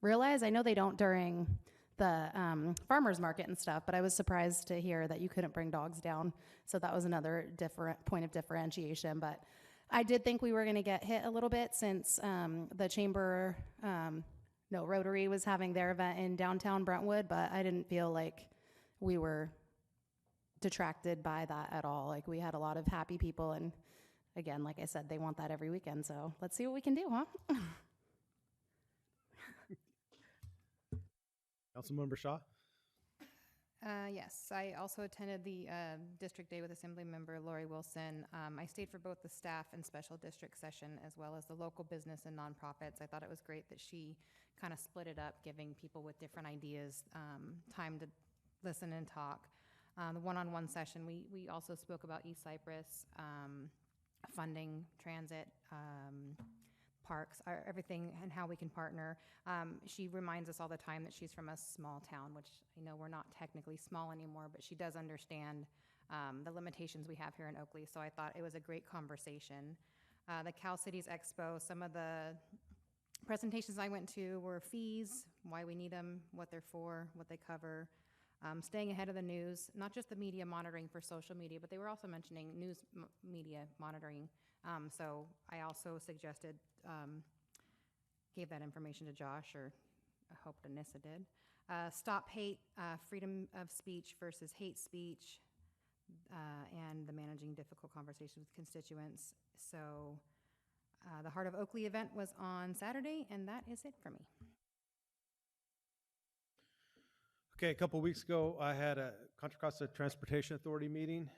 S2: realize. I know they don't during the farmers market and stuff, but I was surprised to hear that you couldn't bring dogs down. So that was another different point of differentiation. But I did think we were going to get hit a little bit since the chamber, Rotary was having their event in downtown Brentwood, but I didn't feel like we were detracted by that at all. We had a lot of happy people, and again, like I said, they want that every weekend. So let's see what we can do, huh?
S1: Councilmember Shaw?
S2: Yes, I also attended the District Day with Assemblymember Lori Wilson. I stayed for both the staff and special district session as well as the local business and nonprofits. I thought it was great that she kind of split it up, giving people with different ideas time to listen and talk. The one-on-one session, we also spoke about East Cyprus, funding, transit, parks, everything, and how we can partner. She reminds us all the time that she's from a small town, which I know we're not technically small anymore, but she does understand the limitations we have here in Oakley. So I thought it was a great conversation. The Cal Cities Expo, some of the presentations I went to were fees, why we need them, what they're for, what they cover, staying ahead of the news, not just the media monitoring for social media, but they were also mentioning news media monitoring. So I also suggested, gave that information to Josh, or I hope Anissa did. Stop hate, freedom of speech versus hate speech, and the managing difficult conversations with constituents. So the Heart of Oakley event was on Saturday, and that is it for me.
S1: Okay, a couple weeks ago, I had a Contra Costa Transportation Authority meeting.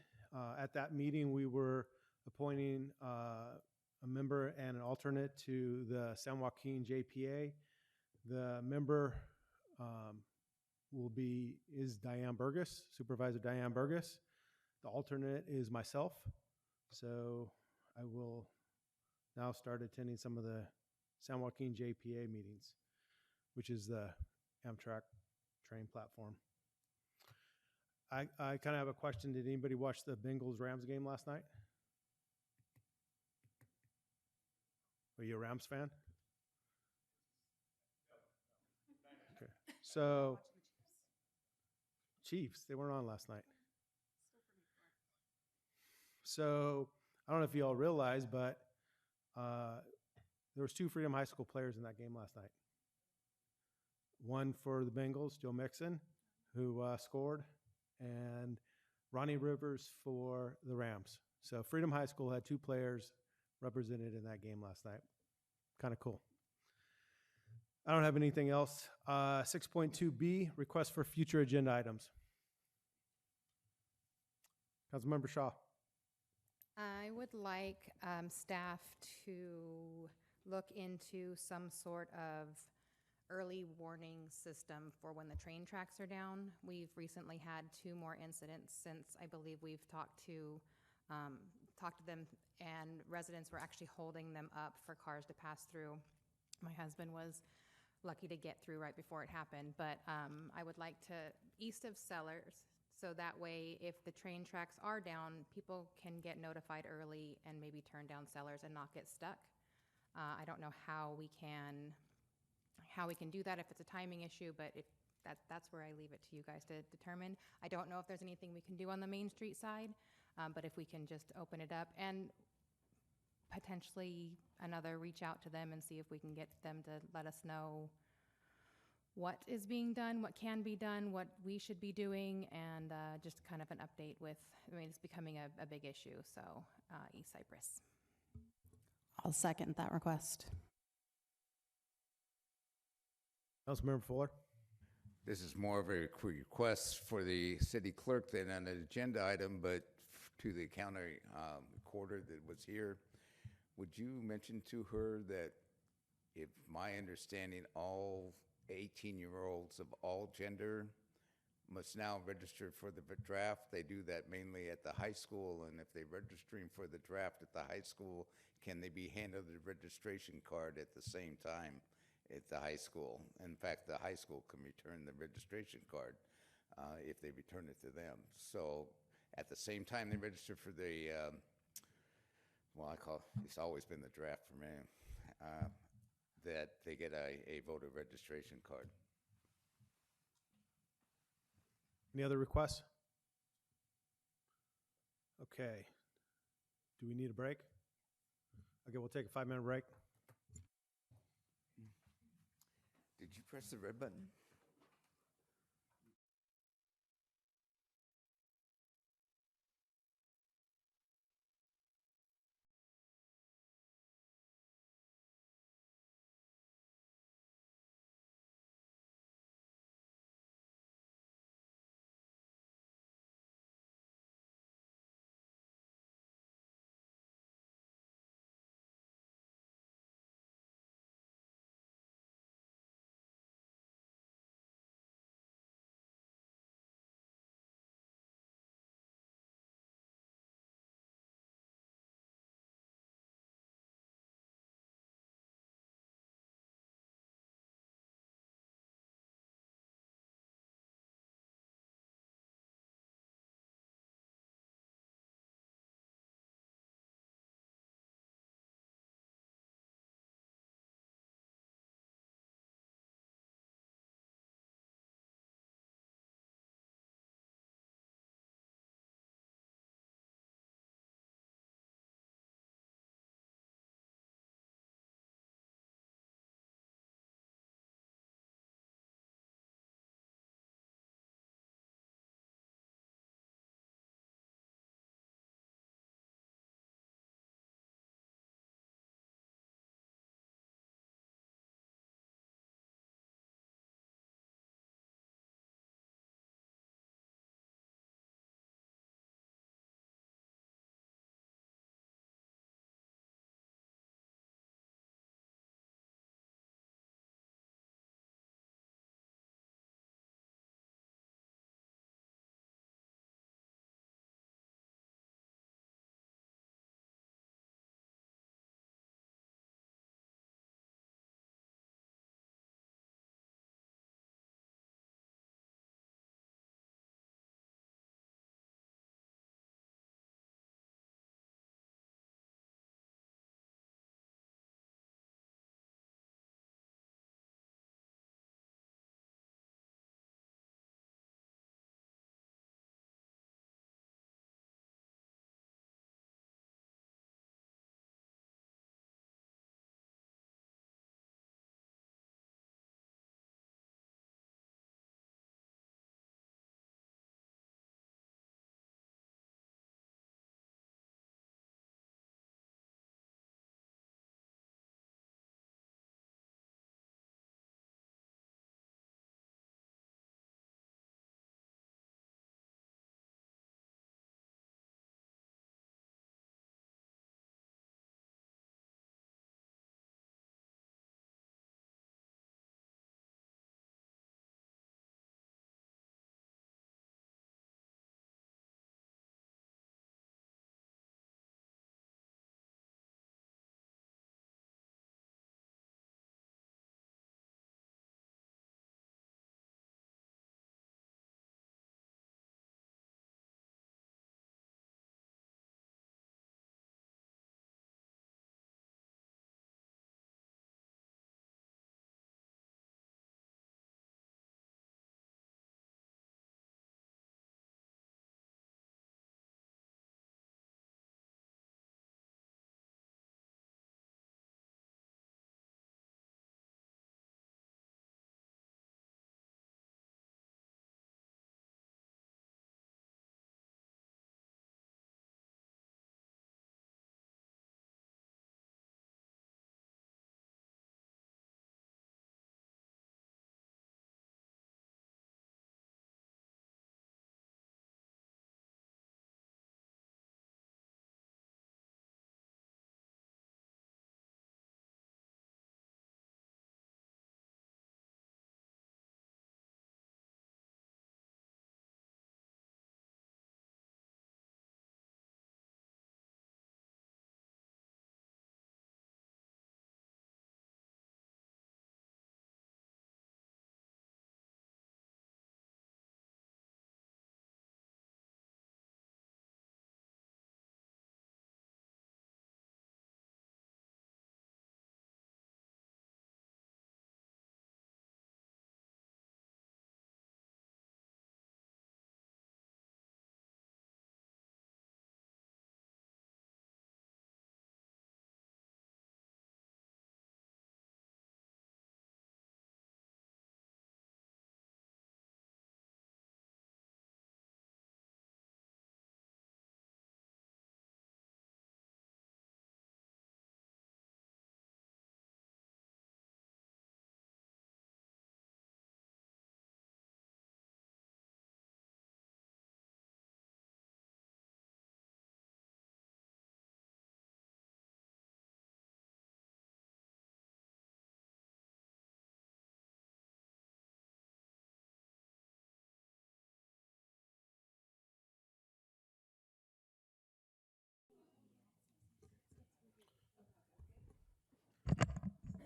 S1: At that meeting, we were appointing a member and an alternate to the San Joaquin JPA. The member is Diane Burgess, Supervisor Diane Burgess. The alternate is myself. So I will now start attending some of the San Joaquin JPA meetings, which is the Amtrak train platform. I kind of have a question. Did anybody watch the Bengals-Rams game last night? Are you a Rams fan? Okay. So, Chiefs, they weren't on last night. So, I don't know if you all realize, but there was 2 Freedom High School players in that game last night. One for the Bengals, Joe Mixon, who scored, and Ronnie Rivers for the Rams. So Freedom High School had 2 players represented in that game last night. Kind of cool. I don't have anything else. 6.2B, request for future agenda items. Councilmember Shaw.
S2: I would like staff to look into some sort of early warning system for when the train tracks are down. We've recently had 2 more incidents since I believe we've talked to them, and residents were actually holding them up for cars to pass through. My husband was lucky to get through right before it happened, but I would like to, east of Sellers, so that way if the train tracks are down, people can get notified early and maybe turn down Sellers and not get stuck. I don't know how we can do that if it's a timing issue, but if that's where I leave it to you guys to determine. I don't know if there's anything we can do on the Main Street side, but if we can just open it up and potentially another reach out to them and see if we can get them to let us know what is being done, what can be done, what we should be doing, and just kind of an update with, I mean, it's becoming a big issue, so East Cyprus.
S17: I'll second that request.
S1: Councilmember Fuller.
S3: This is more of a request for the city clerk than an agenda item, but to the county recorder that was here. Would you mention to her that if my understanding, all 18-year-olds of all gender must now register for the draft? They do that mainly at the high school, and if they're registering for the draft at the high school, can they be handed a registration card at the same time at the high school? In fact, the high school can return the registration card if they return it to them. So at the same time they register for the, it's always been the draft for me, that they get a voter registration card.
S1: Any other requests? Okay. Do we need a break? Okay, we'll take a 5-minute break.
S3: Did you press the red button?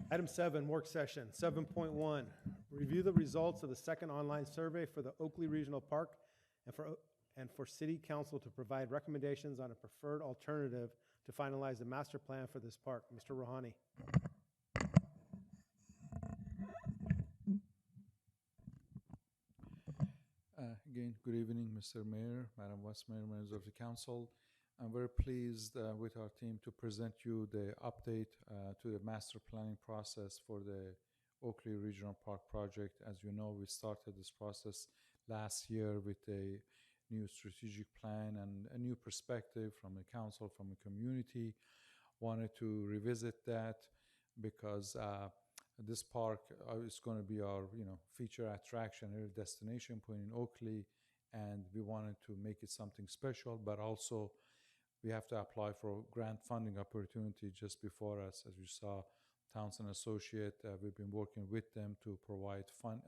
S1: Item 7, work session. 7.1, review the results of the second online survey for the Oakley Regional Park and for City Council to provide recommendations on a preferred alternative to finalize the master plan for this park. Mr. Rohani.
S13: Again, good evening, Mr. Mayor, Madam Vice Mayor, members of the council. I'm very pleased with our team to present you the update to the master planning process for the Oakley Regional Park project. As you know, we started this process last year with a new strategic plan and a new perspective from the council, from the community. Wanted to revisit that because this park is going to be our feature attraction, a destination point in Oakley, and we wanted to make it something special, but also we have to apply for grant funding opportunity just before us. As you saw, Townsend Associate, we've been working with them to provide fund,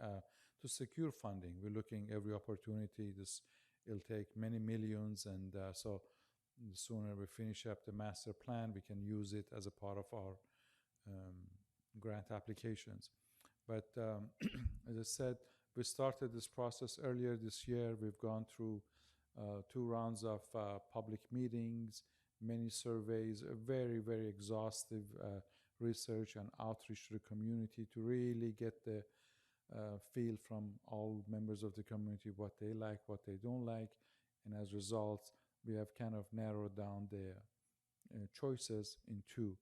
S13: to secure funding. We're looking every opportunity. It'll take many millions, and so the sooner we finish up the master plan, we can use it as a part of our grant applications. But as I said, we started this process earlier this year. We've gone through 2 rounds of public meetings, many surveys, a very, very exhaustive research and outreach to the community to really get the feel from all members of the community what they like, what they don't like. And as a result, we have kind of narrowed down the choices in 2.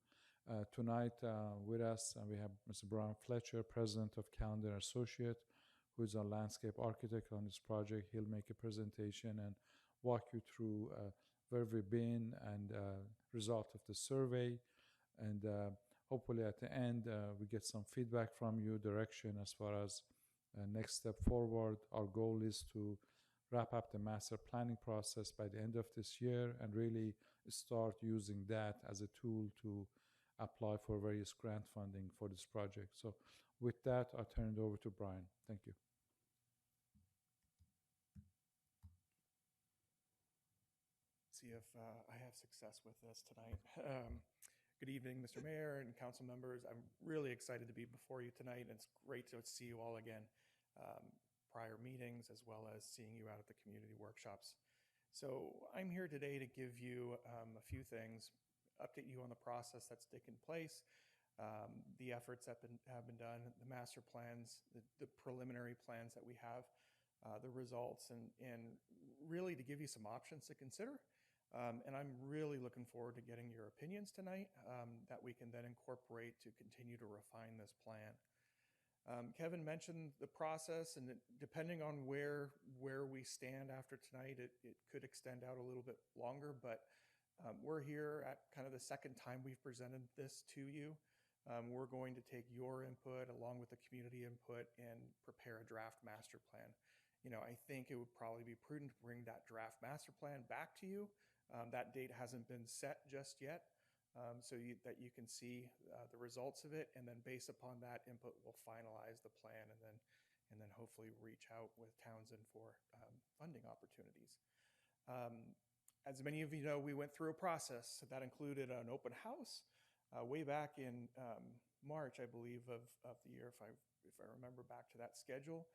S13: Tonight with us, we have Mr. Brian Fletcher, President of Calendar Associate, who is our landscape architect on this project. He'll make a presentation and walk you through where we've been and result of the survey. And hopefully at the end, we get some feedback from you, direction as far as next step forward. Our goal is to wrap up the master planning process by the end of this year and really start using that as a tool to apply for various grant funding for this project. So with that, I'll turn it over to Brian. Thank you.
S18: See if I have success with this tonight. Good evening, Mr. Mayor and council members. I'm really excited to be before you tonight, and it's great to see you all again. Prior meetings, as well as seeing you out at the community workshops. So I'm here today to give you a few things, update you on the process that's taken place, the efforts that have been done, the master plans, the preliminary plans that we have, the results, and really to give you some options to consider. And I'm really looking forward to getting your opinions tonight that we can then incorporate to continue to refine this plan. Kevin mentioned the process, and depending on where we stand after tonight, it could extend out a little bit longer, but we're here at kind of the second time we've presented this to you. We're going to take your input along with the community input and prepare a draft master plan. I think it would probably be prudent to bring that draft master plan back to you. That date hasn't been set just yet. So that you can see the results of it, and then based upon that input, we'll finalize the plan, and then hopefully reach out with Townsend for funding opportunities. As many of you know, we went through a process that included an open house way back in March, I believe, of the year, if I remember back to that schedule.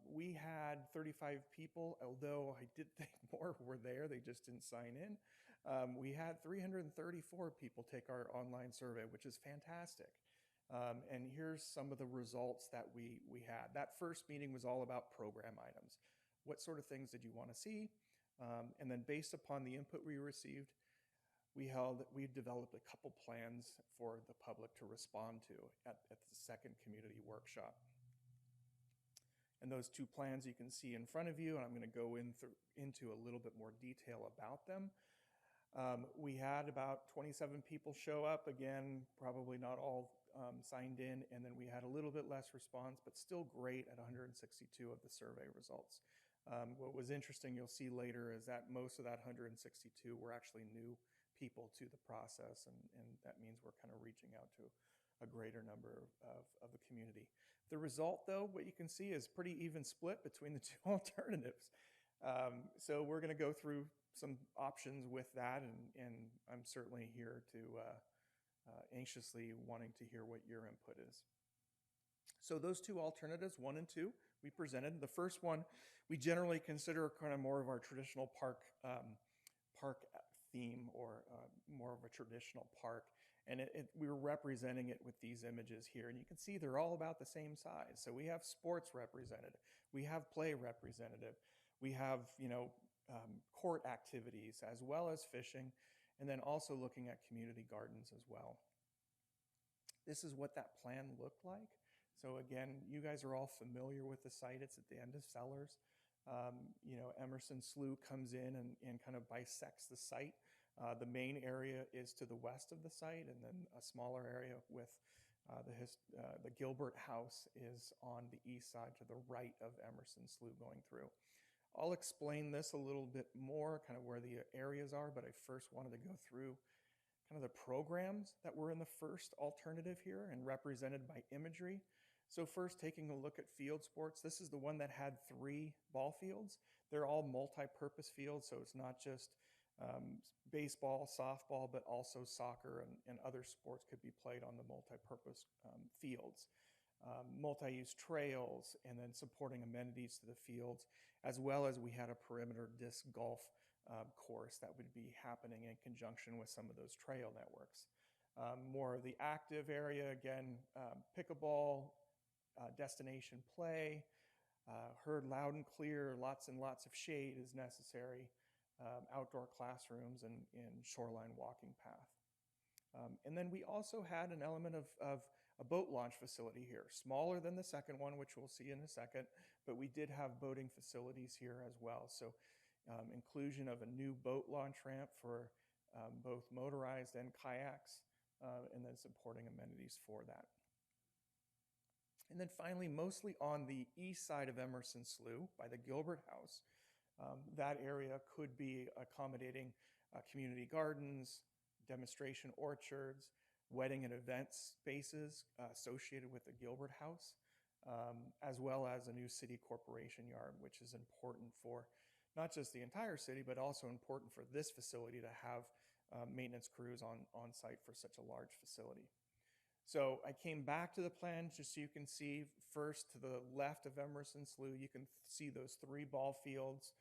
S18: We had 35 people, although I did think more were there, they just didn't sign in. We had 334 people take our online survey, which is fantastic. And here's some of the results that we had. That first meeting was all about program items. What sort of things did you want to see? And then based upon the input we received, we developed a couple plans for the public to respond to at the second community workshop. And those 2 plans you can see in front of you, and I'm going to go into a little bit more detail about them. We had about 27 people show up. Again, probably not all signed in, and then we had a little bit less response, but still great at 162 of the survey results. What was interesting, you'll see later, is that most of that 162 were actually new people to the process, and that means we're kind of reaching out to a greater number of the community. The result, though, what you can see is pretty even split between the 2 alternatives. So we're going to go through some options with that, and I'm certainly here to anxiously wanting to hear what your input is. So those two alternatives, 1 and 2, we presented. The first one, we generally consider kind of more of our traditional park theme, or more of a traditional park. And we were representing it with these images here. And you can see they're all about the same size. So we have sports represented. We have play representative. We have, court activities as well as fishing, and then also looking at community gardens as well. This is what that plan looked like. So again, you guys are all familiar with the site. It's at the end of Sellers. Emerson Slough comes in and kind of bisects the site. The main area is to the west of the site, and then a smaller area with the Gilbert House is on the east side to the right of Emerson Slough going through. I'll explain this a little bit more, kind of where the areas are, but I first wanted to go through kind of the programs that were in the first alternative here and represented by imagery. So first, taking a look at field sports, this is the one that had 3 ball fields. They're all multi-purpose fields, so it's not just baseball, softball, but also soccer and other sports could be played on the multi-purpose fields. Multi-use trails, and then supporting amenities to the fields, as well as we had a perimeter disc golf course that would be happening in conjunction with some of those trail networks. More of the active area, again, pickleball, destination play, heard loud and clear, lots and lots of shade is necessary, outdoor classrooms, and shoreline walking path. And then we also had an element of a boat launch facility here, smaller than the second one, which we'll see in a second, but we did have boating facilities here as well. So inclusion of a new boat launch ramp for both motorized and kayaks, and then supporting amenities for that. And then finally, mostly on the east side of Emerson Slough by the Gilbert House, that area could be accommodating community gardens, demonstration orchards, wedding and event spaces associated with the Gilbert House, as well as a new city corporation yard, which is important for not just the entire city, but also important for this facility to have maintenance crews on site for such a large facility. So I came back to the plan just so you can see first to the left of Emerson Slough, you can see those 3 ball fields.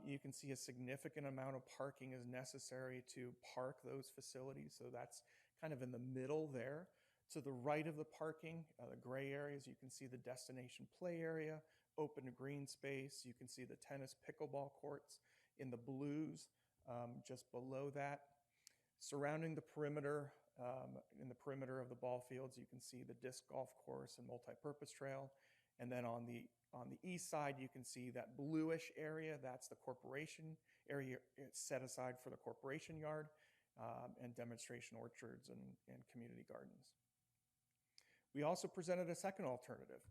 S18: You can see a significant amount of parking is necessary to park those facilities. So that's kind of in the middle there. To the right of the parking, the gray areas, you can see the destination play area, open green space. You can see the tennis pickleball courts in the blues just below that. Surrounding the perimeter, in the perimeter of the ball fields, you can see the disc golf course and multi-purpose trail. And then on the east side, you can see that bluish area. That's the corporation area. It's set aside for the corporation yard and demonstration orchards and community gardens. We also presented a second alternative.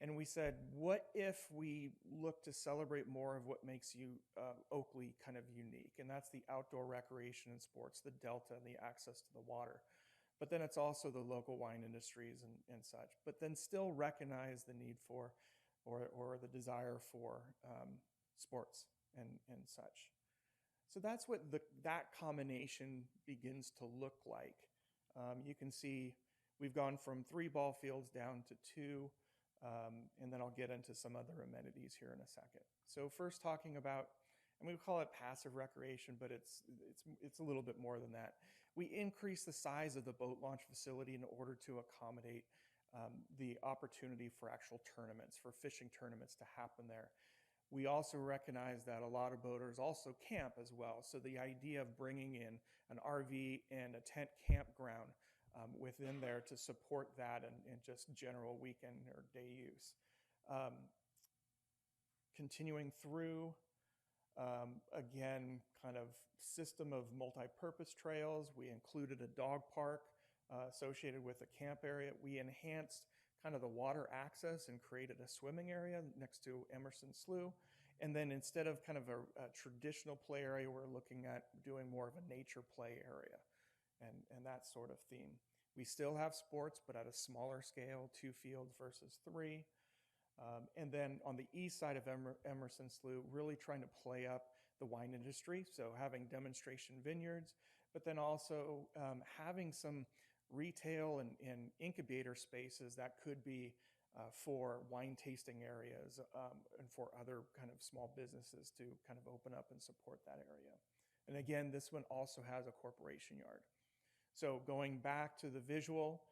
S18: And we said, what if we look to celebrate more of what makes Oakley kind of unique? And that's the outdoor recreation and sports, the delta, and the access to the water. But then it's also the local wine industries and such. But then still recognize the need for or the desire for sports and such. So that's what that combination begins to look like. You can see we've gone from 3 ball fields down to 2. And then I'll get into some other amenities here in a second. So first talking about, and we call it passive recreation, but it's a little bit more than that. We increase the size of the boat launch facility in order to accommodate the opportunity for actual tournaments, for fishing tournaments to happen there. We also recognize that a lot of boaters also camp as well. So the idea of bringing in an RV and a tent campground within there to support that and just general weekend or day use. Continuing through, again, kind of system of multi-purpose trails. We included a dog park associated with the camp area. We enhanced kind of the water access and created a swimming area next to Emerson Slough. And then instead of kind of a traditional play area, we're looking at doing more of a nature play area. And that sort of theme. We still have sports, but at a smaller scale, 2 fields versus 3. And then on the east side of Emerson Slough, really trying to play up the wine industry. So having demonstration vineyards, but then also having some retail and incubator spaces that could be for wine tasting areas and for other kind of small businesses to kind of open up and support that area. And again, this one also has a corporation yard. So going back to the visual,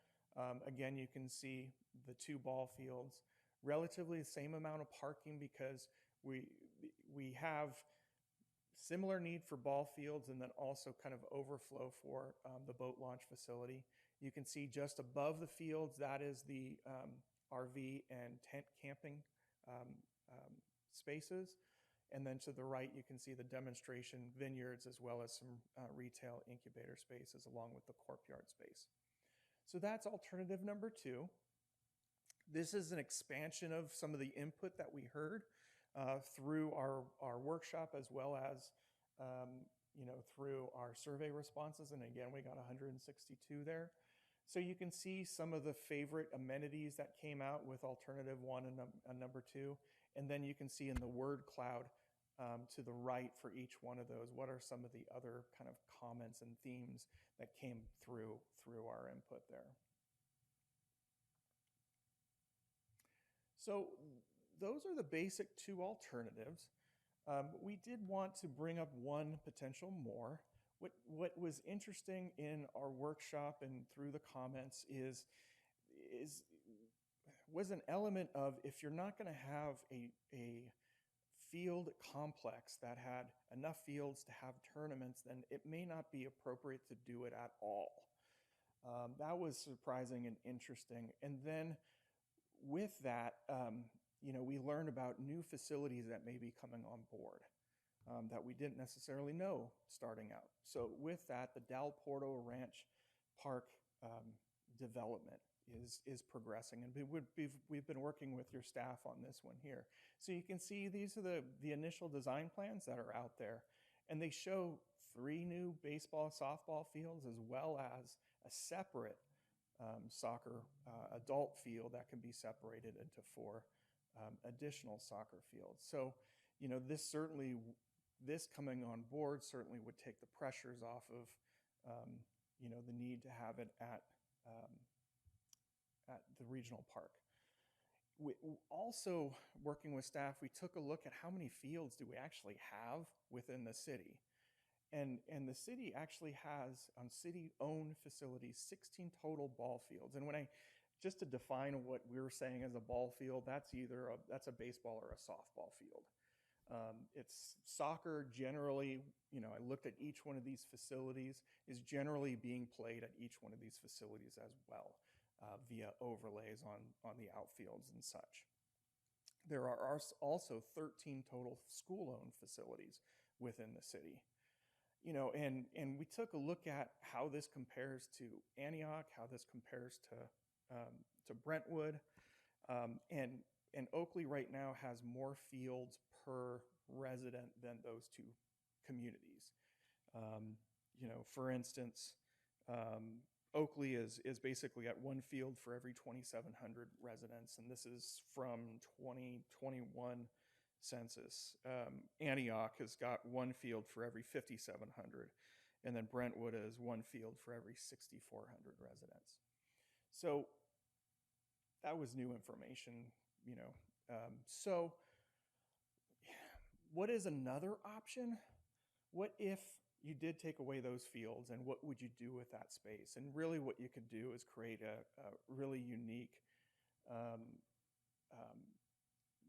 S18: again, you can see the 2 ball fields, relatively the same amount of parking because we have similar need for ball fields and then also kind of overflow for the boat launch facility. You can see just above the fields, that is the RV and tent camping spaces. And then to the right, you can see the demonstration vineyards as well as some retail incubator spaces along with the courtyard space. So that's alternative number 2. This is an expansion of some of the input that we heard through our workshop as well as through our survey responses. And again, we got 162 there. So you can see some of the favorite amenities that came out with alternative 1 and number 2. And then you can see in the word cloud to the right for each one of those, what are some of the other kind of comments and themes that came through our input there. So those are the basic 2 alternatives. We did want to bring up one potential more. What was interesting in our workshop and through the comments was an element of, if you're not going to have a field complex that had enough fields to have tournaments, then it may not be appropriate to do it at all. That was surprising and interesting. And then with that, we learned about new facilities that may be coming on board that we didn't necessarily know starting out. So with that, the Del Porto Ranch Park development is progressing, and we've been working with your staff on this one here. So you can see these are the initial design plans that are out there, and they show 3 new baseball, softball fields as well as a separate soccer adult field that can be separated into 4 additional soccer fields. So, this coming on board certainly would take the pressures off of, the need to have it at the regional park. We also, working with staff, we took a look at how many fields do we actually have within the city. And the city actually has, on city-owned facilities, 16 total ball fields. And just to define what we're saying as a ball field, that's a baseball or a softball field. It's soccer generally, I looked at each one of these facilities, is generally being played at each one of these facilities as well via overlays on the outfields and such. There are also 13 total school-owned facilities within the city. And we took a look at how this compares to Antioch, how this compares to Brentwood, and Oakley right now has more fields per resident than those 2 communities. For instance, Oakley is basically at 1 field for every 2,700 residents, and this is from 2021 census. Antioch has got 1 field for every 5,700, and then Brentwood is 1 field for every 6,400 residents. So that was new information, So what is another option? What if you did take away those fields, and what would you do with that space? And really what you could do is create a really unique,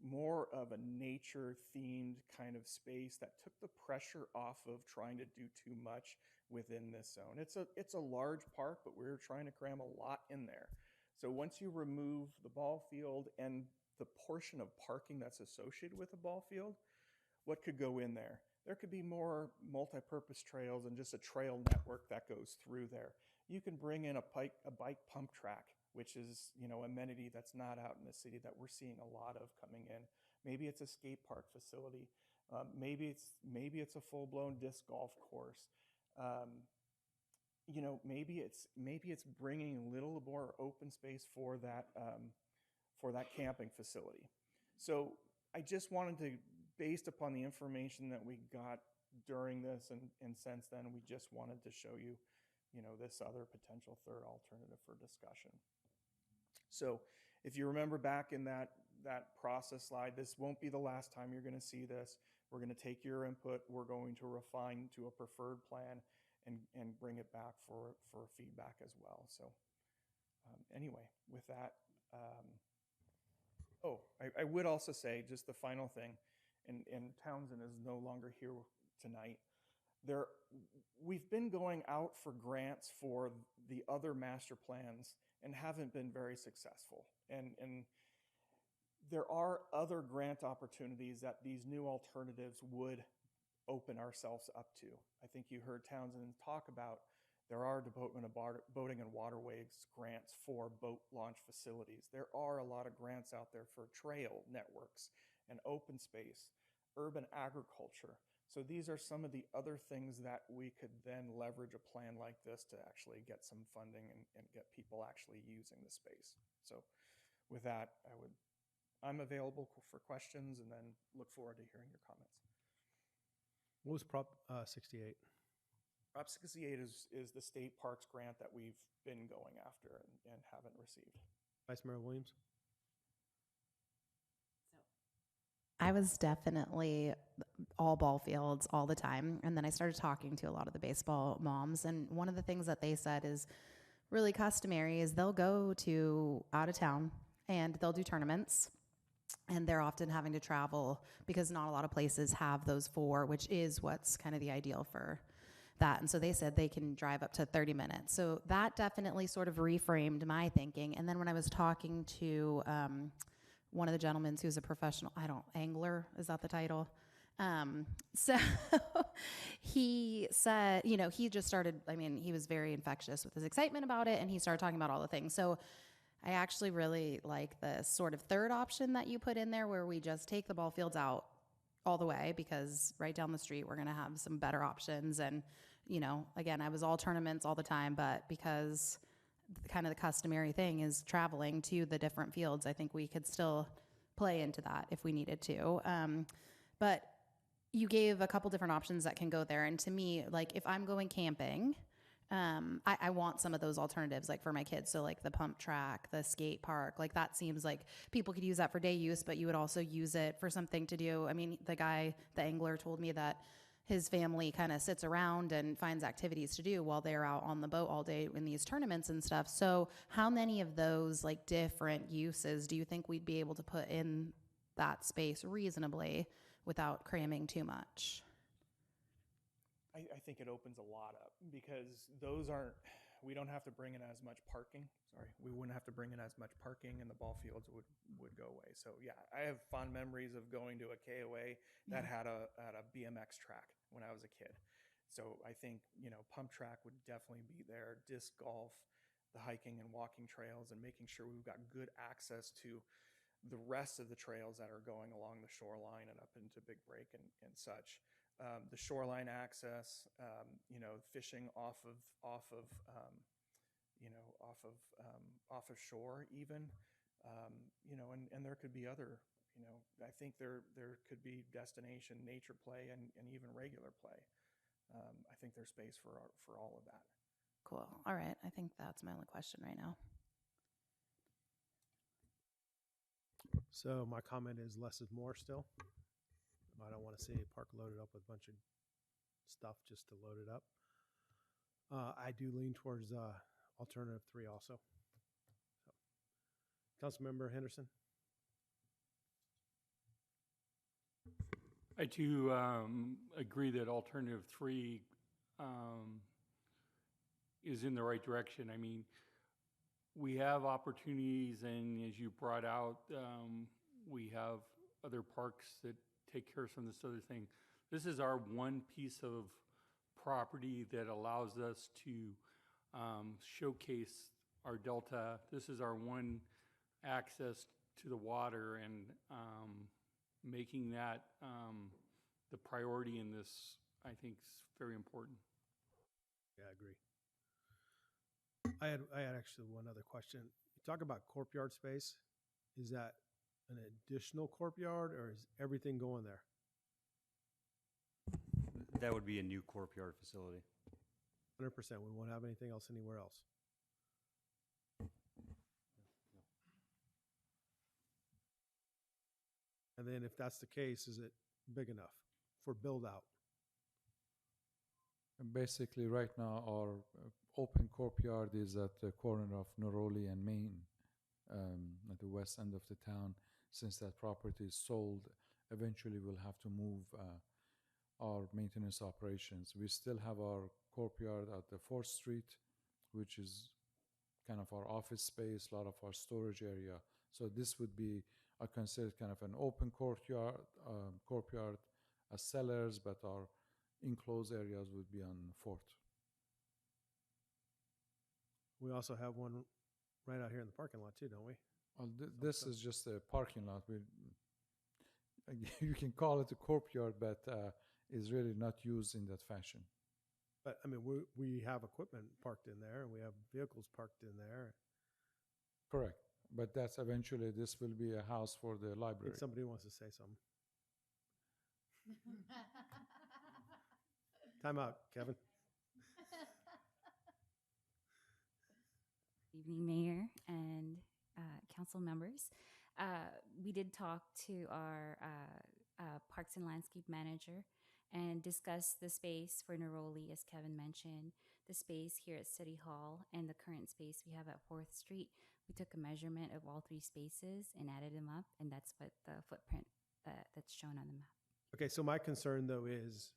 S18: more of a nature-themed kind of space that took the pressure off of trying to do too much within this zone. It's a large park, but we're trying to cram a lot in there. So once you remove the ball field and the portion of parking that's associated with the ball field, what could go in there? There could be more multi-purpose trails and just a trail network that goes through there. You can bring in a bike pump track, which is, amenity that's not out in the city that we're seeing a lot of coming in. Maybe it's a skate park facility. Maybe it's a full-blown disc golf course. Maybe it's bringing a little more open space for that camping facility. So I just wanted to, based upon the information that we got during this and since then, we just wanted to show you this other potential third alternative for discussion. So if you remember back in that process slide, this won't be the last time you're going to see this. We're going to take your input. We're going to refine to a preferred plan and bring it back for feedback as well. So anyway, with that, I would also say just the final thing, and Townsend is no longer here tonight. We've been going out for grants for the other master plans and haven't been very successful. And there are other grant opportunities that these new alternatives would open ourselves up to. I think you heard Townsend talk about there are Department of Boating and Waterways grants for boat launch facilities. There are a lot of grants out there for trail networks and open space, urban agriculture. So these are some of the other things that we could then leverage a plan like this to actually get some funding and get people actually using the space. So with that, I'm available for questions and then look forward to hearing your comments.
S1: What was Prop 68?
S18: Prop 68 is the state parks grant that we've been going after and haven't received.
S1: Vice Mayor Williams?
S2: I was definitely all ball fields all the time. And then I started talking to a lot of the baseball moms. And one of the things that they said is really customary is they'll go to out of town and they'll do tournaments. And they're often having to travel because not a lot of places have those four, which is what's kind of the ideal for that. And so they said they can drive up to 30 minutes. So that definitely sort of reframed my thinking. And then when I was talking to one of the gentlemen who's a professional, angler, is that the title? So he said, he just started, he was very infectious with his excitement about it, and he started talking about all the things. So I actually really like the sort of third option that you put in there where we just take the ball fields out all the way, because right down the street we're going to have some better options. And, again, I was all tournaments all the time, but because kind of the customary thing is traveling to the different fields, I think we could still play into that if we needed to. But you gave a couple different options that can go there. And to me, like if I'm going camping, I want some of those alternatives, like for my kids. So like the pump track, the skate park, like that seems like people could use that for day use, but you would also use it for something to do. The angler told me that his family kind of sits around and finds activities to do while they're out on the boat all day in these tournaments and stuff. So how many of those like different uses do you think we'd be able to put in that space reasonably without cramming too much?
S18: I think it opens a lot up because we don't have to bring in as much parking. We wouldn't have to bring in as much parking, and the ball fields would go away. So yeah, I have fond memories of going to a KOA that had a BMX track when I was a kid. So I think, pump track would definitely be there, disc golf, the hiking and walking trails, and making sure we've got good access to the rest of the trails that are going along the shoreline and up into Big Break and such. The shoreline access, fishing off of shore even, and there could be other, I think there could be destination nature play and even regular play. I think there's space for all of that.
S2: Cool. All right. I think that's my only question right now.
S1: So my comment is less is more still. I don't want to see a park loaded up with a bunch of stuff just to load it up. I do lean towards alternative 3 also. So, Councilmember Henderson.
S19: I too agree that alternative 3 is in the right direction. We have opportunities, and as you brought out, we have other parks that take care of some of this other thing. This is our one piece of property that allows us to showcase our delta. This is our one access to the water, and making that the priority in this, I think, is very important.
S1: Yeah, I agree. I had actually one other question. You talk about courtyard space. Is that an additional courtyard, or is everything going there?
S12: That would be a new courtyard facility.
S1: 100%. We won't have anything else anywhere else. And then if that's the case, is it big enough for build out?
S13: And basically, right now, our open courtyard is at the corner of Noroli and Main, at the west end of the town. Since that property is sold, eventually we'll have to move our maintenance operations. We still have our courtyard at the 4th Street, which is kind of our office space, a lot of our storage area. So this would be, I consider kind of an open courtyard, as cellars, but our enclosed areas would be on 4th.
S1: We also have one right out here in the parking lot too, don't we?
S13: Well, this is just a parking lot. You can call it a courtyard, but is really not used in that fashion.
S1: But I mean, we have equipment parked in there, and we have vehicles parked in there.
S13: Correct. But that's eventually, this will be a house for the
S1: I
S13: library.
S1: think somebody wants to say something. Time out, Kevin.
S20: Evening, Mayor and council members. We did talk to our Parks and Landscape Manager and discuss the space for Neroli, as Kevin mentioned, the space here at City Hall and the current space we have at 4th Street. We took a measurement of all 3 spaces and added them up, and that's what the footprint that's shown on the map.
S1: Okay, so my concern though is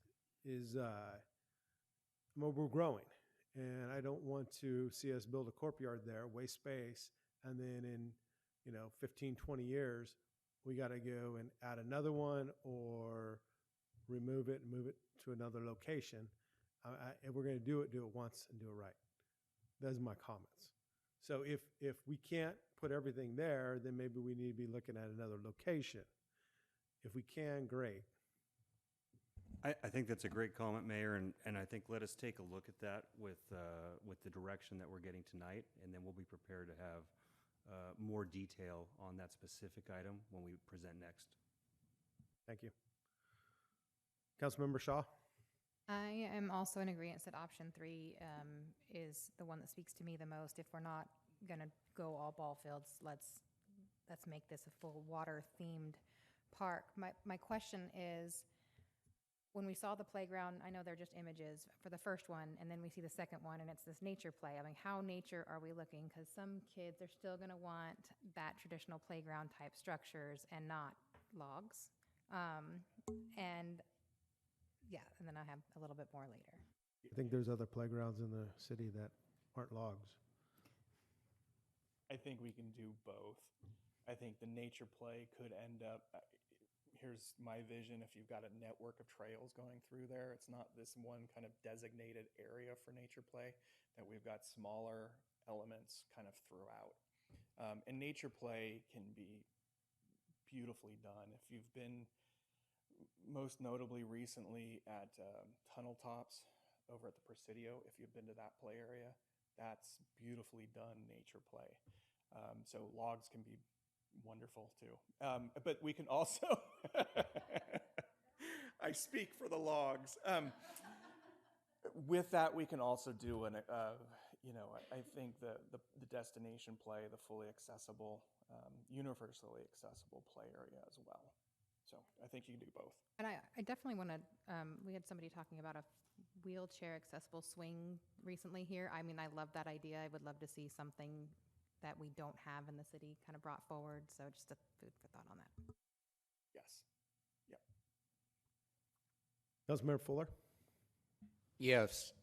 S1: well, we're growing, and I don't want to see us build a courtyard there, waste space, and then in 15, 20 years, we got to go and add another one or remove it and move it to another location. If we're going to do it once and do it right. Those are my comments. So if we can't put everything there, then maybe we need to be looking at another location. If we can, great.
S12: I think that's a great comment, Mayor, and I think let us take a look at that with the direction that we're getting tonight, and then we'll be prepared to have more detail on that specific item when we present next.
S1: Thank you. Councilmember Shaw?
S2: I am also in agreement that option 3 is the one that speaks to me the most. If we're not going to go all ball fields, let's make this a full water-themed park. My question is, when we saw the playground, I know they're just images for the first one, and then we see the second one, and it's this nature play. I mean, how nature are we looking? Because some kids are still going to want that traditional playground type structures and not logs. And then I have a little bit more later.
S1: I think there's other playgrounds in the city that aren't logs.
S18: I think we can do both. I think the nature play could end up, here's my vision, if you've got a network of trails going through there, it's not this one kind of designated area for nature play, that we've got smaller elements kind of throughout. And nature play can be beautifully done. If you've been most notably recently at Tunnel Tops over at the Presidio, if you've been to that play area, that's beautifully done nature play. So logs can be wonderful too. But we can also, I speak for the logs. With that, we can also do I think the destination play, the fully accessible, universally accessible play area as well. So I think you can do both.
S2: And I definitely want to, we had somebody talking about a wheelchair accessible swing recently here. I mean, I love that idea. I would love to see something that we don't have in the city kind of brought forward. So just a food for thought on that.
S18: Yes. Yep.
S1: Councilmember Fuller?
S3: Yes.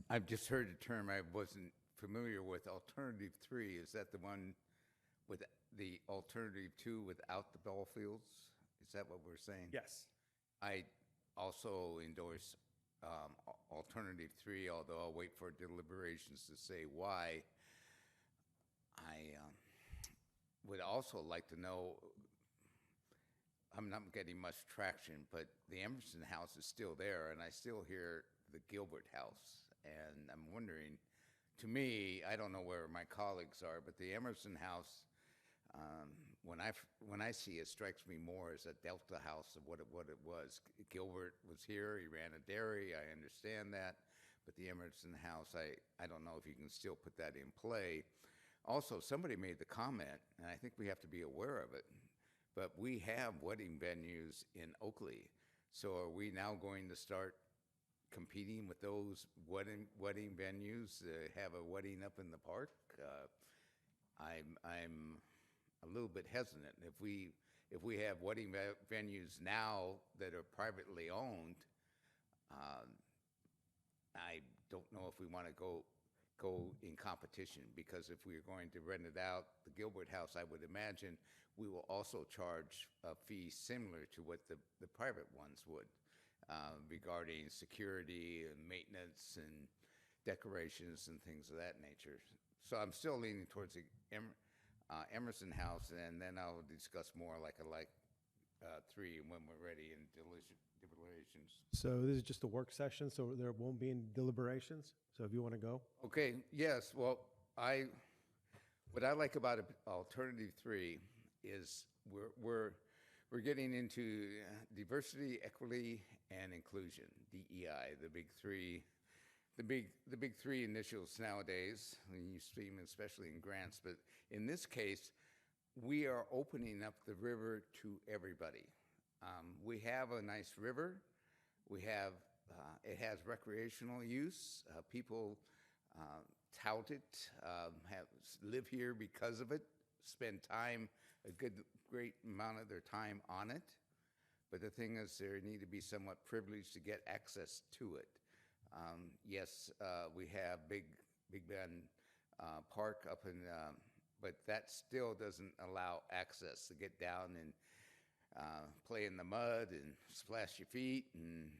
S3: I've just heard a term I wasn't familiar with, alternative 3. Is that the one with the alternative 2 without the ball fields? Is that what we're saying?
S18: Yes.
S3: I also endorse alternative 3, although I'll wait for deliberations to say why. I would also like to know, I'm not getting much traction, but the Emerson House is still there, and I still hear the Gilbert House. And I'm wondering, to me, I don't know where my colleagues are, but the Emerson House, when I see it, strikes me more as a Delta House of what it was. Gilbert was here, he ran a dairy, I understand that, but the Emerson House, I don't know if you can still put that in play. Also, somebody made the comment, and I think we have to be aware of it, but we have wedding venues in Oakley. So are we now going to start competing with those wedding venues, have a wedding up in the park? I'm a little bit hesitant. If we have wedding venues now that are privately owned, I don't know if we want to go in competition, because if we are going to rent it out, the Gilbert House, I would imagine we will also charge a fee similar to what the private ones would, regarding security and maintenance and decorations and things of that nature. So I'm still leaning towards the Emerson House, and then I'll discuss more like I like 3 when we're ready in deliberations.
S1: So this is just a work session, so there won't be any deliberations? So if you want to go?
S3: Okay, yes, well, what I like about Alternative 3 is we're getting into diversity, equity, and inclusion, DEI, the big three. The big 3 initials nowadays, and you see them especially in grants, but in this case, we are opening up the river to everybody. We have a nice river. We have, it has recreational use. People tout it, live here because of it, spend time, great amount of their time on it. But the thing is, there need to be somewhat privileged to get access to it. Yes, we have Big Bend Park up in, but that still doesn't allow access to get down and play in the mud and splash your feet, and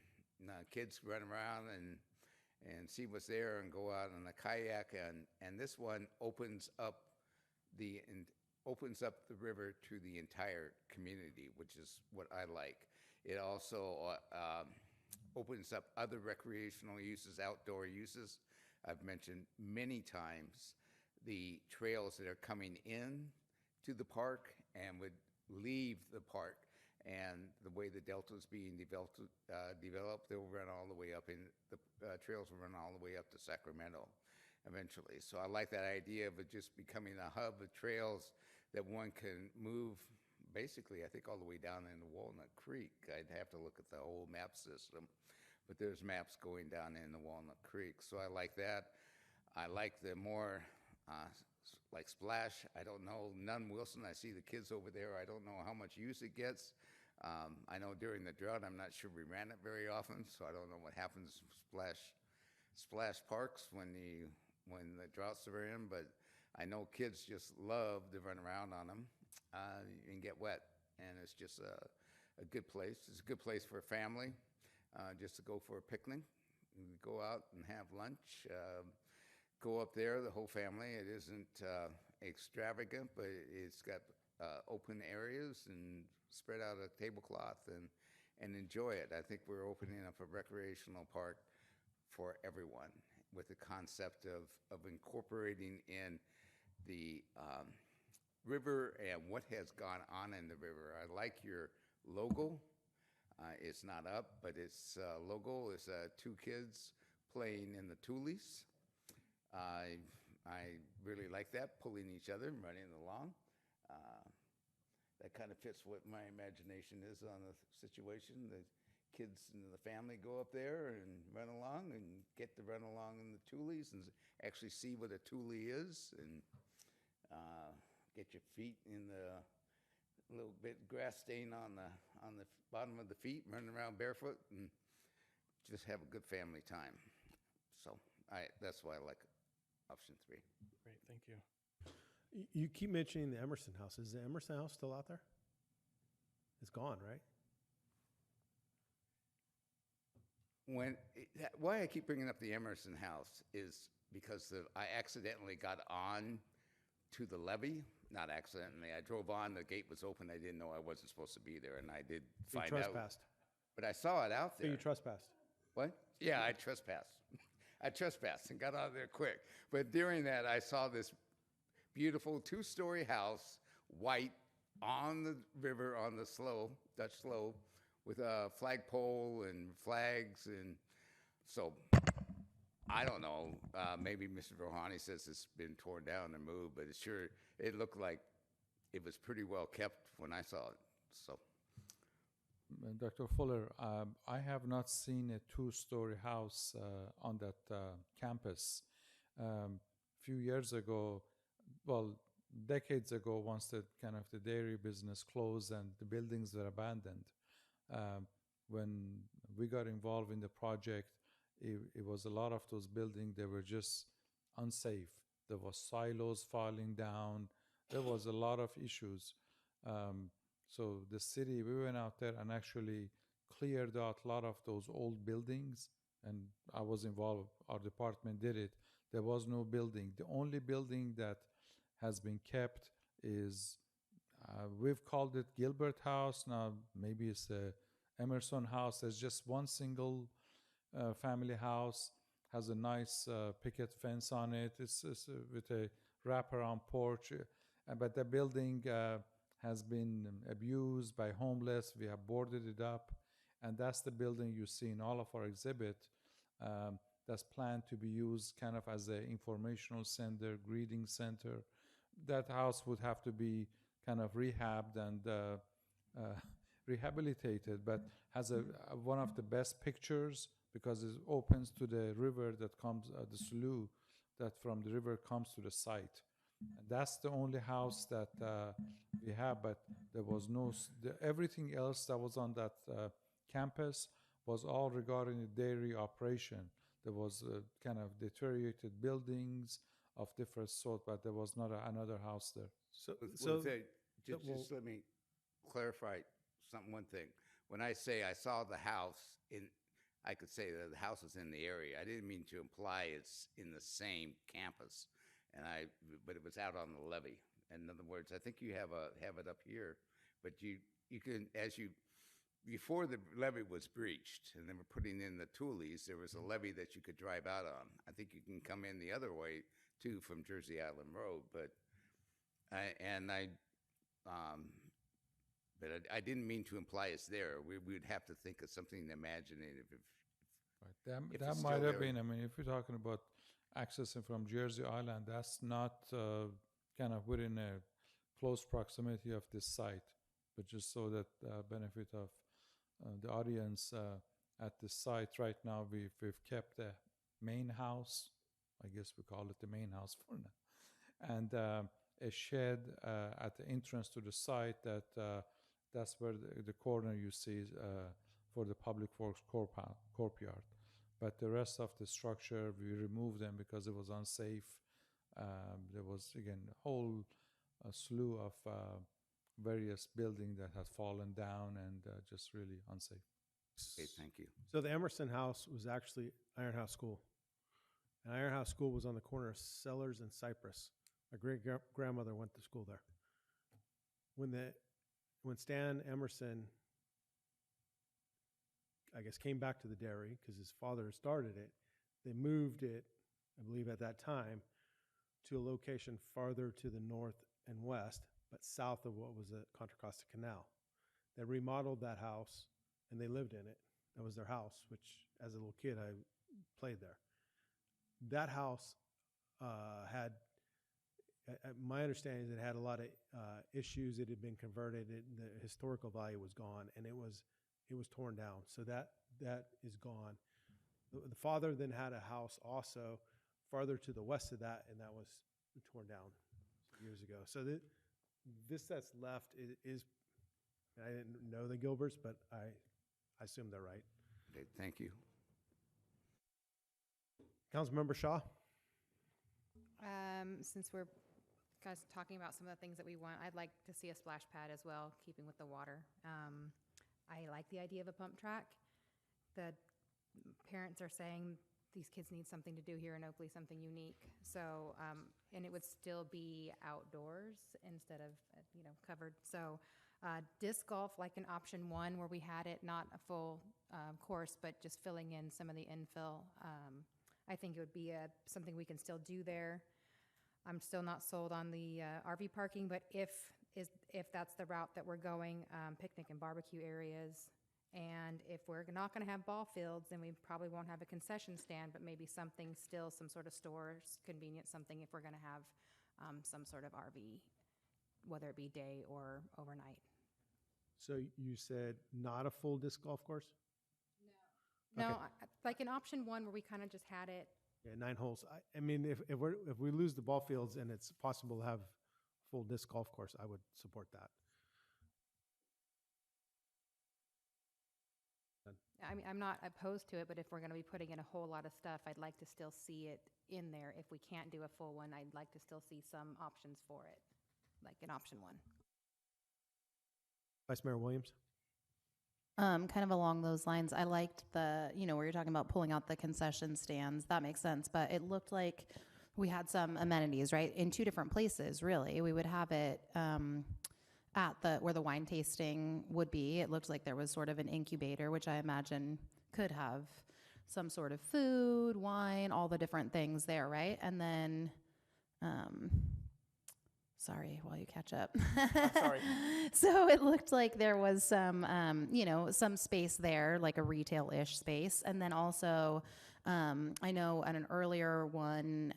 S3: kids run around and see what's there and go out on a kayak. And this one opens up the river to the entire community, which is what I like. It also opens up other recreational uses, outdoor uses. I've mentioned many times the trails that are coming in to the park and would leave the park, and the way the delta is being developed, they'll run all the way up in the trails will run all the way up to Sacramento eventually. So I like that idea of it just becoming a hub of trails that one can move basically, I think, all the way down into Walnut Creek. I'd have to look at the whole map system, but there's maps going down into Walnut Creek. So I like that. I like the more like Splash. I don't know, Nunn Wilson, I see the kids over there. I don't know how much use it gets. I know during the drought, I'm not sure we ran it very often, so I don't know what happens to splash parks when the droughts are in, but I know kids just love to run around on them and get wet, and it's just a good place. It's a good place for a family, just to go for a picnic, and go out and have lunch, go up there, the whole family. It isn't extravagant, but it's got open areas, and spread out a tablecloth and enjoy it. I think we're opening up a recreational park for everyone, with the concept of incorporating in the river and what has gone on in the river. I like your logo. It's not up, but its logo is 2 kids playing in the Tulies. I really like that, pulling each other and running along. That kind of fits what my imagination is on the situation. The kids and the family go up there and run along, and get to run along in the Tulies and actually see what a Tule is, and get your feet in the little bit grass stain on the bottom of the feet, running around barefoot, and just have a good family time. So that's why I like option 3.
S1: Great, thank you. You keep mentioning the Emerson House. Is the Emerson House still out there? It's gone, right?
S3: Why I keep bringing up the Emerson House is because I accidentally got on to the levee. Not accidentally. I drove on, the gate was open. I didn't know I wasn't supposed to be there, and I did find out.
S1: You trespassed.
S3: But I saw it out there.
S1: So you trespassed.
S3: What? Yeah, I trespassed. I trespassed and got out of there quick. But during that, I saw this beautiful 2-story house, white, on the river, on the Dutch slope, with a flagpole and flags. And so I don't know, maybe Mr. Rohani says it's been torn down and moved, but it looked like it was pretty well kept when I saw it, so.
S13: Dr. Fuller, I have not seen a two-story house on that campus. Few years ago, well, decades ago, once the dairy business closed and the buildings were abandoned, when we got involved in the project, it was a lot of those buildings, they were just unsafe. There was silos falling down. There was a lot of issues. So the city, we went out there and actually cleared out a lot of those old buildings, and I was involved, our department did it. There was no building. The only building that has been kept is, we've called it Gilbert House. Now maybe it's a Emerson House. There's just one single family house, has a nice picket fence on it. It's with a wraparound porch, but the building has been abused by homeless. We have boarded it up, and that's the building you see in all of our exhibit. That's planned to be used kind of as an informational center, greeting center. That house would have to be kind of rehabbed and rehabilitated, but has one of the best pictures because it opens to the river that comes, the slough that from the river comes to the site. And that's the only house that we have, but there was no, everything else that was on that campus was all regarding the dairy operation. There was kind of deteriorated buildings of different sort, but there was not another house there.
S3: Just let me clarify one thing. When I say I saw the house I could say that the house is in the area. I didn't mean to imply it's in the same campus, but it was out on the levee. In other words, I think you have it up here, but you can, before the levee was breached and they were putting in the Toolies, there was a levee that you could drive out on. I think you can come in the other way too from Jersey Island Road, but I didn't mean to imply it's there. We would have to think of something imaginative.
S13: Right. That might have been, I mean, if you're talking about accessing from Jersey Island, that's not kind of within a close proximity of this site, but just so that benefit of the audience at the site right now, we've kept the main house, I guess we call it the main house for now, and a shed at the entrance to the site that's where the corner you see for the public works courtyard. But the rest of the structure, we removed them because it was unsafe. There was, again, a whole slew of various buildings that had fallen down and just really unsafe.
S3: Okay, thank you.
S1: So the Emerson House was actually Iron House School. And Iron House School was on the corner of Sellers and Cypress. My great-grandmother went to school there. When Stan Emerson, I guess, came back to the dairy because his father started it, they moved it, I believe at that time, to a location farther to the north and west, but south of what was the Contra Costa Canal. They remodeled that house and they lived in it. That was their house, which as a little kid I played there. That house had, my understanding is it had a lot of issues. It had been converted. The historical value was gone, and it was torn down. So that is gone. The father then had a house also farther to the west of that, and that was torn down years ago. So this that's left is I didn't know the Gilberts, but I assume they're right.
S3: Okay, thank you.
S1: Councilmember Shaw.
S2: Since we're kind of talking about some of the things that we want, I'd like to see a splash pad as well, keeping with the water. I like the idea of a pump track. The parents are saying these kids need something to do here in Oakley, something unique. So, and it would still be outdoors instead of, covered. So disc golf, like in option one where we had it, not a full course, but just filling in some of the infill. I think it would be something we can still do there. I'm still not sold on the RV parking, but if that's the route that we're going, picnic and barbecue areas
S21: And if we're not going to have ball fields, then we probably won't have a concession stand, but maybe something still, some sort of stores, convenience, something if we're going to have some sort of RV, whether it be day or overnight.
S1: So you said not a full disc golf course?
S21: No,
S1: Okay.
S21: like in option one where we kind of just had it.
S1: Yeah, 9 holes. I mean, if we lose the ball fields and it's possible to have full disc golf course, I would support that.
S21: I mean, I'm not opposed to it, but if we're going to be putting in a whole lot of stuff, I'd like to still see it in there. If we can't do a full one, I'd like to still see some options for it, like in option one.
S1: Vice Mayor Williams?
S2: Kind of along those lines, I liked where you're talking about pulling out the concession stands. That makes sense. But it looked like we had some amenities, right? In 2 different places, really. We would have it at where the wine tasting would be. It looked like there was sort of an incubator, which I imagine could have some sort of food, wine, all the different things there, right? And then, sorry, while you catch up.
S18: Sorry.
S2: So it looked like there was some, some space there, like a retail-ish space. And then also, I know at an earlier one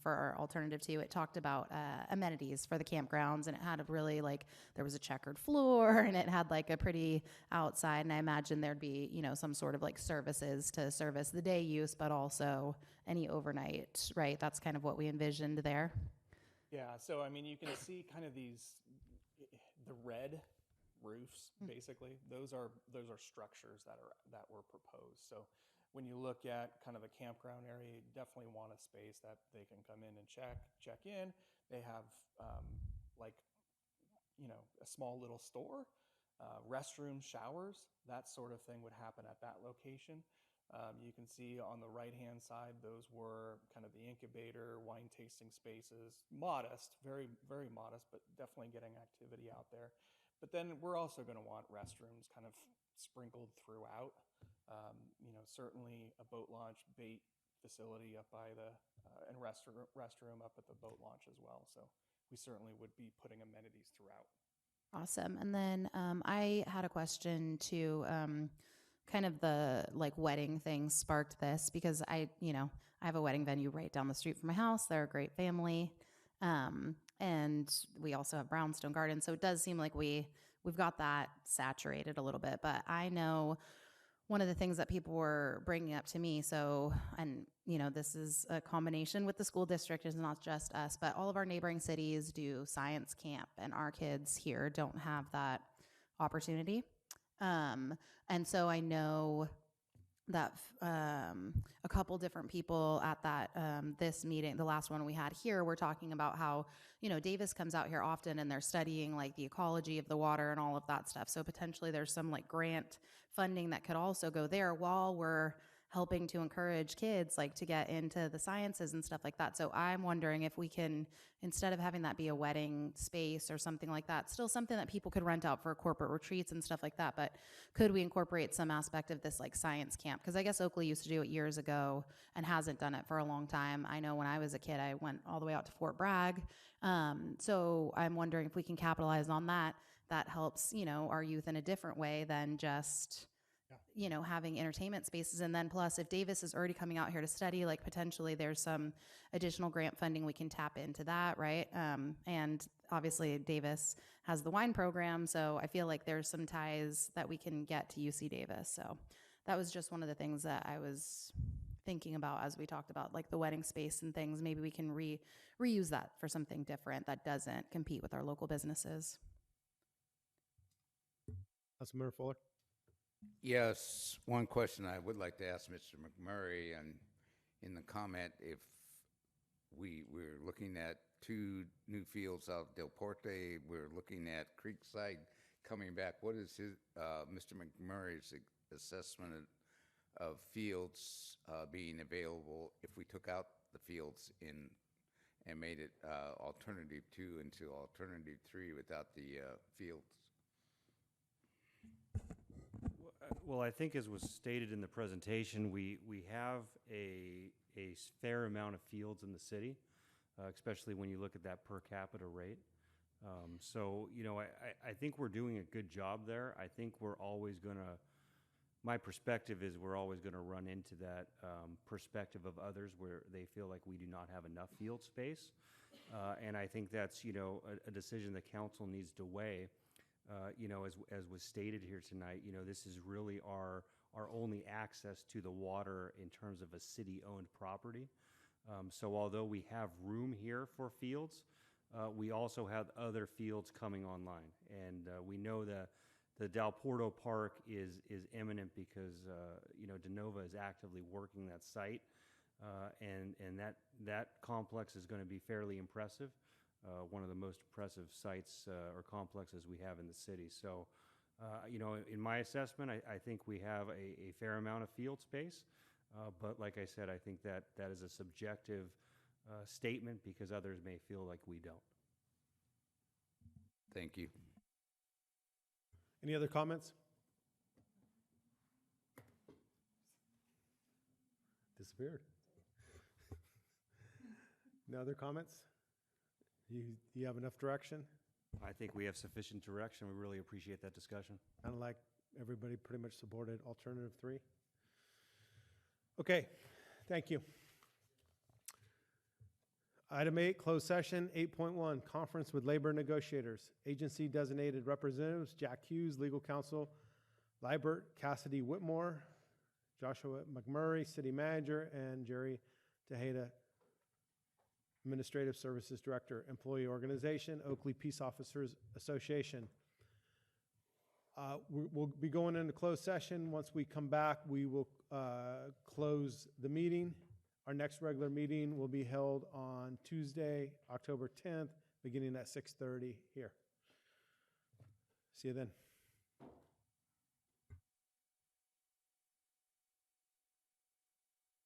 S2: for our alternative 2, it talked about amenities for the campgrounds, and it had a really there was a checkered floor, and it had a pretty outside, and I imagine there'd be, some sort of services to service the day use, but also any overnight, right? That's kind of what we envisioned there.
S18: Yeah, so I mean, you can see kind of the red roofs, basically. Those are structures that were proposed. So when you look at kind of the campground area, you definitely want a space that they can come in and check in. They have a small little store, restrooms, showers, that sort of thing would happen at that location. You can see on the right-hand side, those were kind of the incubator, wine tasting spaces, modest, very, very modest, but definitely getting activity out there. But then we're also going to want restrooms kind of sprinkled throughout. Certainly a boat launch, bait facility up by and restroom up at the boat launch as well. So we certainly would be putting amenities throughout.
S2: Awesome. And then I had a question too. Kind of the wedding thing sparked this because I have a wedding venue right down the street from my house. They're a great family. And we also have Brownstone Gardens. So it does seem like we've got that saturated a little bit, but I know one of the things that people were bringing up to me. So, and this is a combination with the school district, it's not just us, but all of our neighboring cities do science camp, and our kids here don't have that opportunity. And so I know that a couple different people at that this meeting, the last one we had here, were talking about how Davis comes out here often and they're studying the ecology of the water and all of that stuff. So potentially there's some grant funding that could also go there while we're helping to encourage kids to get into the sciences and stuff like that. So I'm wondering if we can, instead of having that be a wedding space or something like that, still something that people could rent out for corporate retreats and stuff like that, but could we incorporate some aspect of this science camp? Because I guess Oakley used to do it years ago and hasn't done it for a long time. I know when I was a kid, I went all the way out to Fort Bragg. So I'm wondering if we can capitalize on that. That helps, our youth in a different way than just having entertainment spaces. And then plus, if Davis is already coming out here to study, potentially there's some additional grant funding we can tap into that, right? And obviously Davis has the wine program, so I feel like there's some ties that we can get to UC Davis. So that was just one of the things that I was thinking about as we talked about the wedding space and things. Maybe we can reuse that for something different that doesn't compete with our local businesses.
S1: Councilmember Fuller?
S3: Yes, one question I would like to ask Mr. McMurray, and in the comment, if we're looking at 2 new fields out Del Porte, we're looking at Creekside coming back. What is Mr. McMurray's assessment of fields being available if we took out the fields and made it alternative 2 into alternative 3 without the fields?
S12: Well, I think as was stated in the presentation, we have a fair amount of fields in the city, especially when you look at that per capita rate. So, I think we're doing a good job there. I think we're always going to my perspective is we're always going to run into that perspective of others where they feel like we do not have enough field space. And I think that's, a decision the council needs to weigh. As was stated here tonight, this is really our only access to the water in terms of a city-owned property. So although we have room here for fields, we also have other fields coming online. And we know that the Del Porto Park is imminent because, DeNova is actively working that site. And that complex is going to be fairly impressive. One of the most impressive sites or complexes we have in the city. So, in my assessment, I think we have a fair amount of field space. But like I said, I think that is a subjective statement because others may feel like we don't.
S3: Thank you.
S1: Any other comments? Disappeared. No other comments? You have enough direction?
S12: I think we have sufficient direction. We really appreciate that discussion.
S1: Kind of like everybody pretty much supported alternative 3. Okay, thank you. Item 8, closed session. 8.1, conference with labor negotiators. Agency designated representatives, Jack Hughes, legal counsel, Libert Cassidy Whitmore, Joshua McMurray, city manager, and Jerry Tejeda, Administrative Services Director, Employee Organization, Oakley Peace Officers Association. We'll be going into closed session. Once we come back, we will close the meeting. Our next regular meeting will be held on Tuesday, October 10th, beginning at 6:30 here. See you then.